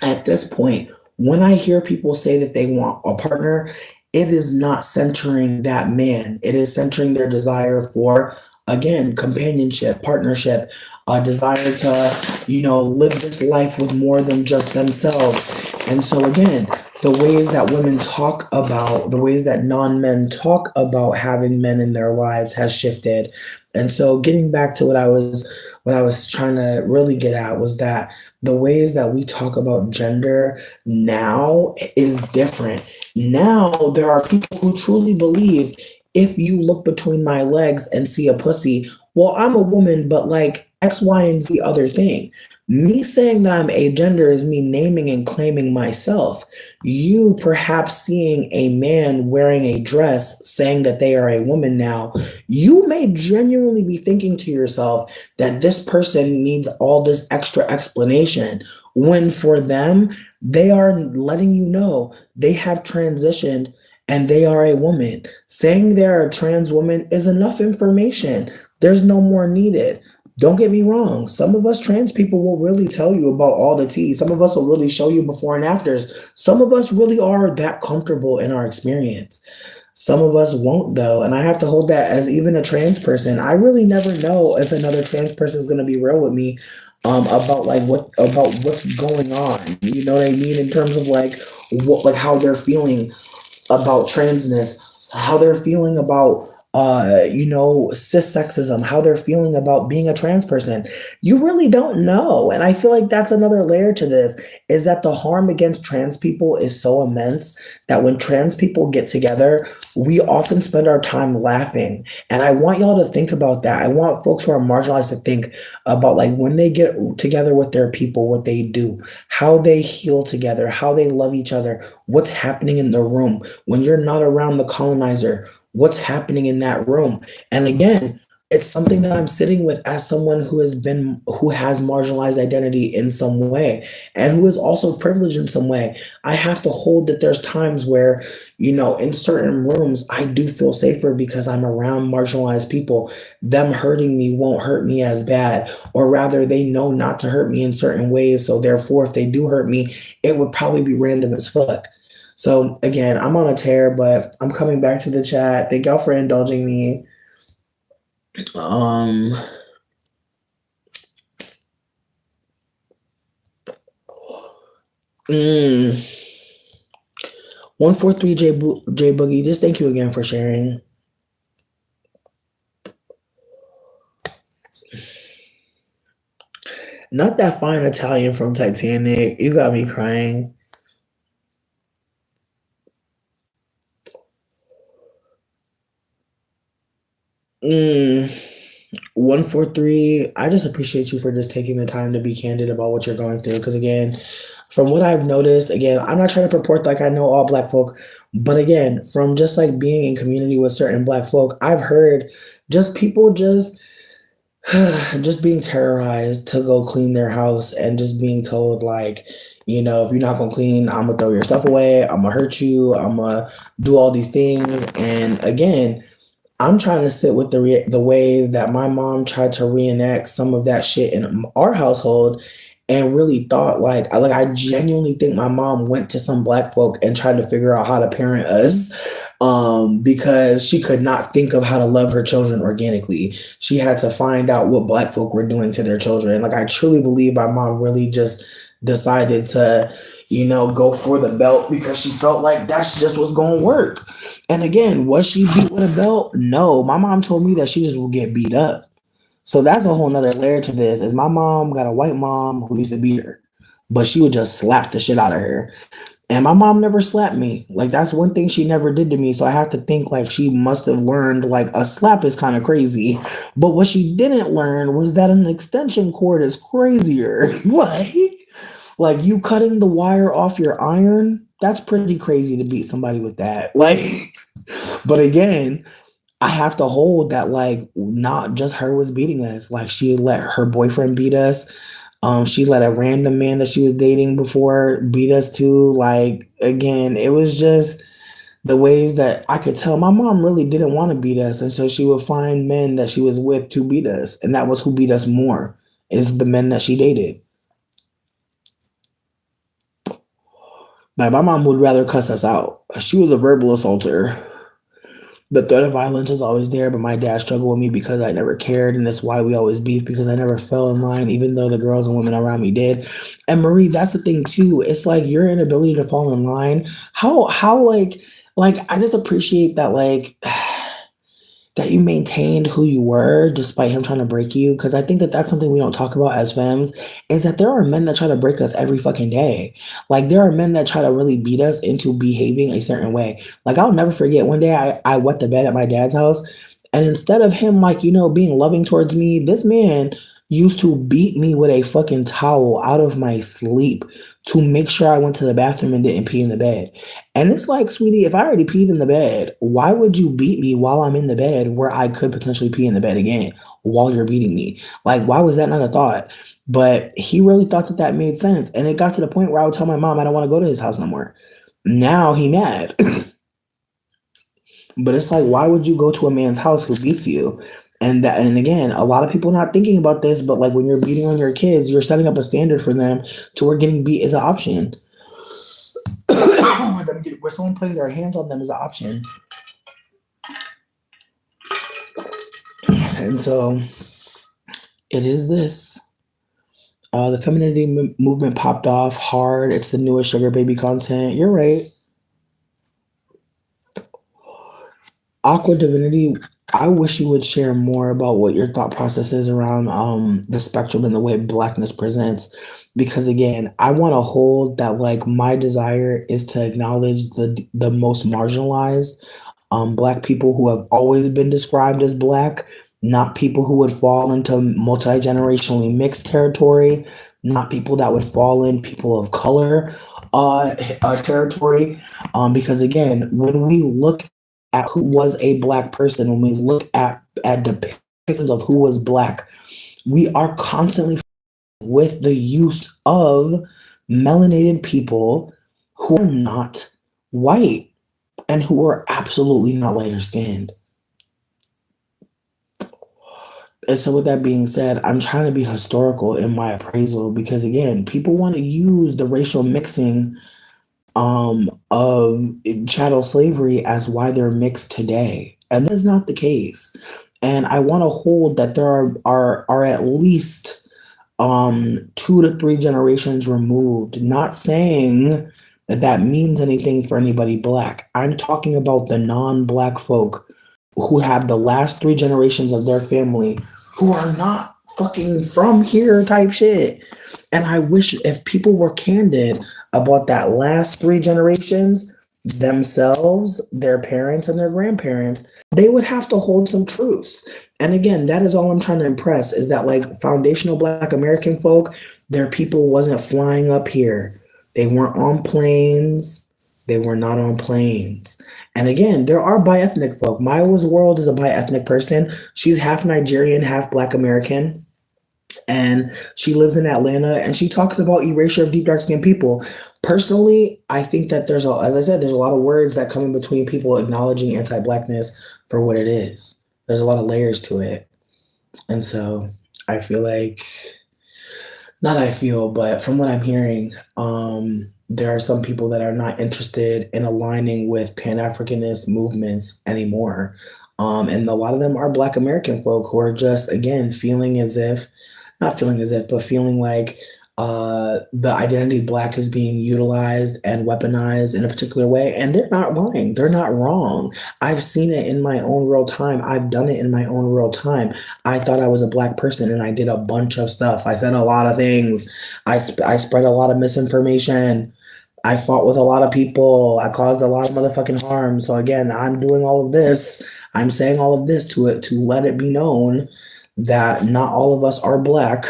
At this point, when I hear people say that they want a partner, it is not centering that man. It is centering their desire for, again, companionship, partnership, a desire to, live this life with more than just themselves. And so, again, the ways that women talk about, the ways that non-men talk about having men in their lives has shifted. And so getting back to what I was trying to really get at was that the ways that we talk about gender now is different. Now there are people who truly believe, if you look between my legs and see a pussy, well, I'm a woman, but like X, Y, and Z other thing. Me saying that I'm agender is me naming and claiming myself. You perhaps seeing a man wearing a dress saying that they are a woman now, you may genuinely be thinking to yourself that this person needs all this extra explanation, when for them, they are letting you know they have transitioned and they are a woman. Saying they're a trans woman is enough information. There's no more needed. Don't get me wrong. Some of us trans people will really tell you about all the tea. Some of us will really show you before and afters. Some of us really are that comfortable in our experience. Some of us won't though. And I have to hold that as even a trans person. I really never know if another trans person is gonna be real with me about like what's going on. You know what I mean? In terms of like how they're feeling about transness, how they're feeling about cis sexism, how they're feeling about being a trans person. You really don't know. And I feel like that's another layer to this, is that the harm against trans people is so immense that when trans people get together, we often spend our time laughing. And I want y'all to think about that. I want folks who are marginalized to think about like when they get together with their people, what they do, how they heal together, how they love each other, what's happening in the room when you're not around the colonizer, what's happening in that room. And again, it's something that I'm sitting with as someone who has marginalized identity in some way and who is also privileged in some way. I have to hold that there's times where, in certain rooms, I do feel safer because I'm around marginalized people. Them hurting me won't hurt me as bad, or rather, they know not to hurt me in certain ways. So therefore, if they do hurt me, it would probably be random as fuck. So again, I'm on a tear, but I'm coming back to the chat. Thank y'all for indulging me. Um, mm, 143 J Boogie, just thank you again for sharing. Not that fine Italian from Titanic. You got me crying. 143, I just appreciate you for just taking the time to be candid about what you're going through. Because again, from what I've noticed, again, I'm not trying to purport like I know all black folk, but again, from just like being in community with certain black folk, I've heard just people just being terrorized to go clean their house and just being told like, if you're not gonna clean, I'm gonna throw your stuff away, I'm gonna hurt you, I'm gonna do all these things. And again, I'm trying to sit with the ways that my mom tried to reenact some of that shit in our household, and really thought I genuinely think my mom went to some black folk and tried to figure out how to parent us, because she could not think of how to love her children organically. She had to find out what black folk were doing to their children. Like I truly believe my mom really just decided to go for the belt because she felt like that's just what's going to work. And again, was she beat with a belt? No. My mom told me that she just would get beat up. So that's a whole nother layer to this. Is my mom got a white mom who used to beat her, but she would just slap the shit out of her. And my mom never slapped me. Like that's one thing she never did to me. So I have to think like she must have learned like a slap is kind of crazy. But what she didn't learn was that an extension cord is crazier. Like you cutting the wire off your iron, that's pretty crazy to beat somebody with that. Like, but again, I have to hold that like not just her was beating us. Like she let her boyfriend beat us. She let a random man that she was dating before beat us too. Like again, it was just the ways that I could tell my mom really didn't want to beat us, and so she would find men that she was with to beat us, and that was who beat us more is the men that she dated. Like my mom would rather cuss us out. She was a verbal assaulter. The threat of violence is always there, but my dad struggled with me because I never cared, and that's why we always beef because I never fell in line, even though the girls and women around me did. And Marie, that's the thing too. It's like your inability to fall in line. How like I just appreciate that that you maintained who you were despite him trying to break you. Because I think that that's something we don't talk about as femmes is that there are men that try to break us every fucking day. Like there are men that try to really beat us into behaving a certain way. Like I'll never forget one day I wet the bed at my dad's house. And instead of him like, being loving towards me, this man used to beat me with a fucking towel out of my sleep to make sure I went to the bathroom and didn't pee in the bed. And it's like, sweetie, if I already peed in the bed, why would you beat me while I'm in the bed where I could potentially pee in the bed again while you're beating me? Like, why was that not a thought? But he really thought that that made sense. And it got to the point where I would tell my mom I don't want to go to his house no more. Now he mad. But it's like, why would you go to a man's house who beats you? And again, a lot of people not thinking about this, but like when you're beating on your kids, you're setting up a standard for them to where getting beat is an option. Where someone putting their hands on them is an option. And so it is this. The femininity movement popped off hard. It's the newest sugar baby content. You're right. Aqua Divinity, I wish you would share more about what your thought process is around the spectrum and the way blackness presents. Because again, I want to hold that like my desire is to acknowledge the most marginalized black people who have always been described as black, not people who would fall into multi-generationally mixed territory, not people that would fall in people of color territory. Because again, when we look at who was a black person, when we look at depictions of who was black, we are constantly with the use of melanated people who are not white and who are absolutely not lighter skinned. And so with that being said, I'm trying to be historical in my appraisal because again, people want to use the racial mixing of chattel slavery as why they're mixed today. And that's not the case. And I want to hold that there are at least 2 to 3 generations removed, not saying that that means anything for anybody black. I'm talking about the non-black folk who have the last 3 generations of their family who are not fucking from here type shit. And I wish if people were candid about that last 3 generations, themselves, their parents, and their grandparents, they would have to hold some truths. And again, that is all I'm trying to impress is that like foundational black American folk, their people wasn't flying up here. They weren't on planes. They were not on planes. And again, there are bi-ethnic folk. Maya's world is a bi-ethnic person. She's half Nigerian, half Black American. And she lives in Atlanta and she talks about erasure of deep dark skinned people. Personally, I think that as I said, there's a lot of words that come in between people acknowledging anti-blackness for what it is. There's a lot of layers to it. And so I feel like, not I feel, but from what I'm hearing, there are some people that are not interested in aligning with Pan-Africanist movements anymore. And a lot of them are Black American folk who are just, again, feeling as if, not feeling as if, but feeling like the identity Black is being utilized and weaponized in a particular way, and they're not lying. They're not wrong. I've seen it in my own real time. I've done it in my own real time. I thought I was a Black person, and I did a bunch of stuff. I said a lot of things. I spread a lot of misinformation. I fought with a lot of people. I caused a lot of motherfucking harm. So again, I'm doing all of this. I'm saying all of this to let it be known that not all of us are Black,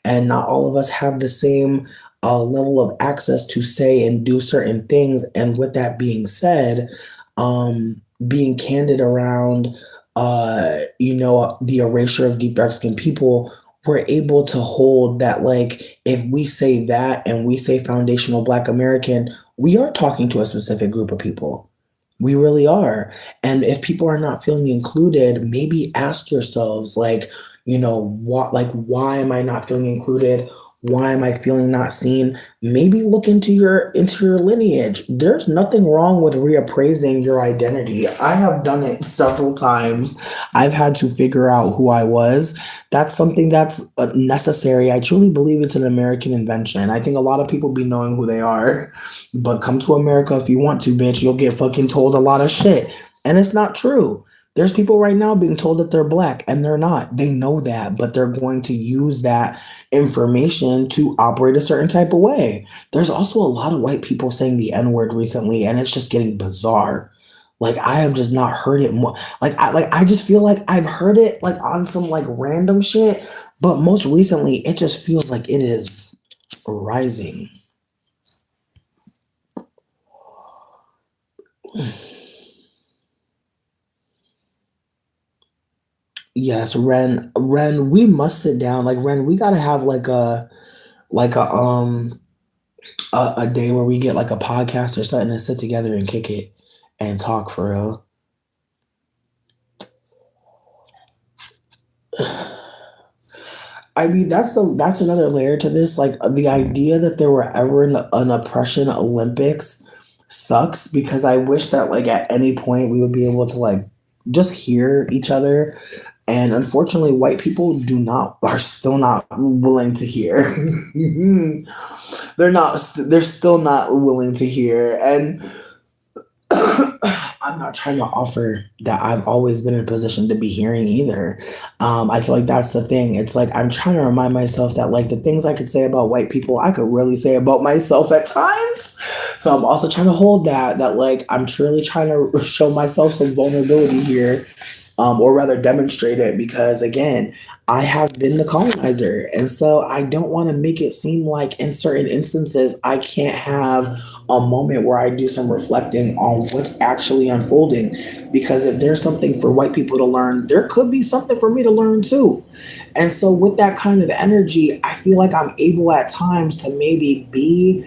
and not all of us have the same level of access to say and do certain things. And with that being said, being candid around, the erasure of deep dark skinned people, we're able to hold that, like, if we say that and we say foundational Black American, we are talking to a specific group of people. We really are. And if people are not feeling included, maybe ask yourselves, like, why am I not feeling included? Why am I feeling not seen? Maybe look into your lineage. There's nothing wrong with reappraising your identity. I have done it several times. I've had to figure out who I was. That's something that's necessary. I truly believe it's an American invention. I think a lot of people be knowing who they are, but come to America if you want to, bitch. You'll get fucking told a lot of shit. And it's not true. There's people right now being told that they're Black and they're not. They know that, but they're going to use that information to operate a certain type of way. There's also a lot of white people saying the N-word recently, and it's just getting bizarre. Like, I have just not heard it more. I just feel like I've heard it like on some like random shit, but most recently it just feels like it is rising. Yes, Ren, we must sit down. Like, Ren, we gotta have like a day where we get like a podcast or something and sit together and kick it and talk for real. I mean, that's another layer to this. Like, the idea that there were ever an oppression Olympics sucks, because I wish that like at any point we would be able to like just hear each other. And unfortunately, white people are still not willing to hear. They're still not willing to hear. And I'm not trying to offer that I've always been in a position to be hearing either. I feel like that's the thing. It's like I'm trying to remind myself that like the things I could say about white people, I could really say about myself at times. So I'm also trying to hold that like I'm truly trying to show myself some vulnerability here, or rather demonstrate it, because again, I have been the colonizer. And so I don't want to make it seem like in certain instances I can't have a moment where I do some reflecting on what's actually unfolding. Because if there's something for white people to learn, there could be something for me to learn too. And so with that kind of energy, I feel like I'm able at times to maybe be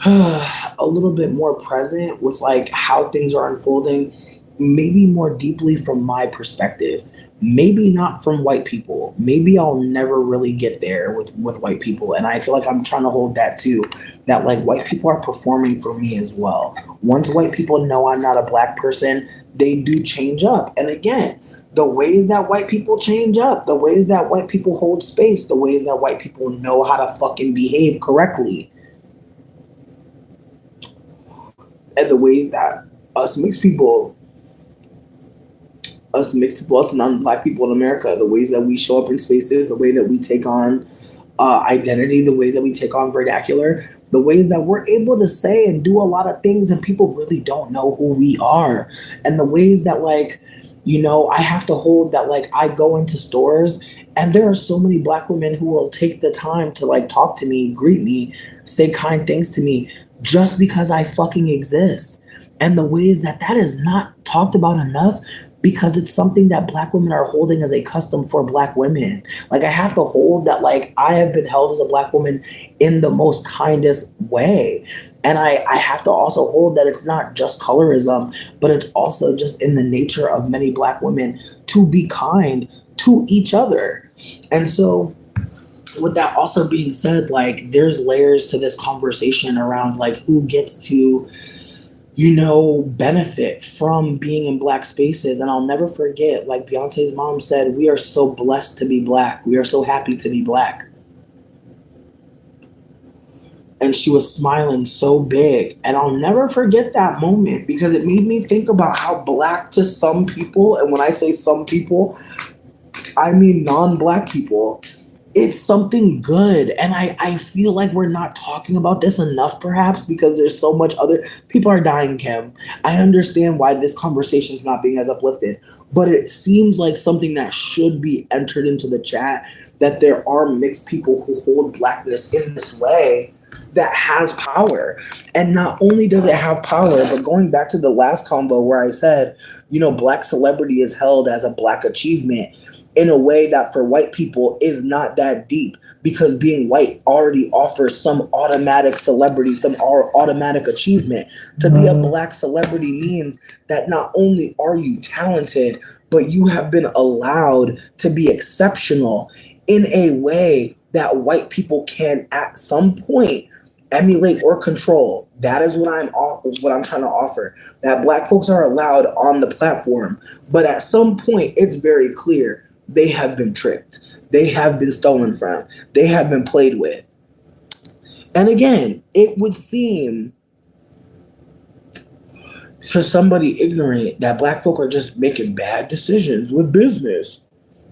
a little bit more present with like how things are unfolding, maybe more deeply from my perspective, maybe not from white people. Maybe I'll never really get there with white people, and I feel like I'm trying to hold that too, that like white people are performing for me as well. Once white people know I'm not a Black person, they do change up. And again, the ways that white people change up, the ways that white people hold space, the ways that white people know how to fucking behave correctly, and the ways that us mixed people, us non-Black people in America, the ways that we show up in spaces, the way that we take on identity, the ways that we take on vernacular, the ways that we're able to say and do a lot of things and people really don't know who we are, and the ways that like, I have to hold that, like, I go into stores and there are so many Black women who will take the time to like talk to me, greet me, say kind things to me just because I fucking exist. And the ways that that is not talked about enough, because it's something that Black women are holding as a custom for Black women. Like, I have to hold that, like, I have been held as a Black woman in the most kindest way. And I have to also hold that it's not just colorism, but it's also just in the nature of many Black women to be kind to each other. And so, with that also being said, like, there's layers to this conversation around like who gets to benefit from being in Black spaces. And I'll never forget, like Beyonce's mom said, we are so blessed to be Black. We are so happy to be Black. and she was smiling so big. And I'll never forget that moment because it made me think about how black to some people, and when I say some people, I mean non-black people, it's something good. And I feel like we're not talking about this enough, perhaps because there's so much other people are dying, Kim. I understand why this conversation is not being as uplifted, but it seems like something that should be entered into the chat, that there are mixed people who hold blackness in this way that has power. And not only does it have power, but going back to the last convo where I said, black celebrity is held as a black achievement in a way that for white people is not that deep, because being white already offers some automatic celebrity, some automatic achievement. To be a black celebrity means that not only are you talented, but you have been allowed to be exceptional in a way that white people can at some point emulate or control. That is what I'm trying to offer. That black folks are allowed on the platform, but at some point it's very clear they have been tricked. They have been stolen from. They have been played with. And again, it would seem to somebody ignorant that black folk are just making bad decisions with business.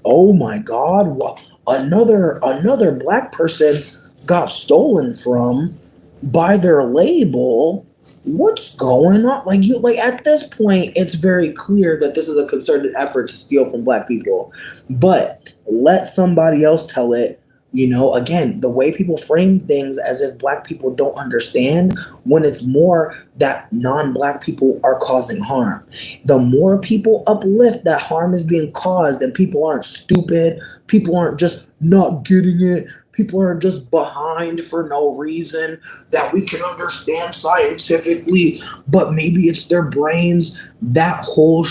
Oh my God, another black person got stolen from by their label. What's going on? Like at this point, it's very clear that this is a concerted effort to steal from black people. But let somebody else tell it. Again, the way people frame things as if black people don't understand, when it's more that non-black people are causing harm. The more people uplift that harm is being caused, and people aren't stupid, people aren't just not getting it, people are just behind for no reason that we can understand scientifically, but maybe it's their brains. That whole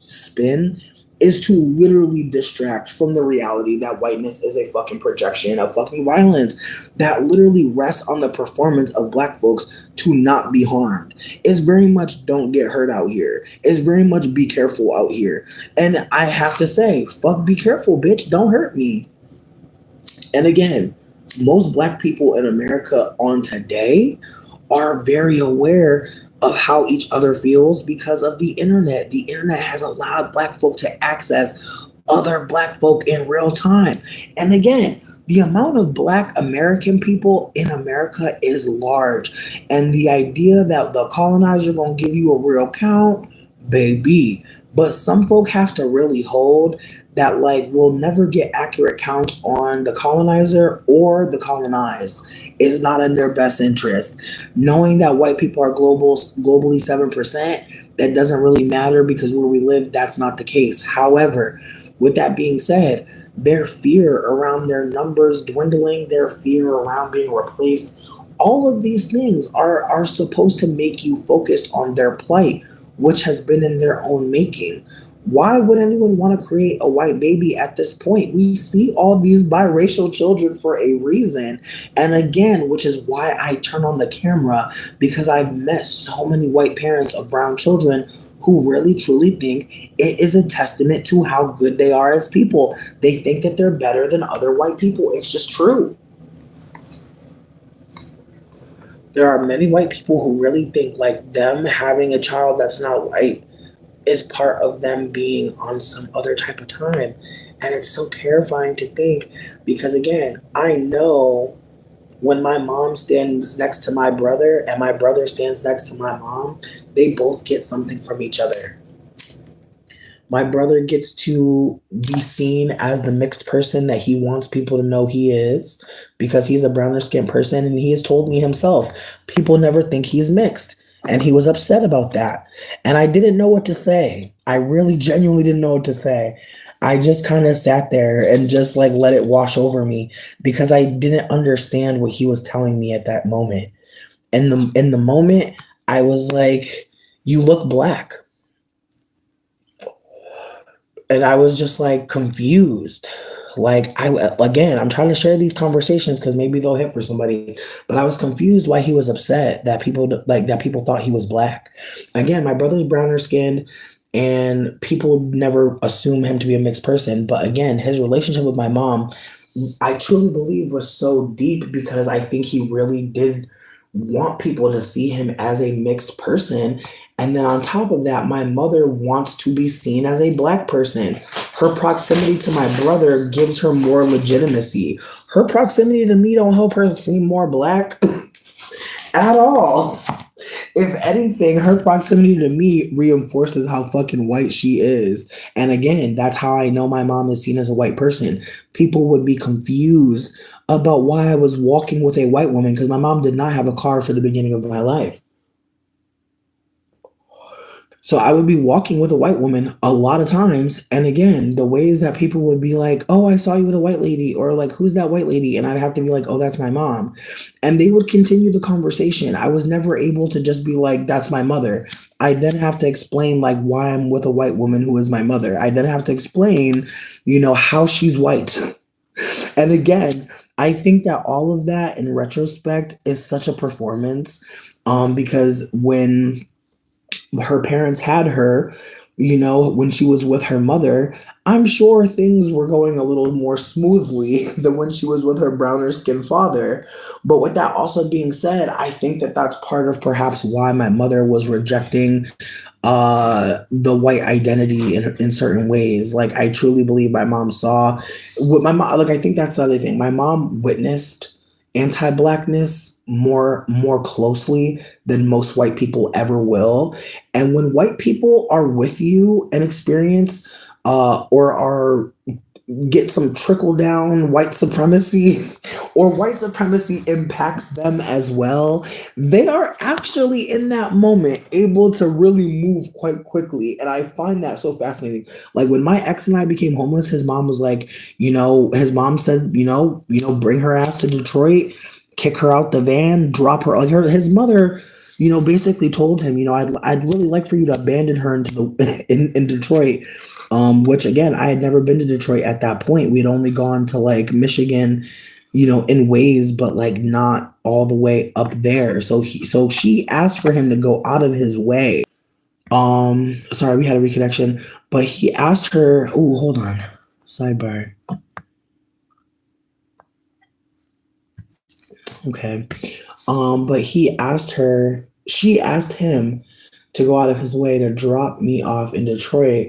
spin is to literally distract from the reality that whiteness is a fucking projection of fucking violence that literally rests on the performance of black folks to not be harmed. It's very much don't get hurt out here. It's very much be careful out here. And I have to say, fuck be careful, bitch. Don't hurt me. And again, most black people in America on today are very aware of how each other feels because of the internet. The internet has allowed black folk to access other black folk in real time. And again, the amount of black American people in America is large. And the idea that the colonizer gonna give you a real count, baby. But some folk have to really hold that, like, we'll never get accurate counts on the colonizer or the colonized. It's not in their best interest. Knowing that white people are globally 7%, that doesn't really matter because where we live, that's not the case. However, with that being said, their fear around their numbers dwindling, their fear around being replaced, all of these things are supposed to make you focused on their plight, which has been in their own making. Why would anyone want to create a white baby at this point? We see all these biracial children for a reason. And again, which is why I turn on the camera, because I've met so many white parents of brown children who really truly think it is a testament to how good they are as people. They think that they're better than other white people. It's just true. There are many white people who really think like them having a child that's not white is part of them being on some other type of time. And it's so terrifying to think because, again, I know when my mom stands next to my brother and my brother stands next to my mom, they both get something from each other. My brother gets to be seen as the mixed person that he wants people to know he is because he's a browner skinned person, and he has told me himself, people never think he's mixed. And he was upset about that. And I didn't know what to say. I really genuinely didn't know what to say. I just kind of sat there and just like let it wash over me because I didn't understand what he was telling me at that moment. And in the moment, I was like, you look black. And I was just like confused. I'm trying to share these conversations because maybe they'll hit for somebody, but I was confused why he was upset that people thought he was black. Again, my brother's browner skinned and people never assume him to be a mixed person. But again, his relationship with my mom I truly believe was so deep because I think he really did want people to see him as a mixed person. And then on top of that, my mother wants to be seen as a black person. Her proximity to my brother gives her more legitimacy. Her proximity to me don't help her seem more black at all. If anything, her proximity to me reinforces how fucking white she is. And again, that's how I know my mom is seen as a white person. People would be confused about why I was walking with a white woman because my mom did not have a car for the beginning of my life. So I would be walking with a white woman a lot of times. And again, the ways that people would be like, oh, I saw you with a white lady, or like, who's that white lady? And I'd have to be like, oh, that's my mom. And they would continue the conversation. I was never able to just be like, that's my mother. I then have to explain like why I'm with a white woman who is my mother. I then have to explain, how she's white. And again, I think that all of that in retrospect is such a performance. Because when her parents had her, when she was with her mother, I'm sure things were going a little more smoothly than when she was with her browner skinned father. But with that also being said, I think that that's part of perhaps why my mother was rejecting the white identity in certain ways. Like I truly believe my mom saw what my mom, like I think that's the other thing. My mom witnessed anti-blackness more closely than most white people ever will. And when white people are with you and experience or are get some trickle down white supremacy or white supremacy impacts them as well, they are actually in that moment able to really move quite quickly. And I find that so fascinating. Like when my ex and I became homeless, his mom was like, his mom said, bring her ass to Detroit, kick her out the van, drop her, like his mother, basically told him, I'd really like for you to abandon her into the in Detroit. Which again, I had never been to Detroit at that point. We'd only gone to like Michigan, in ways, but like not all the way up there. So she asked for him to go out of his way. Sorry, we had a reconnection, but he asked her, oh, hold on. Sidebar. Okay. But she asked him to go out of his way to drop me off in Detroit.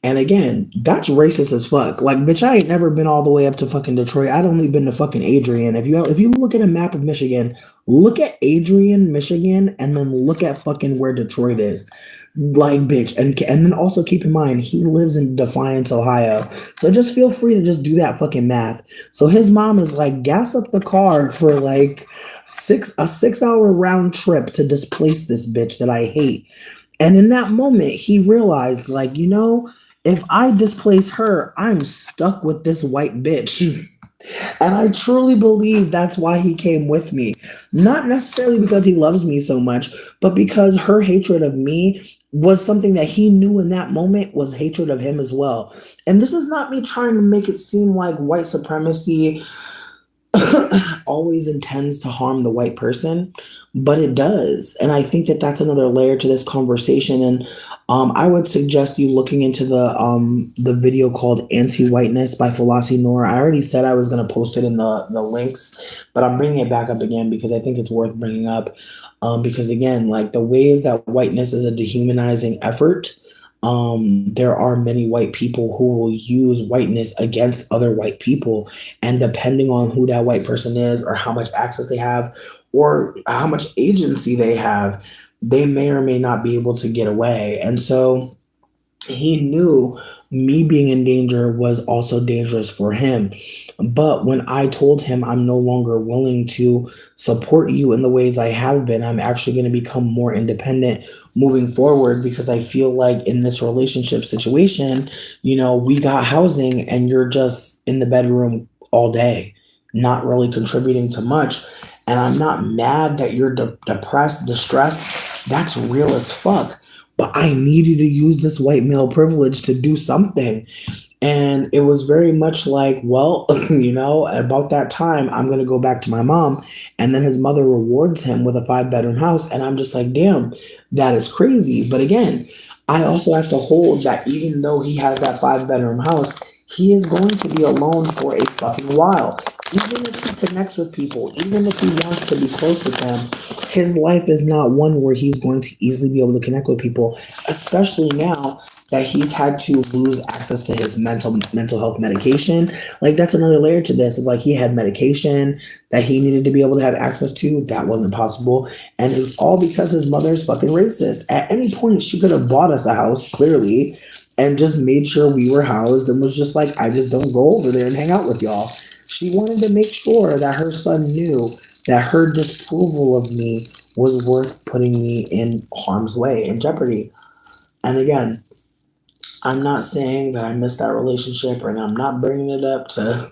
And again, that's racist as fuck. Like, bitch, I ain't never been all the way up to fucking Detroit. I'd only been to fucking Adrian. If you look at a map of Michigan, look at Adrian, Michigan, and then look at fucking where Detroit is. Like, bitch, and then also keep in mind he lives in Defiance, Ohio. So just feel free to just do that fucking math. So his mom is like, gas up the car for like a 6 hour round trip to displace this bitch that I hate. And in that moment, he realized, like, if I displace her, I'm stuck with this white bitch. And I truly believe that's why he came with me. Not necessarily because he loves me so much, but because her hatred of me was something that he knew in that moment was hatred of him as well. And this is not me trying to make it seem like white supremacy always intends to harm the white person, but it does. And I think that that's another layer to this conversation. And I would suggest you looking into the video called Anti-Whiteness by Felasi Noor. I already said I was going to post it in the links, but I'm bringing it back up again because I think it's worth bringing up. Because again, like the ways that whiteness is a dehumanizing effort, there are many white people who will use whiteness against other white people. And depending on who that white person is, or how much access they have, or how much agency they have, they may or may not be able to get away. And so he knew me being in danger was also dangerous for him. But when I told him I'm no longer willing to support you in the ways I have been, I'm actually going to become more independent moving forward because I feel like in this relationship situation, we got housing and you're just in the bedroom all day, not really contributing to much. And I'm not mad that you're depressed, distressed. That's real as fuck. But I needed to use this white male privilege to do something. And it was very much like, well, about that time, I'm going to go back to my mom. And then his mother rewards him with a 5-bedroom house. And I'm just like, damn, that is crazy. But again, I also have to hold that even though he has that 5-bedroom house, he is going to be alone for a fucking while. Even if he connects with people, even if he wants to be close with them, his life is not one where he's going to easily be able to connect with people, especially now that he's had to lose access to his mental health medication. Like that's another layer to this. It's like he had medication that he needed to be able to have access to. That wasn't possible. And it's all because his mother's fucking racist. At any point, she could have bought us a house, clearly, and just made sure we were housed and was just like, I just don't go over there and hang out with y'all. She wanted to make sure that her son knew that her disapproval of me was worth putting me in harm's way, in jeopardy. And again, I'm not saying that I missed that relationship, and I'm not bringing it up to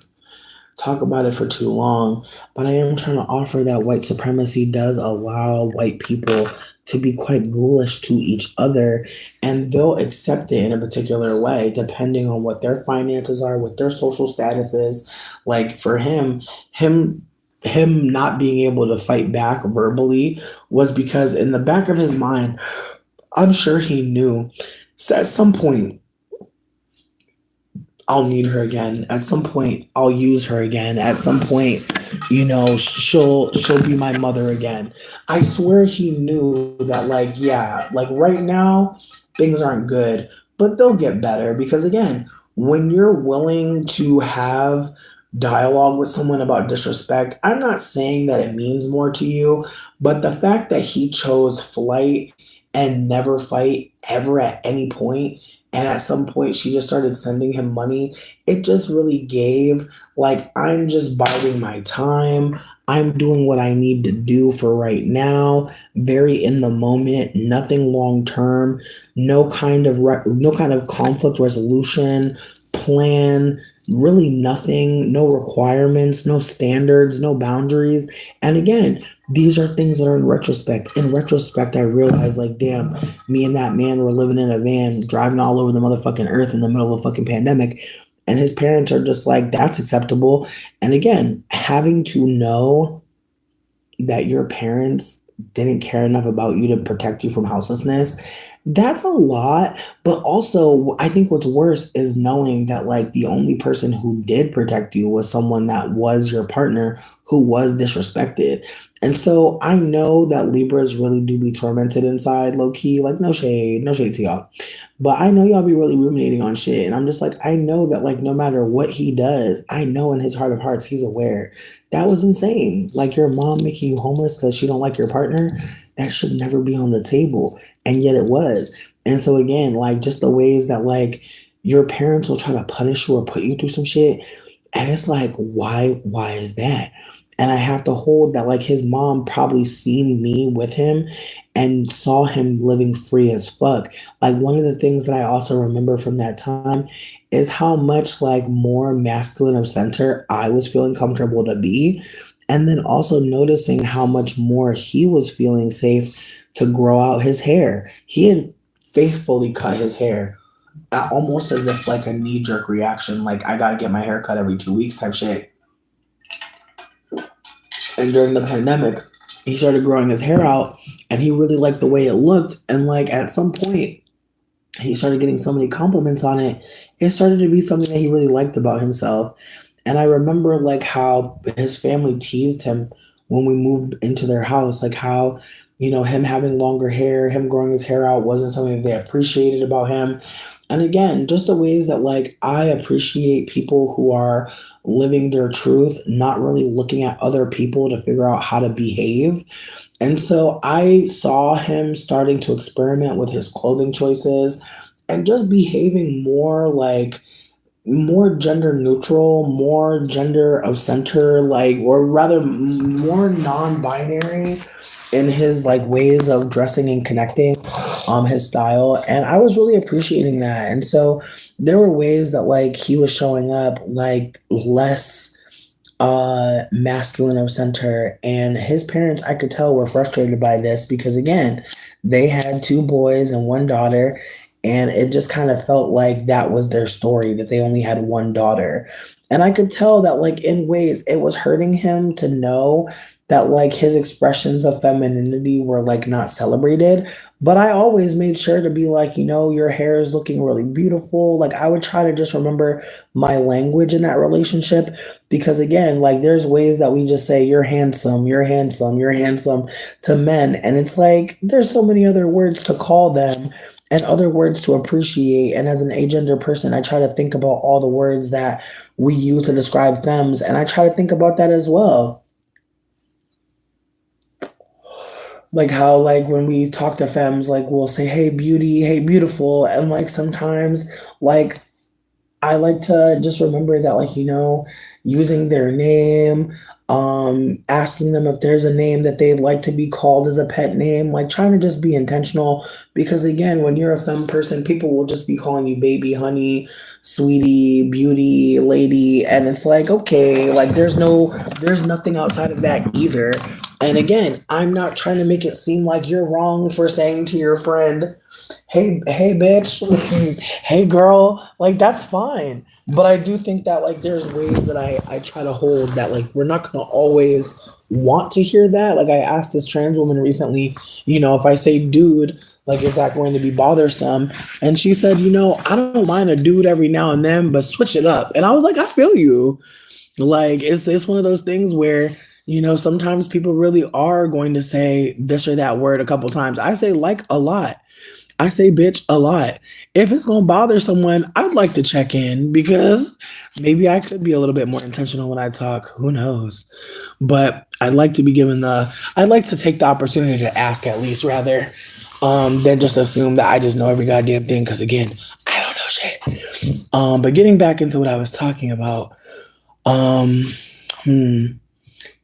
talk about it for too long, but I am trying to offer that white supremacy does allow white people to be quite ghoulish to each other, and they'll accept it in a particular way depending on what their finances are, what their social status is. Like for him him not being able to fight back verbally was because in the back of his mind, I'm sure he knew, so at some point I'll need her again. At some point, I'll use her again. At some point, she'll be my mother again. I swear he knew that, like, yeah, like right now things aren't good, but they'll get better because again, when you're willing to have dialogue with someone about disrespect, I'm not saying that it means more to you, but the fact that he chose flight and never fight ever at any point, and at some point she just started sending him money, it just really gave like, I'm just biding my time, I'm doing what I need to do for right now, very in the moment, nothing long term, no kind of conflict resolution plan, really nothing, no requirements, no standards, no boundaries. And again, these are things that are in retrospect. In retrospect, I realized, like, damn, me and that man were living in a van, driving all over the motherfucking earth in the middle of a fucking pandemic. And his parents are just like, that's acceptable. And again, having to know that your parents didn't care enough about you to protect you from houselessness, that's a lot. But also, I think what's worse is knowing that, like, the only person who did protect you was someone that was your partner who was disrespected. And so I know that Libras really do be tormented inside, low key. Like, no shade to y'all. But I know y'all be really ruminating on shit. And I'm just like, I know that, like, no matter what he does, I know in his heart of hearts, he's aware. That was insane. Like, your mom making you homeless because she don't like your partner, that should never be on the table. And yet it was. And so again, like, just the ways that, like, your parents will try to punish you or put you through some shit. And it's like, why is that? And I have to hold that, like, his mom probably seen me with him and saw him living free as fuck. Like, one of the things that I also remember from that time is how much, like, more masculine of center I was feeling comfortable to be. And then also noticing how much more he was feeling safe to grow out his hair. He had faithfully cut his hair, almost as if like a knee jerk reaction, like, I gotta get my hair cut every 2 weeks type shit. And during the pandemic, he started growing his hair out and he really liked the way it looked. And like at some point, he started getting so many compliments on it. It started to be something that he really liked about himself. And I remember like how his family teased him when we moved into their house, like how, him having longer hair, him growing his hair out wasn't something that they appreciated about him. And again, just the ways that like I appreciate people who are living their truth, not really looking at other people to figure out how to behave. And so I saw him starting to experiment with his clothing choices and just behaving more gender neutral, more gender of center, like, or rather more non-binary in his like ways of dressing and connecting, his style. And I was really appreciating that. And so there were ways that like he was showing up like less masculine of center, and his parents, I could tell, were frustrated by this because again, they had two boys and one daughter, and it just kind of felt like that was their story, that they only had one daughter. And I could tell that like in ways it was hurting him to know that like his expressions of femininity were like not celebrated. But I always made sure to be like, your hair is looking really beautiful. Like I would try to just remember my language in that relationship because again, like there's ways that we just say you're handsome, you're handsome, you're handsome to men. And it's like there's so many other words to call them and other words to appreciate. And as an agender person, I try to think about all the words that we use to describe femmes, and I try to think about that as well. Like how like when we talk to femmes, like we'll say, hey beauty, hey beautiful. And like sometimes like I like to just remember that, like, using their name, asking them if there's a name that they'd like to be called as a pet name, like trying to just be intentional. Because again, when you're a femme person, people will just be calling you baby, honey, sweetie, beauty, lady. And it's like, okay, like there's nothing outside of that either. And again, I'm not trying to make it seem like you're wrong for saying to your friend, hey bitch, hey girl, like that's fine. But I do think that like there's ways that I try to hold that like we're not gonna always want to hear that. Like I asked this trans woman recently, if I say dude, like is that going to be bothersome? And she said, I don't mind a dude every now and then, but switch it up. And I was like, I feel you. Like it's one of those things where sometimes people really are going to say this or that word a couple times. I say like a lot. I say bitch a lot. If it's gonna bother someone, I'd like to check in because maybe I could be a little bit more intentional when I talk. Who knows? But I'd like to take the opportunity to ask at least rather than just assume that I just know every goddamn thing. Because again, I don't know shit. But getting back into what I was talking about, um, hmm,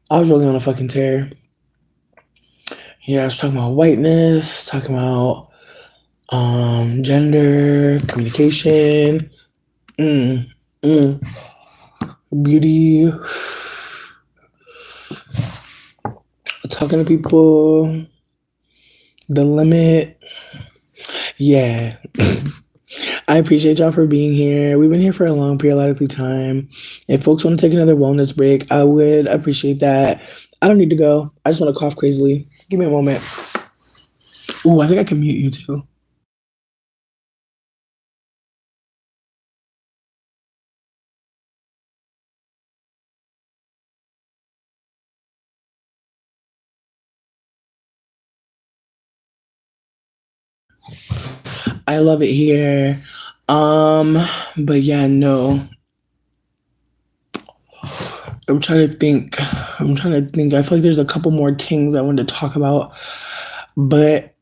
I was really on a fucking tear. Yeah, I was talking about whiteness, talking about gender, communication, mm, mm, beauty, talking to people, the limit. Yeah. I appreciate y'all for being here. We've been here for a long periodically time. If folks want to take another wellness break, I would appreciate that. I don't need to go. I just want to cough crazily. Give me a moment. Ooh, I think I can mute you too. I love it here. Um, but yeah, no. I'm trying to think. I'm trying to think. I feel like there's a couple more things I wanted to talk about, but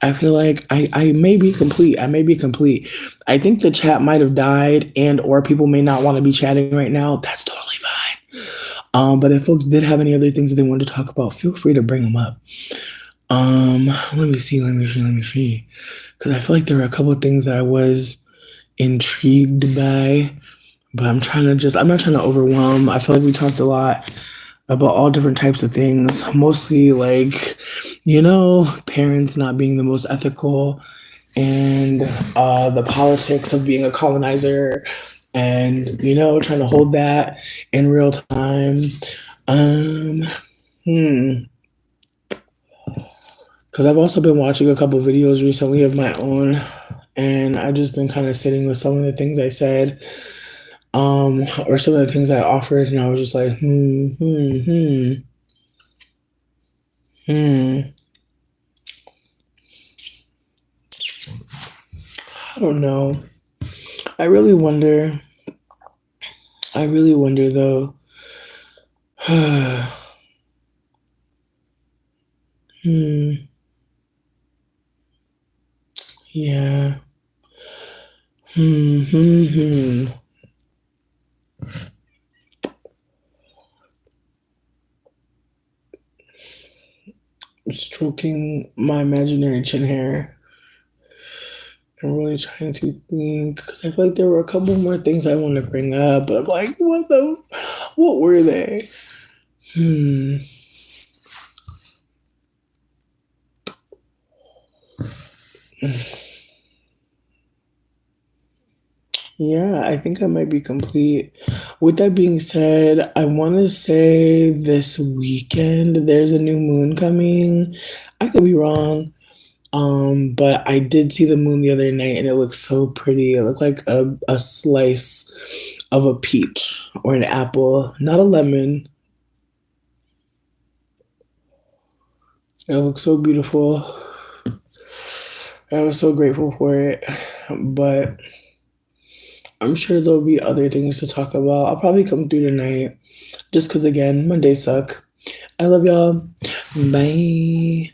I feel like I may be complete. I may be complete. I think the chat might have died and or people may not want to be chatting right now. That's totally fine. But if folks did have any other things that they wanted to talk about, feel free to bring them up. Let me see, let me see, let me see. Because I feel like there were a couple of things that I was intrigued by, but I'm not trying to overwhelm. I feel like we talked a lot about all different types of things, mostly like, parents not being the most ethical and the politics of being a colonizer and, trying to hold that in real time. Um, hmm. Because I've also been watching a couple videos recently of my own, and I've just been kind of sitting with some of the things I said, or some of the things I offered, and I was just like, hmm. I don't know. I really wonder. I really wonder though. hmm. Yeah. Hmm. Stroking my imaginary chin hair. I'm really trying to think because I feel like there were a couple more things I want to bring up, but I'm like, what were they? Hmm. Yeah, I think I might be complete. With that being said, I want to say this weekend there's a new moon coming. I could be wrong. But I did see the moon the other night and it looked so pretty. It looked like a slice of a peach or an apple, not a lemon. It looked so beautiful. I was so grateful for it. But I'm sure there'll be other things to talk about. I'll probably come through tonight just because, again, Mondays suck. I love y'all. Bye.